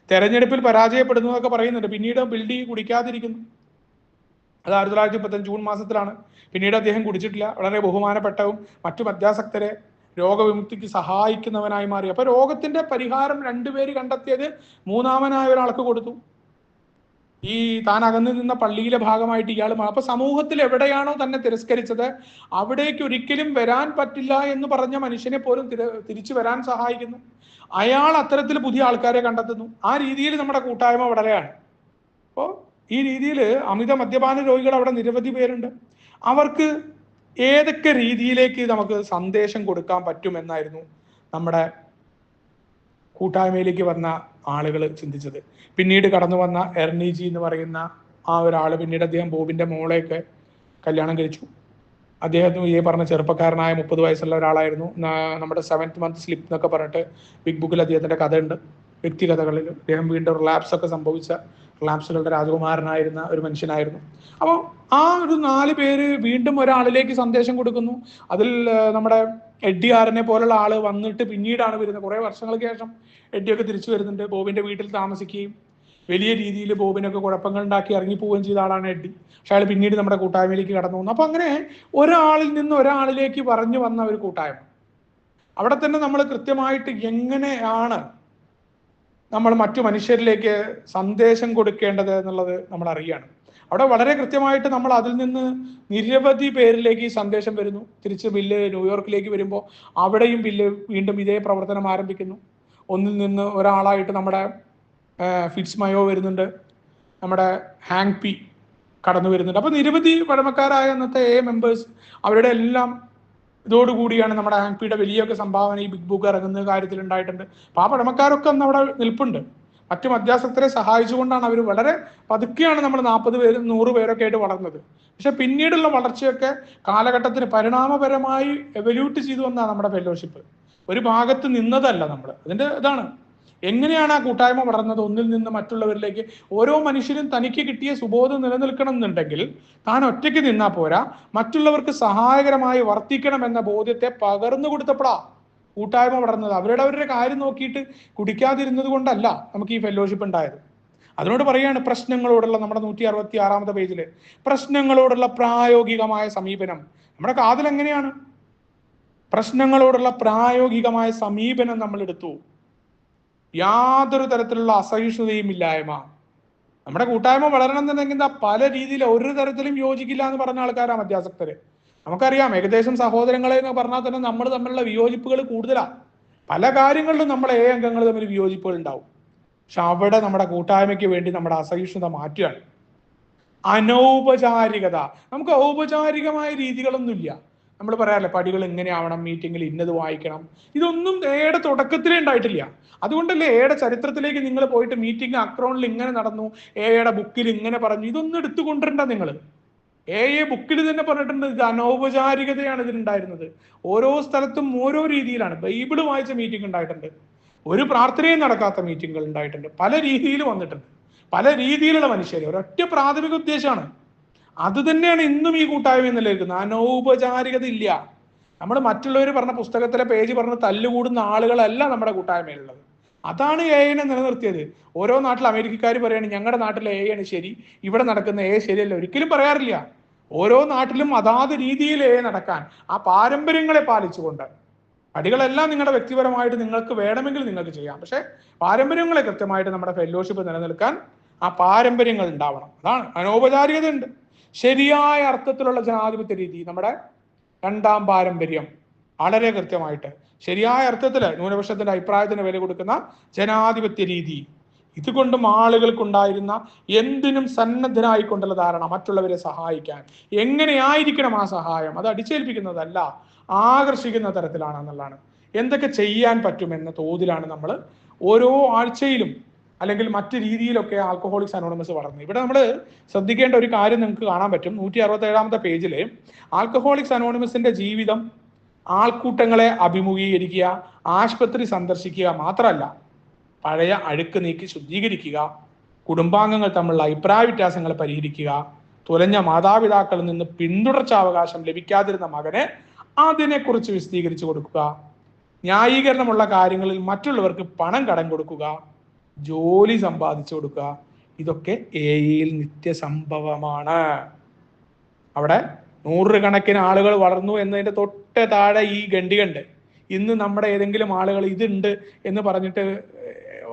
Speaker 1: തെരഞ്ഞെടുപ്പിൽ പരാജയപ്പെടുന്നു എന്നൊക്കെ പറയുന്നുണ്ട്. പിന്നീട് ബിൽഡി കുടിക്കാതിരിക്കുന്നു. അത് 1935 ജൂൺ മാസത്തിലാണ്. പിന്നീട് അദ്ദേഹം കുടിച്ചിട്ടില്ല. വളരെ ബഹുമാനപ്പെട്ടവും മറ്റു മദ്യാസക്തരെ രോഗവിമുക്തിക്ക് സഹായിക്കുന്നവനായി മാറി. അപ്പൊ രോഗത്തിന്റെ പരിഹാരം രണ്ടുപേര് കണ്ടെത്തിയത് മൂന്നാമനായ ഒരാൾക്ക് കൊടുത്തു. ഈ താൻ അകന്നു നിന്ന പള്ളിയിലെ ഭാഗമായിട്ട് ഇയാൾ. അപ്പൊ സമൂഹത്തിൽ എവിടെയാണോ തന്നെ തിരസ്കരിച്ചത് അവിടേക്ക് ഒരിക്കലും വരാൻ പറ്റില്ല എന്ന് പറഞ്ഞ മനുഷ്യനെ പോലും തിരിച്ചു വരാൻ സഹായിക്കുന്നു. അയാൾ അത്തരത്തിൽ പുതിയ ആൾക്കാരെ കണ്ടെത്തുന്നു. ആ രീതിയിൽ നമ്മുടെ കൂട്ടായ്മ വളരെയാണ്. അപ്പോൾ ഈ രീതിയിൽ അമിത മദ്യപാന രോഗികൾ അവിടെ നിരവധി പേരുണ്ട്. അവർക്ക് ഏതൊക്കെ രീതിയിലേക്ക് നമുക്ക് സന്ദേശം കൊടുക്കാൻ പറ്റുമെന്നായിരുന്നു നമ്മുടെ കൂട്ടായ്മയിലേക്ക് വന്ന ആളുകൾ ചിന്തിച്ചത്. പിന്നീട് കടന്നു വന്ന എർണിജി എന്ന് പറയുന്ന ആ ഒരാൾ, പിന്നീട് അദ്ദേഹം ബോബിന്റെ മോളെയൊക്കെ കല്യാണം കഴിച്ചു. അദ്ദേഹത്തിന് ഈ പറഞ്ഞ ചെറുപ്പക്കാരനായ 30 വയസ്സുള്ള ഒരാളായിരുന്നു. നമ്മുടെ 7th മന്ത് സ്ലിപ്പ് എന്നൊക്കെ പറഞ്ഞിട്ട് ബിഗ് ബുക്കിൽ അദ്ദേഹത്തിന്റെ കഥയുണ്ട്. വ്യക്തികഥകളിൽ അദ്ദേഹം വീണ്ടും റിലാപ്സ് ഒക്കെ സംഭവിച്ച റിലാപ്സുകളുടെ രാജകുമാരനായിരുന്ന ഒരു മനുഷ്യനായിരുന്നു. അപ്പോൾ ആ ഒരു 4 പേര് വീണ്ടും ഒരാളിലേക്ക് സന്ദേശം കൊടുക്കുന്നു. അതിൽ നമ്മുടെ എഡ്ഡി ആറിനെ പോലുള്ള ആള് വന്നിട്ട് പിന്നീടാണ് വരുന്നത്. കുറെ വർഷങ്ങൾക്ക് ശേഷം എഡ്ഡിയൊക്കെ തിരിച്ചു വരുന്നുണ്ട്. ബോബിന്റെ വീട്ടിൽ താമസിക്കുകയും വലിയ രീതിയിൽ ബോബിനൊക്കെ കുഴപ്പങ്ങൾ ഉണ്ടാക്കി ഇറങ്ങിപ്പോവുകയും ചെയ്ത ആളാണ് എഡ്ഡി. പക്ഷെ അയാൾ പിന്നീട് നമ്മുടെ കൂട്ടായ്മയിലേക്ക് കടന്നു വന്നു. അപ്പൊ അങ്ങനെ ഒരാളിൽ നിന്ന് ഒരാളിലേക്ക് പറഞ്ഞു വന്ന ഒരു കൂട്ടായ്മ. അവിടെ തന്നെ നമ്മൾ കൃത്യമായിട്ട് എങ്ങനെയാണ് നമ്മൾ മറ്റു മനുഷ്യരിലേക്ക് സന്ദേശം കൊടുക്കേണ്ടത് എന്നുള്ളത് നമ്മൾ അറിയാണ്. അവിടെ വളരെ കൃത്യമായിട്ട് നമ്മൾ അതിൽ നിന്ന് നിരവധി പേരിലേക്ക് ഈ സന്ദേശം വരുന്നു. തിരിച്ച് ബില്ല് ന്യൂയോർക്കിലേക്ക് വരുമ്പോൾ അവിടെയും ബില്ല് വീണ്ടും ഇതേ പ്രവർത്തനം ആരംഭിക്കുന്നു. ഒന്നിൽ നിന്ന് ഒരാളായിട്ട് നമ്മുടെ ഫിറ്റ്സ് മയോ വരുന്നുണ്ട്, നമ്മുടെ ഹാങ് പി കടന്നു വരുന്നുണ്ട്. അപ്പൊ നിരവധി പഴമക്കാരായ അന്നത്തെ മെമ്പേഴ്സ് അവരുടെ എല്ലാം ഇതോടുകൂടിയാണ് നമ്മുടെ ഹാങ് പിയുടെ വലിയൊക്കെ സംഭാവന ഈ ബിഗ് ബുക്ക് ഇറങ്ങുന്ന കാര്യത്തിൽ ഉണ്ടായിട്ടുണ്ട്. അപ്പൊ ആ പഴമക്കാരൊക്കെ അന്ന് അവിടെ നിൽപ്പുണ്ട്. മറ്റു മദ്യാസക്തരെ സഹായിച്ചുകൊണ്ടാണ് അവർ വളരെ പതുക്കെയാണ് നമ്മൾ 40 പേരും 100 പേരൊക്കെ ആയിട്ട് വളർന്നത്. പക്ഷെ പിന്നീടുള്ള വളർച്ചയൊക്കെ കാലഘട്ടത്തിന് പരിണാമപരമായി എവല്യൂട്ട് ചെയ്തു വന്നാണ് നമ്മുടെ ഫെലോഷിപ്പ്. ഒരു ഭാഗത്ത് നിന്നതല്ല നമ്മൾ. അതിന്റെ ഇതാണ് എങ്ങനെയാണ് ആ കൂട്ടായ്മ വളർന്നത്. ഒന്നിൽ നിന്ന് മറ്റുള്ളവരിലേക്ക്. ഓരോ മനുഷ്യരും തനിക്ക് കിട്ടിയ സുബോധം നിലനിൽക്കണം എന്നുണ്ടെങ്കിൽ താൻ ഒറ്റയ്ക്ക് നിന്നാ പോരാ, മറ്റുള്ളവർക്ക് സഹായകരമായി വർത്തിക്കണം എന്ന ബോധ്യത്തെ പകർന്നു കൊടുത്തപ്പോഴാ കൂട്ടായ്മ വളർന്നത്. അവരുടെ കാര്യം നോക്കിയിട്ട് കുടിക്കാതിരുന്നത് കൊണ്ടല്ല നമുക്ക് ഈ ഫെലോഷിപ്പ് ഉണ്ടായത്. അതിനോട് പറയാണ് പ്രശ്നങ്ങളോടുള്ള നമ്മുടെ 166 പേജില് പ്രശ്നങ്ങളോടുള്ള പ്രായോഗികമായ സമീപനം. നമ്മുടെ കാതിൽ എങ്ങനെയാണ് പ്രശ്നങ്ങളോടുള്ള പ്രായോഗികമായ സമീപനം നമ്മൾ എടുത്തു. യാതൊരു തരത്തിലുള്ള അസഹിഷ്ണുതയും ഇല്ലായ്മ. നമ്മുടെ കൂട്ടായ്മ വളരണം എന്നുണ്ടെങ്കിൽ പല രീതിയിൽ ഒരു തരത്തിലും യോജിക്കില്ല എന്ന് പറഞ്ഞ ആൾക്കാരാ മദ്യാസക്തര്. നമുക്കറിയാം, ഏകദേശം സഹോദരങ്ങളെ എന്ന് പറഞ്ഞാൽ തന്നെ നമ്മൾ തമ്മിലുള്ള വിയോജിപ്പുകൾ കൂടുതലാണ്. പല കാര്യങ്ങളിലും നമ്മളെ അംഗങ്ങൾ തമ്മിൽ വിയോജിപ്പുകൾ ഉണ്ടാവും. പക്ഷെ അവിടെ നമ്മുടെ കൂട്ടായ്മയ്ക്ക് വേണ്ടി നമ്മുടെ അസഹിഷ്ണുത മാറ്റുകയാണ്. അനൗപചാരികത. നമുക്ക് ഔപചാരികമായ രീതികളൊന്നുമില്ല. നമ്മൾ പറയാറില്ല പടികൾ എങ്ങനെ ആവണം, മീറ്റിങ്ങിൽ ഇന്നത് വായിക്കണം. ഇതൊന്നും എയുടെ തുടക്കത്തിലേ ഉണ്ടായിട്ടില്ല. അതുകൊണ്ടല്ലേ എയുടെ ചരിത്രത്തിലേക്ക് നിങ്ങൾ പോയിട്ട് മീറ്റിംഗ് അക്രോണിൽ ഇങ്ങനെ നടന്നു, എയുടെ ബുക്കിൽ ഇങ്ങനെ പറഞ്ഞു, ഇതൊന്നും എടുത്തു കൊണ്ടിരണ്ട. നിങ്ങൾ ബുക്കിൽ തന്നെ പറഞ്ഞിട്ടുണ്ട് ഇത് അനൗപചാരികതയാണ് ഇതിനുണ്ടായിരുന്നത്. ഓരോ സ്ഥലത്തും ഓരോ രീതിയിലാണ്. ബൈബിള് വായിച്ച മീറ്റിംഗ് ഉണ്ടായിട്ടുണ്ട്, ഒരു പ്രാർത്ഥനയും നടക്കാത്ത മീറ്റിങ്ങുകൾ ഉണ്ടായിട്ടുണ്ട്. പല രീതിയിൽ വന്നിട്ടുണ്ട്, പല രീതിയിലുള്ള മനുഷ്യർ. ഒരൊറ്റ പ്രാഥമിക ഉദ്ദേശമാണ്. അത് തന്നെയാണ് ഇന്നും ഈ കൂട്ടായ്മ നിലനിൽക്കുന്നത്. അനൗപചാരികത ഇല്ല. നമ്മൾ മറ്റുള്ളവർ പറഞ്ഞ പുസ്തകത്തിലെ പേജ് പറഞ്ഞ് തല്ലുകൂടുന്ന ആളുകളല്ല നമ്മുടെ കൂട്ടായ്മയിലുള്ളത്. അതാണ് എ ഐനെ നിലനിർത്തിയത്. ഓരോ നാട്ടിൽ അമേരിക്കക്കാർ പറയാണ് ഞങ്ങളുടെ നാട്ടിലെ എ ആണ് ശരി, ഇവിടെ നടക്കുന്ന എ ശരിയല്ല, ഒരിക്കലും പറയാറില്ല. ഓരോ നാട്ടിലും അതാത് രീതിയിൽ എ നടക്കാൻ, ആ പാരമ്പര്യങ്ങളെ പാലിച്ചുകൊണ്ട്. അടികളെല്ലാം നിങ്ങളുടെ വ്യക്തിപരമായിട്ട് നിങ്ങൾക്ക് വേണമെങ്കിൽ നിങ്ങൾക്ക് ചെയ്യാം, പക്ഷെ പാരമ്പര്യങ്ങളെ കൃത്യമായിട്ട് നമ്മുടെ ഫെല്ലോഷിപ്പ് നിലനിൽക്കാൻ ആ പാരമ്പര്യങ്ങൾ ഉണ്ടാവണം. അതാണ് അനൗപചാരികത ഉണ്ട്. ശരിയായ അർത്ഥത്തിലുള്ള ജനാധിപത്യ രീതി, നമ്മുടെ രണ്ടാം പാരമ്പര്യം, വളരെ കൃത്യമായിട്ട് ശരിയായ അർത്ഥത്തിൽ ന്യൂനപക്ഷത്തിന്റെ അഭിപ്രായത്തിന് വില കൊടുക്കുന്ന ജനാധിപത്യ രീതി, ഇതുകൊണ്ടും ആളുകൾക്കുണ്ടായിരുന്ന എന്തിനും സന്നദ്ധരായിക്കൊണ്ടുള്ള ധാരണ, മറ്റുള്ളവരെ സഹായിക്കാൻ എങ്ങനെയായിരിക്കണം ആ സഹായം, അത് അടിച്ചേൽപ്പിക്കുന്നതല്ല, ആകർഷിക്കുന്ന തരത്തിലാണെന്നുള്ളതാണ്. എന്തൊക്കെ ചെയ്യാൻ പറ്റുമെന്ന തോതിലാണ് നമ്മൾ ഓരോ ആഴ്ചയിലും അല്ലെങ്കിൽ മറ്റു രീതിയിലൊക്കെ ആൽക്കഹോളിക്സ് അനോണിമസ് വളർന്നു. ഇവിടെ നമ്മൾ ശ്രദ്ധിക്കേണ്ട ഒരു കാര്യം നിങ്ങൾക്ക് കാണാൻ പറ്റും. 167 പേജില് ആൽക്കഹോളിക്സ് അനോണിമസിന്റെ ജീവിതം ആൾക്കൂട്ടങ്ങളെ അഭിമുഖീകരിക്കുക, ആശുപത്രി സന്ദർശിക്കുക മാത്രമല്ല, പഴയ അഴുക്ക് നീക്കി ശുദ്ധീകരിക്കുക, കുടുംബാംഗങ്ങൾ തമ്മിലുള്ള അഭിപ്രായ വ്യത്യാസങ്ങൾ പരിഹരിക്കുക, തുലഞ്ഞ മാതാപിതാക്കളിൽ നിന്ന് പിന്തുടർച്ചാവകാശം ലഭിക്കാതിരുന്ന മകനെ അതിനെക്കുറിച്ച് വിശദീകരിച്ചു കൊടുക്കുക, ന്യായീകരണമുള്ള കാര്യങ്ങളിൽ മറ്റുള്ളവർക്ക് പണം കടം കൊടുക്കുക, ജോലി സമ്പാദിച്ചു കൊടുക്കുക. ഇതൊക്കെ എയിൽ നിത്യസംഭവമാണ്. അവിടെ നൂറുകണക്കിന് ആളുകൾ വളർന്നു എന്നതിന്റെ തൊട്ട് താഴെ ഈ ഗണ്ഡികണ്ട്. ഇന്ന് നമ്മുടെ ഏതെങ്കിലും ആളുകൾ ഇതുണ്ട് എന്ന് പറഞ്ഞിട്ട്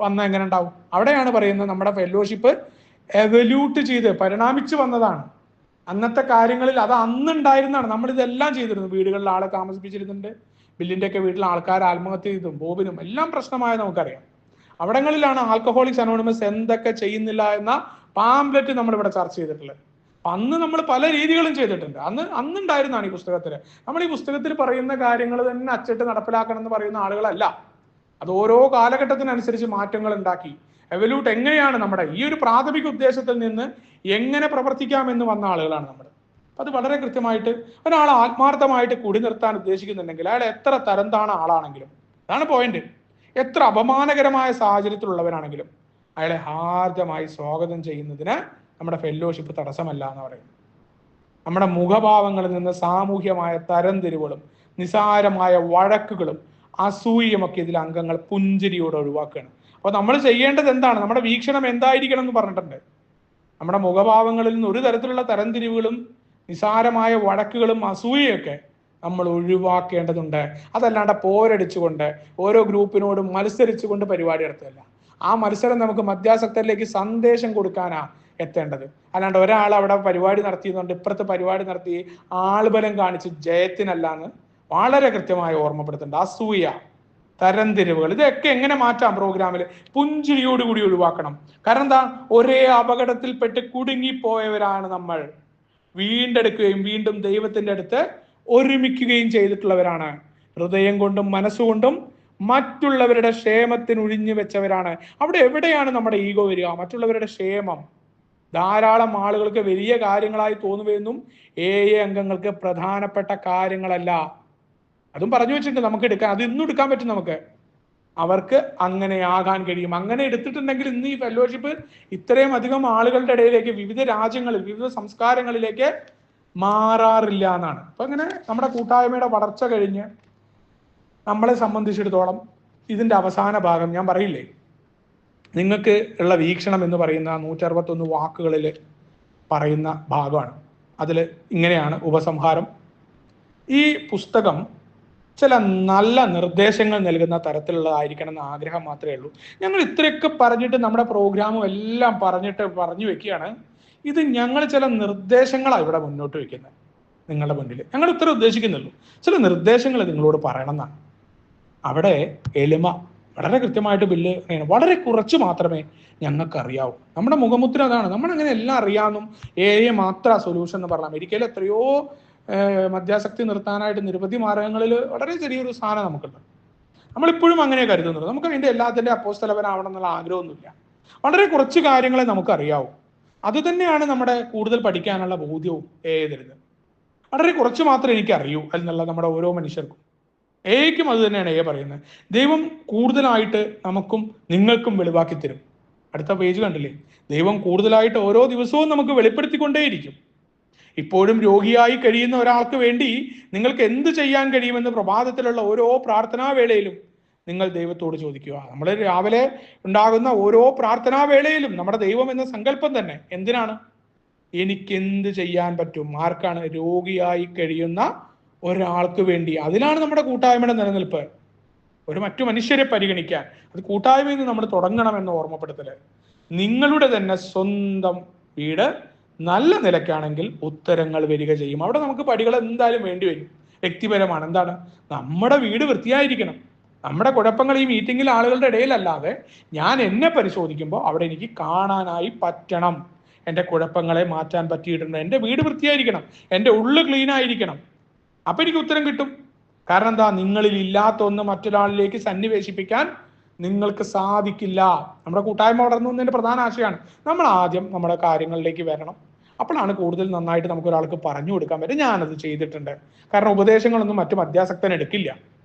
Speaker 1: വന്ന എങ്ങനെ ഉണ്ടാവും? അവിടെയാണ് പറയുന്നത് നമ്മുടെ ഫെല്ലോഷിപ്പ് എവല്യൂട്ട് ചെയ്ത് പരിണാമിച്ചു വന്നതാണ്. അന്നത്തെ കാര്യങ്ങളിൽ അത് അന്നുണ്ടായിരുന്നതാണ്. നമ്മൾ ഇതെല്ലാം ചെയ്തിരുന്നു. വീടുകളിൽ ആളെ താമസിപ്പിച്ചിരുന്നുണ്ട്. ബില്ലിന്റെ ഒക്കെ വീട്ടിൽ ആൾക്കാർ ആത്മഹത്യ ചെയ്തും ബോബിനും എല്ലാം പ്രശ്നമായ നമുക്കറിയാം. അവിടങ്ങളിലാണ് ആൽക്കഹോളിക്സ് അനോണിമസ് എന്തൊക്കെ ചെയ്യുന്നില്ല എന്ന പാംപ്ലെറ്റ് നമ്മൾ ഇവിടെ ചർച്ച ചെയ്തിട്ടുള്ളത്. അന്ന് നമ്മൾ പല രീതികളും ചെയ്തിട്ടുണ്ട്. അന്നുണ്ടായിരുന്നാണ് ഈ പുസ്തകത്തില്. നമ്മൾ ഈ പുസ്തകത്തിൽ പറയുന്ന കാര്യങ്ങൾ തന്നെ അച്ചിട്ട് നടപ്പിലാക്കണം എന്ന് പറയുന്ന ആളുകളല്ല. അത് ഓരോ കാലഘട്ടത്തിനനുസരിച്ച് മാറ്റങ്ങൾ ഉണ്ടാക്കി എവല്യൂട്ട് എങ്ങനെയാണ് നമ്മുടെ ഈ ഒരു പ്രാഥമിക ഉദ്ദേശത്തിൽ നിന്ന് എങ്ങനെ പ്രവർത്തിക്കാമെന്ന് വന്ന ആളുകളാണ് നമ്മൾ. അത് വളരെ കൃത്യമായിട്ട് ഒരാൾ ആത്മാർത്ഥമായിട്ട് കുടി നിർത്താൻ ഉദ്ദേശിക്കുന്നുണ്ടെങ്കിൽ അയാൾ എത്ര തരം താണ ആളാണെങ്കിലും, അതാണ് പോയിന്റ്, എത്ര അപമാനകരമായ സാഹചര്യത്തിലുള്ളവരാണെങ്കിലും അയാളെ ഹാർദമായി സ്വാഗതം ചെയ്യുന്നതിന് നമ്മുടെ ഫെല്ലോഷിപ്പ് തടസ്സമല്ല എന്ന് പറയുന്നു. നമ്മുടെ മുഖഭാവങ്ങളിൽ നിന്ന് സാമൂഹ്യമായ തരംതിരിവുകളും നിസാരമായ വഴക്കുകളും അസൂയയുമൊക്കെ ഇതിൽ അംഗങ്ങൾ പുഞ്ചിരിയോടെ ഒഴിവാക്കുകയാണ്. അപ്പോൾ നമ്മൾ ചെയ്യേണ്ടത് എന്താണ്? നമ്മുടെ വീക്ഷണം എന്തായിരിക്കണം എന്ന് പറഞ്ഞിട്ടുണ്ട്. നമ്മുടെ മുഖഭാവങ്ങളിൽ നിന്ന് ഒരു തരത്തിലുള്ള തരംതിരിവുകളും നിസാരമായ വഴക്കുകളും അസൂയയൊക്കെ നമ്മൾ ഒഴിവാക്കേണ്ടതുണ്ട്. അതല്ലാണ്ട് പോരടിച്ചുകൊണ്ട് ഓരോ ഗ്രൂപ്പിനോടും മത്സരിച്ചുകൊണ്ട് പരിപാടി നടത്തുകയല്ല. ആ മത്സരം നമുക്ക് മദ്യാസക്തരിലേക്ക് സന്ദേശം കൊടുക്കാനാ എത്തേണ്ടത്. അല്ലാണ്ട് ഒരാൾ അവിടെ പരിപാടി നടത്തിയതുകൊണ്ട് ഇപ്പുറത്ത് പരിപാടി നടത്തി ആൾബലം കാണിച്ച് ജയത്തിനല്ലാന്ന് വളരെ കൃത്യമായി ഓർമ്മപ്പെടുത്തുന്നുണ്ട്. അസൂയ, തരംതിരിവുകൾ, ഇതൊക്കെ എങ്ങനെ മാറ്റാം? പ്രോഗ്രാമിൽ പുഞ്ചിരിയോടുകൂടി ഒഴിവാക്കണം. കാരണം എന്താ? ഒരേ അപകടത്തിൽപ്പെട്ട് കുടുങ്ങിപ്പോയവരാണ് നമ്മൾ. വീണ്ടെടുക്കുകയും വീണ്ടും ദൈവത്തിന്റെ അടുത്ത് ഒരുമിക്കുകയും ചെയ്തിട്ടുള്ളവരാണ്. ഹൃദയം കൊണ്ടും മനസ്സുകൊണ്ടും മറ്റുള്ളവരുടെ ക്ഷേമത്തിന് ഒഴിഞ്ഞു വെച്ചവരാണ്. അവിടെ എവിടെയാണ് നമ്മുടെ ഈഗോ വരിക? മറ്റുള്ളവരുടെ ക്ഷേമം ധാരാളം ആളുകൾക്ക് വലിയ കാര്യങ്ങളായി തോന്നുമെന്നും അംഗങ്ങൾക്ക് പ്രധാനപ്പെട്ട കാര്യങ്ങളല്ല. അതും പറഞ്ഞു വെച്ചിട്ടുണ്ട്. നമുക്ക് എടുക്കാൻ, അത് ഇന്നും എടുക്കാൻ പറ്റും നമുക്ക്. അവർക്ക് അങ്ങനെ ആകാൻ കഴിയും. അങ്ങനെ എടുത്തിട്ടുണ്ടെങ്കിൽ ഇന്ന് ഈ ഫെല്ലോഷിപ്പ് ഇത്രയും അധികം ആളുകളുടെ ഇടയിലേക്ക്, വിവിധ രാജ്യങ്ങളിൽ, വിവിധ സംസ്കാരങ്ങളിലേക്ക് മാറാറില്ല എന്നാണ്. അപ്പൊ അങ്ങനെ നമ്മുടെ കൂട്ടായ്മയുടെ വളർച്ച കഴിഞ്ഞ് നമ്മളെ സംബന്ധിച്ചിടത്തോളം ഇതിന്റെ അവസാന ഭാഗം ഞാൻ പറയില്ലേ, നിങ്ങൾക്ക് ഉള്ള വീക്ഷണം എന്ന് പറയുന്ന 161 വാക്കുകളിൽ പറയുന്ന ഭാഗമാണ്. അതിൽ ഇങ്ങനെയാണ് ഉപസംഹാരം. ഈ പുസ്തകം ചില നല്ല നിർദ്ദേശങ്ങൾ നൽകുന്ന തരത്തിലുള്ളതായിരിക്കണം എന്ന് ആഗ്രഹം മാത്രമേ ഉള്ളൂ. ഞങ്ങൾ ഇത്രയൊക്കെ പറഞ്ഞിട്ട് നമ്മുടെ പ്രോഗ്രാമും എല്ലാം പറഞ്ഞു വെക്കുകയാണ്. ഇത് ഞങ്ങൾ ചില നിർദ്ദേശങ്ങളാണ് ഇവിടെ മുന്നോട്ട് വെക്കുന്നത് നിങ്ങളുടെ മുന്നിൽ. ഞങ്ങൾ ഇത്ര ഉദ്ദേശിക്കുന്നുള്ളൂ. ചില നിർദ്ദേശങ്ങൾ നിങ്ങളോട് പറയണം എന്നാണ്. അവിടെ എളിമ വളരെ കൃത്യമായിട്ട് ബില്ല് വളരെ കുറച്ച് മാത്രമേ ഞങ്ങൾക്ക് അറിയാവൂ. നമ്മുടെ മുഖമുദ്ര അതാണ്. നമ്മളങ്ങനെ എല്ലാം അറിയാമെന്നും മാത്രം സൊല്യൂഷൻ എന്ന് പറഞ്ഞാൽ അമേരിക്കയിൽ എത്രയോ മദ്യാസക്തി നിർത്താനായിട്ട് നിരവധി മാർഗങ്ങളിൽ വളരെ ചെറിയൊരു സാധനം നമുക്കുണ്ട്. നമ്മളിപ്പോഴും അങ്ങനെ കരുതുന്നുള്ളൂ. നമുക്ക് അതിൻ്റെ എല്ലാത്തിൻ്റെ അപ്പോസ്തലവനാവണം എന്നുള്ള ആഗ്രഹമൊന്നുമില്ല. വളരെ കുറച്ച് കാര്യങ്ങളെ നമുക്ക് അറിയാവൂ. അത് തന്നെയാണ് നമ്മുടെ കൂടുതൽ പഠിക്കാനുള്ള ബോധ്യവും തരുന്നത്. വളരെ കുറച്ച് മാത്രമേ എനിക്ക് അറിയൂ എന്നുള്ള നമ്മുടെ ഓരോ മനുഷ്യർക്കും. ഏയ്ക്കും അത് തന്നെയാണ് പറയുന്നത്. ദൈവം കൂടുതലായിട്ട് നമുക്കും നിങ്ങൾക്കും വെളിവാക്കി തരും. അടുത്ത പേജ് കണ്ടില്ലേ? ദൈവം കൂടുതലായിട്ട് ഓരോ ദിവസവും നമുക്ക് വെളിപ്പെടുത്തിക്കൊണ്ടേയിരിക്കും. ഇപ്പോഴും രോഗിയായി കഴിയുന്ന ഒരാൾക്ക് വേണ്ടി നിങ്ങൾക്ക് എന്ത് ചെയ്യാൻ കഴിയുമെന്ന് പ്രഭാതത്തിലുള്ള ഓരോ പ്രാർത്ഥനാ വേളയിലും നിങ്ങൾ ദൈവത്തോട് ചോദിക്കുക. നമ്മൾ രാവിലെ ഉണ്ടാകുന്ന ഓരോ പ്രാർത്ഥനാ വേളയിലും നമ്മുടെ ദൈവം എന്ന സങ്കല്പം തന്നെ എന്തിനാണ്? എനിക്കെന്ത് ചെയ്യാൻ പറ്റും? ആർക്കാണ്? രോഗിയായി കഴിയുന്ന ഒരാൾക്ക് വേണ്ടി. അതിലാണ് നമ്മുടെ കൂട്ടായ്മയുടെ നിലനിൽപ്പ്. ഒരു മറ്റു മനുഷ്യരെ പരിഗണിക്കാൻ, അത് കൂട്ടായ്മയിൽ നിന്ന് നമ്മൾ തുടങ്ങണമെന്ന് ഓർമ്മപ്പെടുത്തല്. നിങ്ങളുടെ തന്നെ സ്വന്തം വീട് നല്ല നിലയ്ക്കാണെങ്കിൽ ഉത്തരങ്ങൾ വരിക ചെയ്യും. അവിടെ നമുക്ക് പടികൾ എന്തായാലും വേണ്ടി വരും. വ്യക്തിപരമാണ്. എന്താണ്? നമ്മുടെ വീട് വൃത്തിയായിരിക്കണം. നമ്മുടെ കുഴപ്പങ്ങൾ ഈ മീറ്റിങ്ങിൽ ആളുകളുടെ ഇടയിലല്ലാതെ ഞാൻ എന്നെ പരിശോധിക്കുമ്പോൾ അവിടെ എനിക്ക് കാണാനായി പറ്റണം. എൻ്റെ കുഴപ്പങ്ങളെ മാറ്റാൻ പറ്റിയിട്ടുണ്ട്. എൻ്റെ വീട് വൃത്തിയായിരിക്കണം, എൻ്റെ ഉള്ളു ക്ലീൻ ആയിരിക്കണം. അപ്പൊ എനിക്ക് ഉത്തരം കിട്ടും. കാരണം എന്താ? നിങ്ങളിൽ ഇല്ലാത്ത ഒന്ന് മറ്റൊരാളിലേക്ക് സന്നിവേശിപ്പിക്കാൻ നിങ്ങൾക്ക് സാധിക്കില്ല. നമ്മുടെ കൂട്ടായ്മ വളർന്നു എന്നതിന്റെ പ്രധാന ആശയമാണ് നമ്മൾ ആദ്യം നമ്മുടെ കാര്യങ്ങളിലേക്ക് വരണം. അപ്പോഴാണ് കൂടുതൽ നന്നായിട്ട് നമുക്ക് ഒരാൾക്ക് പറഞ്ഞു കൊടുക്കാൻ പറ്റും. ഞാനത് ചെയ്തിട്ടുണ്ട്. കാരണം ഉപദേശങ്ങളൊന്നും മറ്റു മധ്യാസക്തൻ എടുക്കില്ല,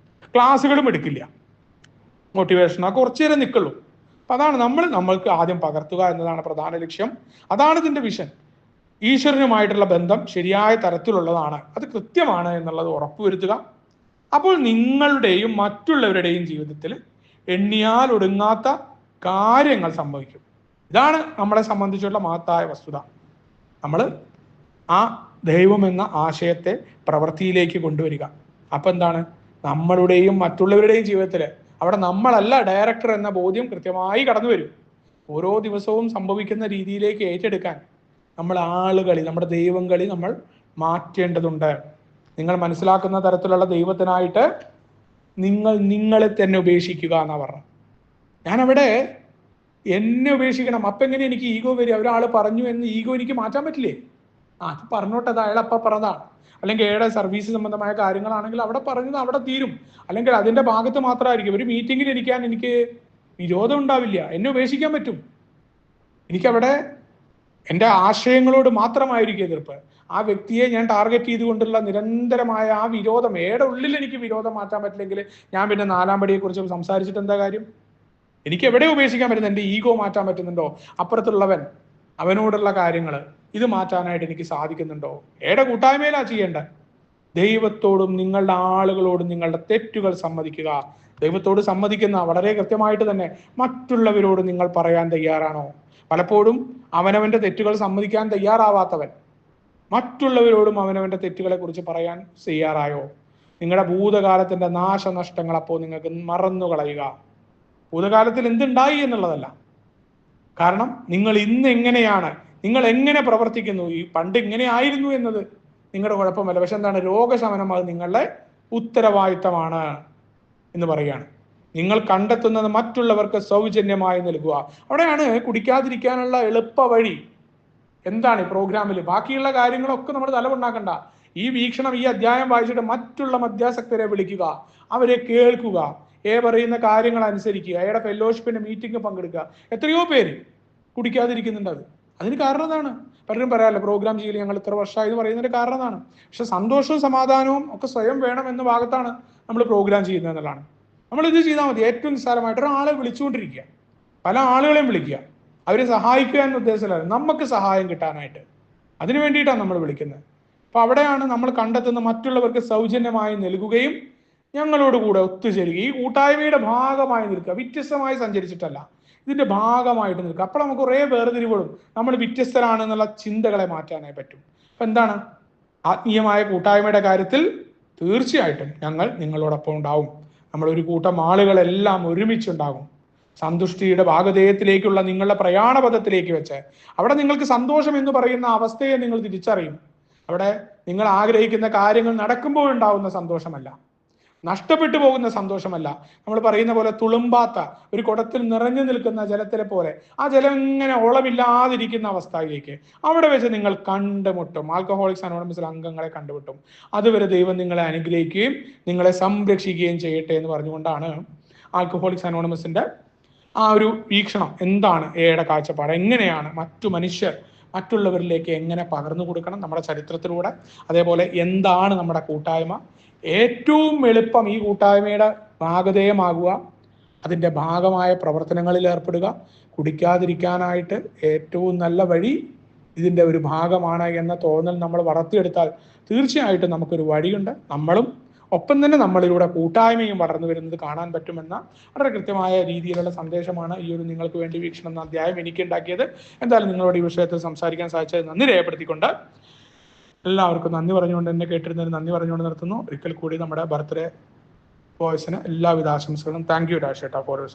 Speaker 1: ക്ലാസ്സുകളും എടുക്കില്ല, മോട്ടിവേഷനോ കുറച്ചു നേരം നിൽക്കുള്ളൂ. അപ്പൊ അതാണ് നമ്മൾക്ക് ആദ്യം പകർത്തുക എന്നതാണ് പ്രധാന ലക്ഷ്യം. അതാണ് ഇതിന്റെ വിഷൻ. ഈശ്വരനുമായിട്ടുള്ള ബന്ധം ശരിയായ തരത്തിലുള്ളതാണ്, അത് കൃത്യമാണ് എന്നുള്ളത് ഉറപ്പുവരുത്തുക. അപ്പോൾ നിങ്ങളുടെയും മറ്റുള്ളവരുടെയും ജീവിതത്തിൽ എണ്ണിയാൽ ഒടുങ്ങാത്ത കാര്യങ്ങൾ സംഭവിക്കും. ഇതാണ് നമ്മളെ സംബന്ധിച്ചുള്ള മഹത്തായ വസ്തുത. നമ്മൾ ആ ദൈവം എന്ന ആശയത്തെ പ്രവൃത്തിയിലേക്ക് കൊണ്ടുവരിക. അപ്പൊ എന്താണ്? നമ്മളുടെയും മറ്റുള്ളവരുടെയും ജീവിതത്തിൽ അവിടെ നമ്മളല്ല ഡയറക്ടർ എന്ന ബോധ്യം കൃത്യമായി കടന്നു വരും. ഓരോ ദിവസവും സംഭവിക്കുന്ന രീതിയിലേക്ക് ഏറ്റെടുക്കാൻ നമ്മൾ ആളുകളി, നമ്മുടെ ദൈവം കളി നമ്മൾ മാറ്റേണ്ടതുണ്ട്. നിങ്ങൾ മനസ്സിലാക്കുന്ന തരത്തിലുള്ള ദൈവത്തിനായിട്ട് നിങ്ങളെ തന്നെ ഉപേക്ഷിക്കുക എന്നാ പറഞ്ഞത്. ഞാനവിടെ എന്നെ ഉപേക്ഷിക്കണം. അപ്പൊ എങ്ങനെ എനിക്ക് ഈഗോ വരിക? ഒരാൾ പറഞ്ഞു എന്ന് ഈഗോ എനിക്ക് മാറ്റാൻ പറ്റില്ലേ? അത് പറഞ്ഞോട്ടെ, അത് അയാൾ അപ്പ പറഞ്ഞതാണ്. അല്ലെങ്കിൽ ഏടെ സർവീസ് സംബന്ധമായ കാര്യങ്ങളാണെങ്കിൽ അവിടെ പറഞ്ഞത് അവിടെ തീരും. അല്ലെങ്കിൽ അതിന്റെ ഭാഗത്ത് മാത്രമായിരിക്കും. ഒരു മീറ്റിങ്ങിൽ ഇരിക്കാൻ എനിക്ക് വിരോധം ഉണ്ടാവില്ല, എന്നെ ഉപേക്ഷിക്കാൻ പറ്റും. എനിക്കവിടെ എൻ്റെ ആശയങ്ങളോട് മാത്രമായിരിക്കും എതിർപ്പ്. ആ വ്യക്തിയെ ഞാൻ ടാർഗറ്റ് ചെയ്തുകൊണ്ടുള്ള നിരന്തരമായ ആ വിരോധം, ഏടെ ഉള്ളിൽ എനിക്ക് വിരോധം മാറ്റാൻ പറ്റില്ലെങ്കിൽ ഞാൻ പിന്നെ നാലാം പടിയെ കുറിച്ച് സംസാരിച്ചിട്ട് എന്താ കാര്യം? എനിക്ക് എവിടെ ഉപേക്ഷിക്കാൻ പറ്റുന്നത്? എൻ്റെ ഈഗോ മാറ്റാൻ പറ്റുന്നുണ്ടോ? അപ്പുറത്തുള്ളവൻ, അവനോടുള്ള കാര്യങ്ങൾ, ഇത് മാറ്റാനായിട്ട് എനിക്ക് സാധിക്കുന്നുണ്ടോ? ഏടെ കൂട്ടായ്മയിലാ ചെയ്യേണ്ടത്? ദൈവത്തോടും നിങ്ങളുടെ ആളുകളോടും നിങ്ങളുടെ തെറ്റുകൾ സമ്മതിക്കുക. ദൈവത്തോട് സമ്മതിക്കുന്ന വളരെ കൃത്യമായിട്ട് തന്നെ മറ്റുള്ളവരോട് നിങ്ങൾ പറയാൻ തയ്യാറാണോ? പലപ്പോഴും അവനവന്റെ തെറ്റുകൾ സമ്മതിക്കാൻ തയ്യാറാവാത്തവൻ മറ്റുള്ളവരോടും അവനവന്റെ തെറ്റുകളെ കുറിച്ച് പറയാൻ തയ്യാറായോ? നിങ്ങളുടെ ഭൂതകാലത്തിന്റെ നാശനഷ്ടങ്ങൾ അപ്പോൾ നിങ്ങൾക്ക് മറന്നു കളയുക. ഭൂതകാലത്തിൽ എന്തുണ്ടായി എന്നുള്ളതല്ല, കാരണം നിങ്ങൾ ഇന്ന് എങ്ങനെയാണ്, നിങ്ങൾ എങ്ങനെ പ്രവർത്തിക്കുന്നു, ഈ പണ്ട് ഇങ്ങനെ ആയിരുന്നു എന്നത് നിങ്ങളുടെ കുഴപ്പമല്ല. പക്ഷെ എന്താണ്? രോഗശമനം അത് നിങ്ങളുടെ ഉത്തരവാദിത്തമാണ് എന്ന് പറയുകയാണ്. നിങ്ങൾ കണ്ടെത്തുന്നത് മറ്റുള്ളവർക്ക് സൗജന്യമായി നൽകുക. അവിടെയാണ് കുടിക്കാതിരിക്കാനുള്ള എളുപ്പ വഴി. എന്താണ് ഈ പ്രോഗ്രാമിൽ? ബാക്കിയുള്ള കാര്യങ്ങളൊക്കെ നമ്മൾ തലമുണ്ടാക്കണ്ട. ഈ വീക്ഷണം, ഈ അധ്യായം വായിച്ചിട്ട് മറ്റുള്ള മധ്യാസക്തരെ വിളിക്കുക, അവരെ കേൾക്കുക, പറയുന്ന കാര്യങ്ങൾ അനുസരിക്കുക, അയാളുടെ ഫെലോഷിപ്പിന്റെ മീറ്റിംഗ് പങ്കെടുക്കുക. എത്രയോ പേര് കുടിക്കാതിരിക്കുന്നുണ്ട്. അതിന് കാരണം എന്താണ്? പലരും പറയാമല്ലോ, പ്രോഗ്രാം ചെയ്യൽ ഞങ്ങൾ ഇത്ര വർഷമായി എന്ന് പറയുന്നതിന്റെ കാരണം എന്താണ്? പക്ഷെ സന്തോഷവും സമാധാനവും ഒക്കെ സ്വയം വേണം എന്ന ഭാഗത്താണ് നമ്മൾ പ്രോഗ്രാം ചെയ്യുന്നത് എന്നുള്ളതാണ്. നമ്മൾ ഇത് ചെയ്താൽ മതി. ഏറ്റവും നിസ്സാരമായിട്ട് ഒരാളെ വിളിച്ചുകൊണ്ടിരിക്കുക, പല ആളുകളെയും വിളിക്കുക, അവരെ സഹായിക്കുക എന്ന ഉദ്ദേശത്തിലല്ല, നമുക്ക് സഹായം കിട്ടാനായിട്ട്. അതിനു വേണ്ടിയിട്ടാണ് നമ്മൾ വിളിക്കുന്നത്. അപ്പൊ അവിടെയാണ് നമ്മൾ കണ്ടെത്തുന്ന മറ്റുള്ളവർക്ക് സൗജന്യമായി നൽകുകയും ഞങ്ങളോട് കൂടെ ഒത്തുചേരുകയും ഈ കൂട്ടായ്മയുടെ ഭാഗമായി നിൽക്കുക. വ്യത്യസ്തമായി സഞ്ചരിച്ചിട്ടല്ല, ഇതിന്റെ ഭാഗമായിട്ട് നിൽക്കുക. അപ്പോൾ നമുക്ക് കുറേ വേർതിരിവുകളും നമ്മൾ വ്യത്യസ്തരാണെന്നുള്ള ചിന്തകളെ മാറ്റാനായി പറ്റും. അപ്പൊ എന്താണ്? ആത്മീയമായ കൂട്ടായ്മയുടെ കാര്യത്തിൽ തീർച്ചയായിട്ടും ഞങ്ങൾ നിങ്ങളോടൊപ്പം ഉണ്ടാവും. നമ്മളൊരു കൂട്ടം ആളുകളെല്ലാം ഒരുമിച്ചുണ്ടാകും. സന്തുഷ്ടിയുടെ ഭാഗധേയത്തിലേക്കുള്ള നിങ്ങളുടെ പ്രയാണപഥത്തിലേക്ക് വെച്ച് അവിടെ നിങ്ങൾക്ക് സന്തോഷം എന്ന് പറയുന്ന അവസ്ഥയെ നിങ്ങൾ തിരിച്ചറിയും. അവിടെ നിങ്ങൾ ആഗ്രഹിക്കുന്ന കാര്യങ്ങൾ നടക്കുമ്പോൾ ഉണ്ടാവുന്ന സന്തോഷമല്ല, നഷ്ടപ്പെട്ടു പോകുന്ന സന്തോഷമല്ല. നമ്മൾ പറയുന്ന പോലെ തുളുമ്പാത്ത ഒരു കുടത്തിൽ നിറഞ്ഞു നിൽക്കുന്ന ജലത്തിലെ പോലെ ആ ജലം ഇങ്ങനെ ഓളമില്ലാതിരിക്കുന്ന അവസ്ഥയിലേക്ക് അവിടെ വെച്ച് നിങ്ങൾ കണ്ടുമുട്ടും. ആൽക്കഹോളിക്സ് അനോണിമസിലെ അംഗങ്ങളെ കണ്ടുമുട്ടും. അതുവരെ ദൈവം നിങ്ങളെ അനുഗ്രഹിക്കുകയും നിങ്ങളെ സംരക്ഷിക്കുകയും ചെയ്യട്ടെ എന്ന് പറഞ്ഞുകൊണ്ടാണ് ആൽക്കഹോളിക്സ് അനോണിമസിന്റെ ആ ഒരു വീക്ഷണം. എന്താണ് എയുടെ കാഴ്ചപ്പാട്? എങ്ങനെയാണ് മറ്റുള്ളവരിലേക്ക് എങ്ങനെ പകർന്നു കൊടുക്കണം നമ്മുടെ ചരിത്രത്തിലൂടെ? അതേപോലെ എന്താണ് നമ്മുടെ കൂട്ടായ്മ? ഏറ്റവും എളുപ്പം ഈ കൂട്ടായ്മയുടെ ഭാഗധേയമാകുക, അതിൻ്റെ ഭാഗമായ പ്രവർത്തനങ്ങളിൽ ഏർപ്പെടുക. കുടിക്കാതിരിക്കാനായിട്ട് ഏറ്റവും നല്ല വഴി ഇതിൻ്റെ ഒരു ഭാഗമാണ് എന്ന തോന്നൽ നമ്മൾ വളർത്തിയെടുത്താൽ തീർച്ചയായിട്ടും നമുക്കൊരു വഴിയുണ്ട്. നമ്മളും ഒപ്പം തന്നെ നമ്മളിലൂടെ കൂട്ടായ്മയും വളർന്നു വരുന്നത് കാണാൻ പറ്റുമെന്ന വളരെ കൃത്യമായ രീതിയിലുള്ള സന്ദേശമാണ് ഈ ഒരു നിങ്ങൾക്ക് വേണ്ടി വീക്ഷണം എന്ന അധ്യായം എനിക്ക് ഉണ്ടാക്കിയത്. എന്തായാലും നിങ്ങളോട് ഈ വിഷയത്തിൽ സംസാരിക്കാൻ സാധിച്ചത് നന്ദി രേഖപ്പെടുത്തിക്കൊണ്ട് എല്ലാവർക്കും നന്ദി പറഞ്ഞുകൊണ്ട്, എന്നെ കേട്ടിരുന്നതിന് നന്ദി പറഞ്ഞുകൊണ്ട് നിർത്തുന്നു. ഒരിക്കൽ കൂടി നമ്മുടെ ബർത്ത്ഡേ ബോയ്സിന് എല്ലാവിധ ആശംസകളും. താങ്ക് യു രാജേട്ടാ ഫോർ യുവർ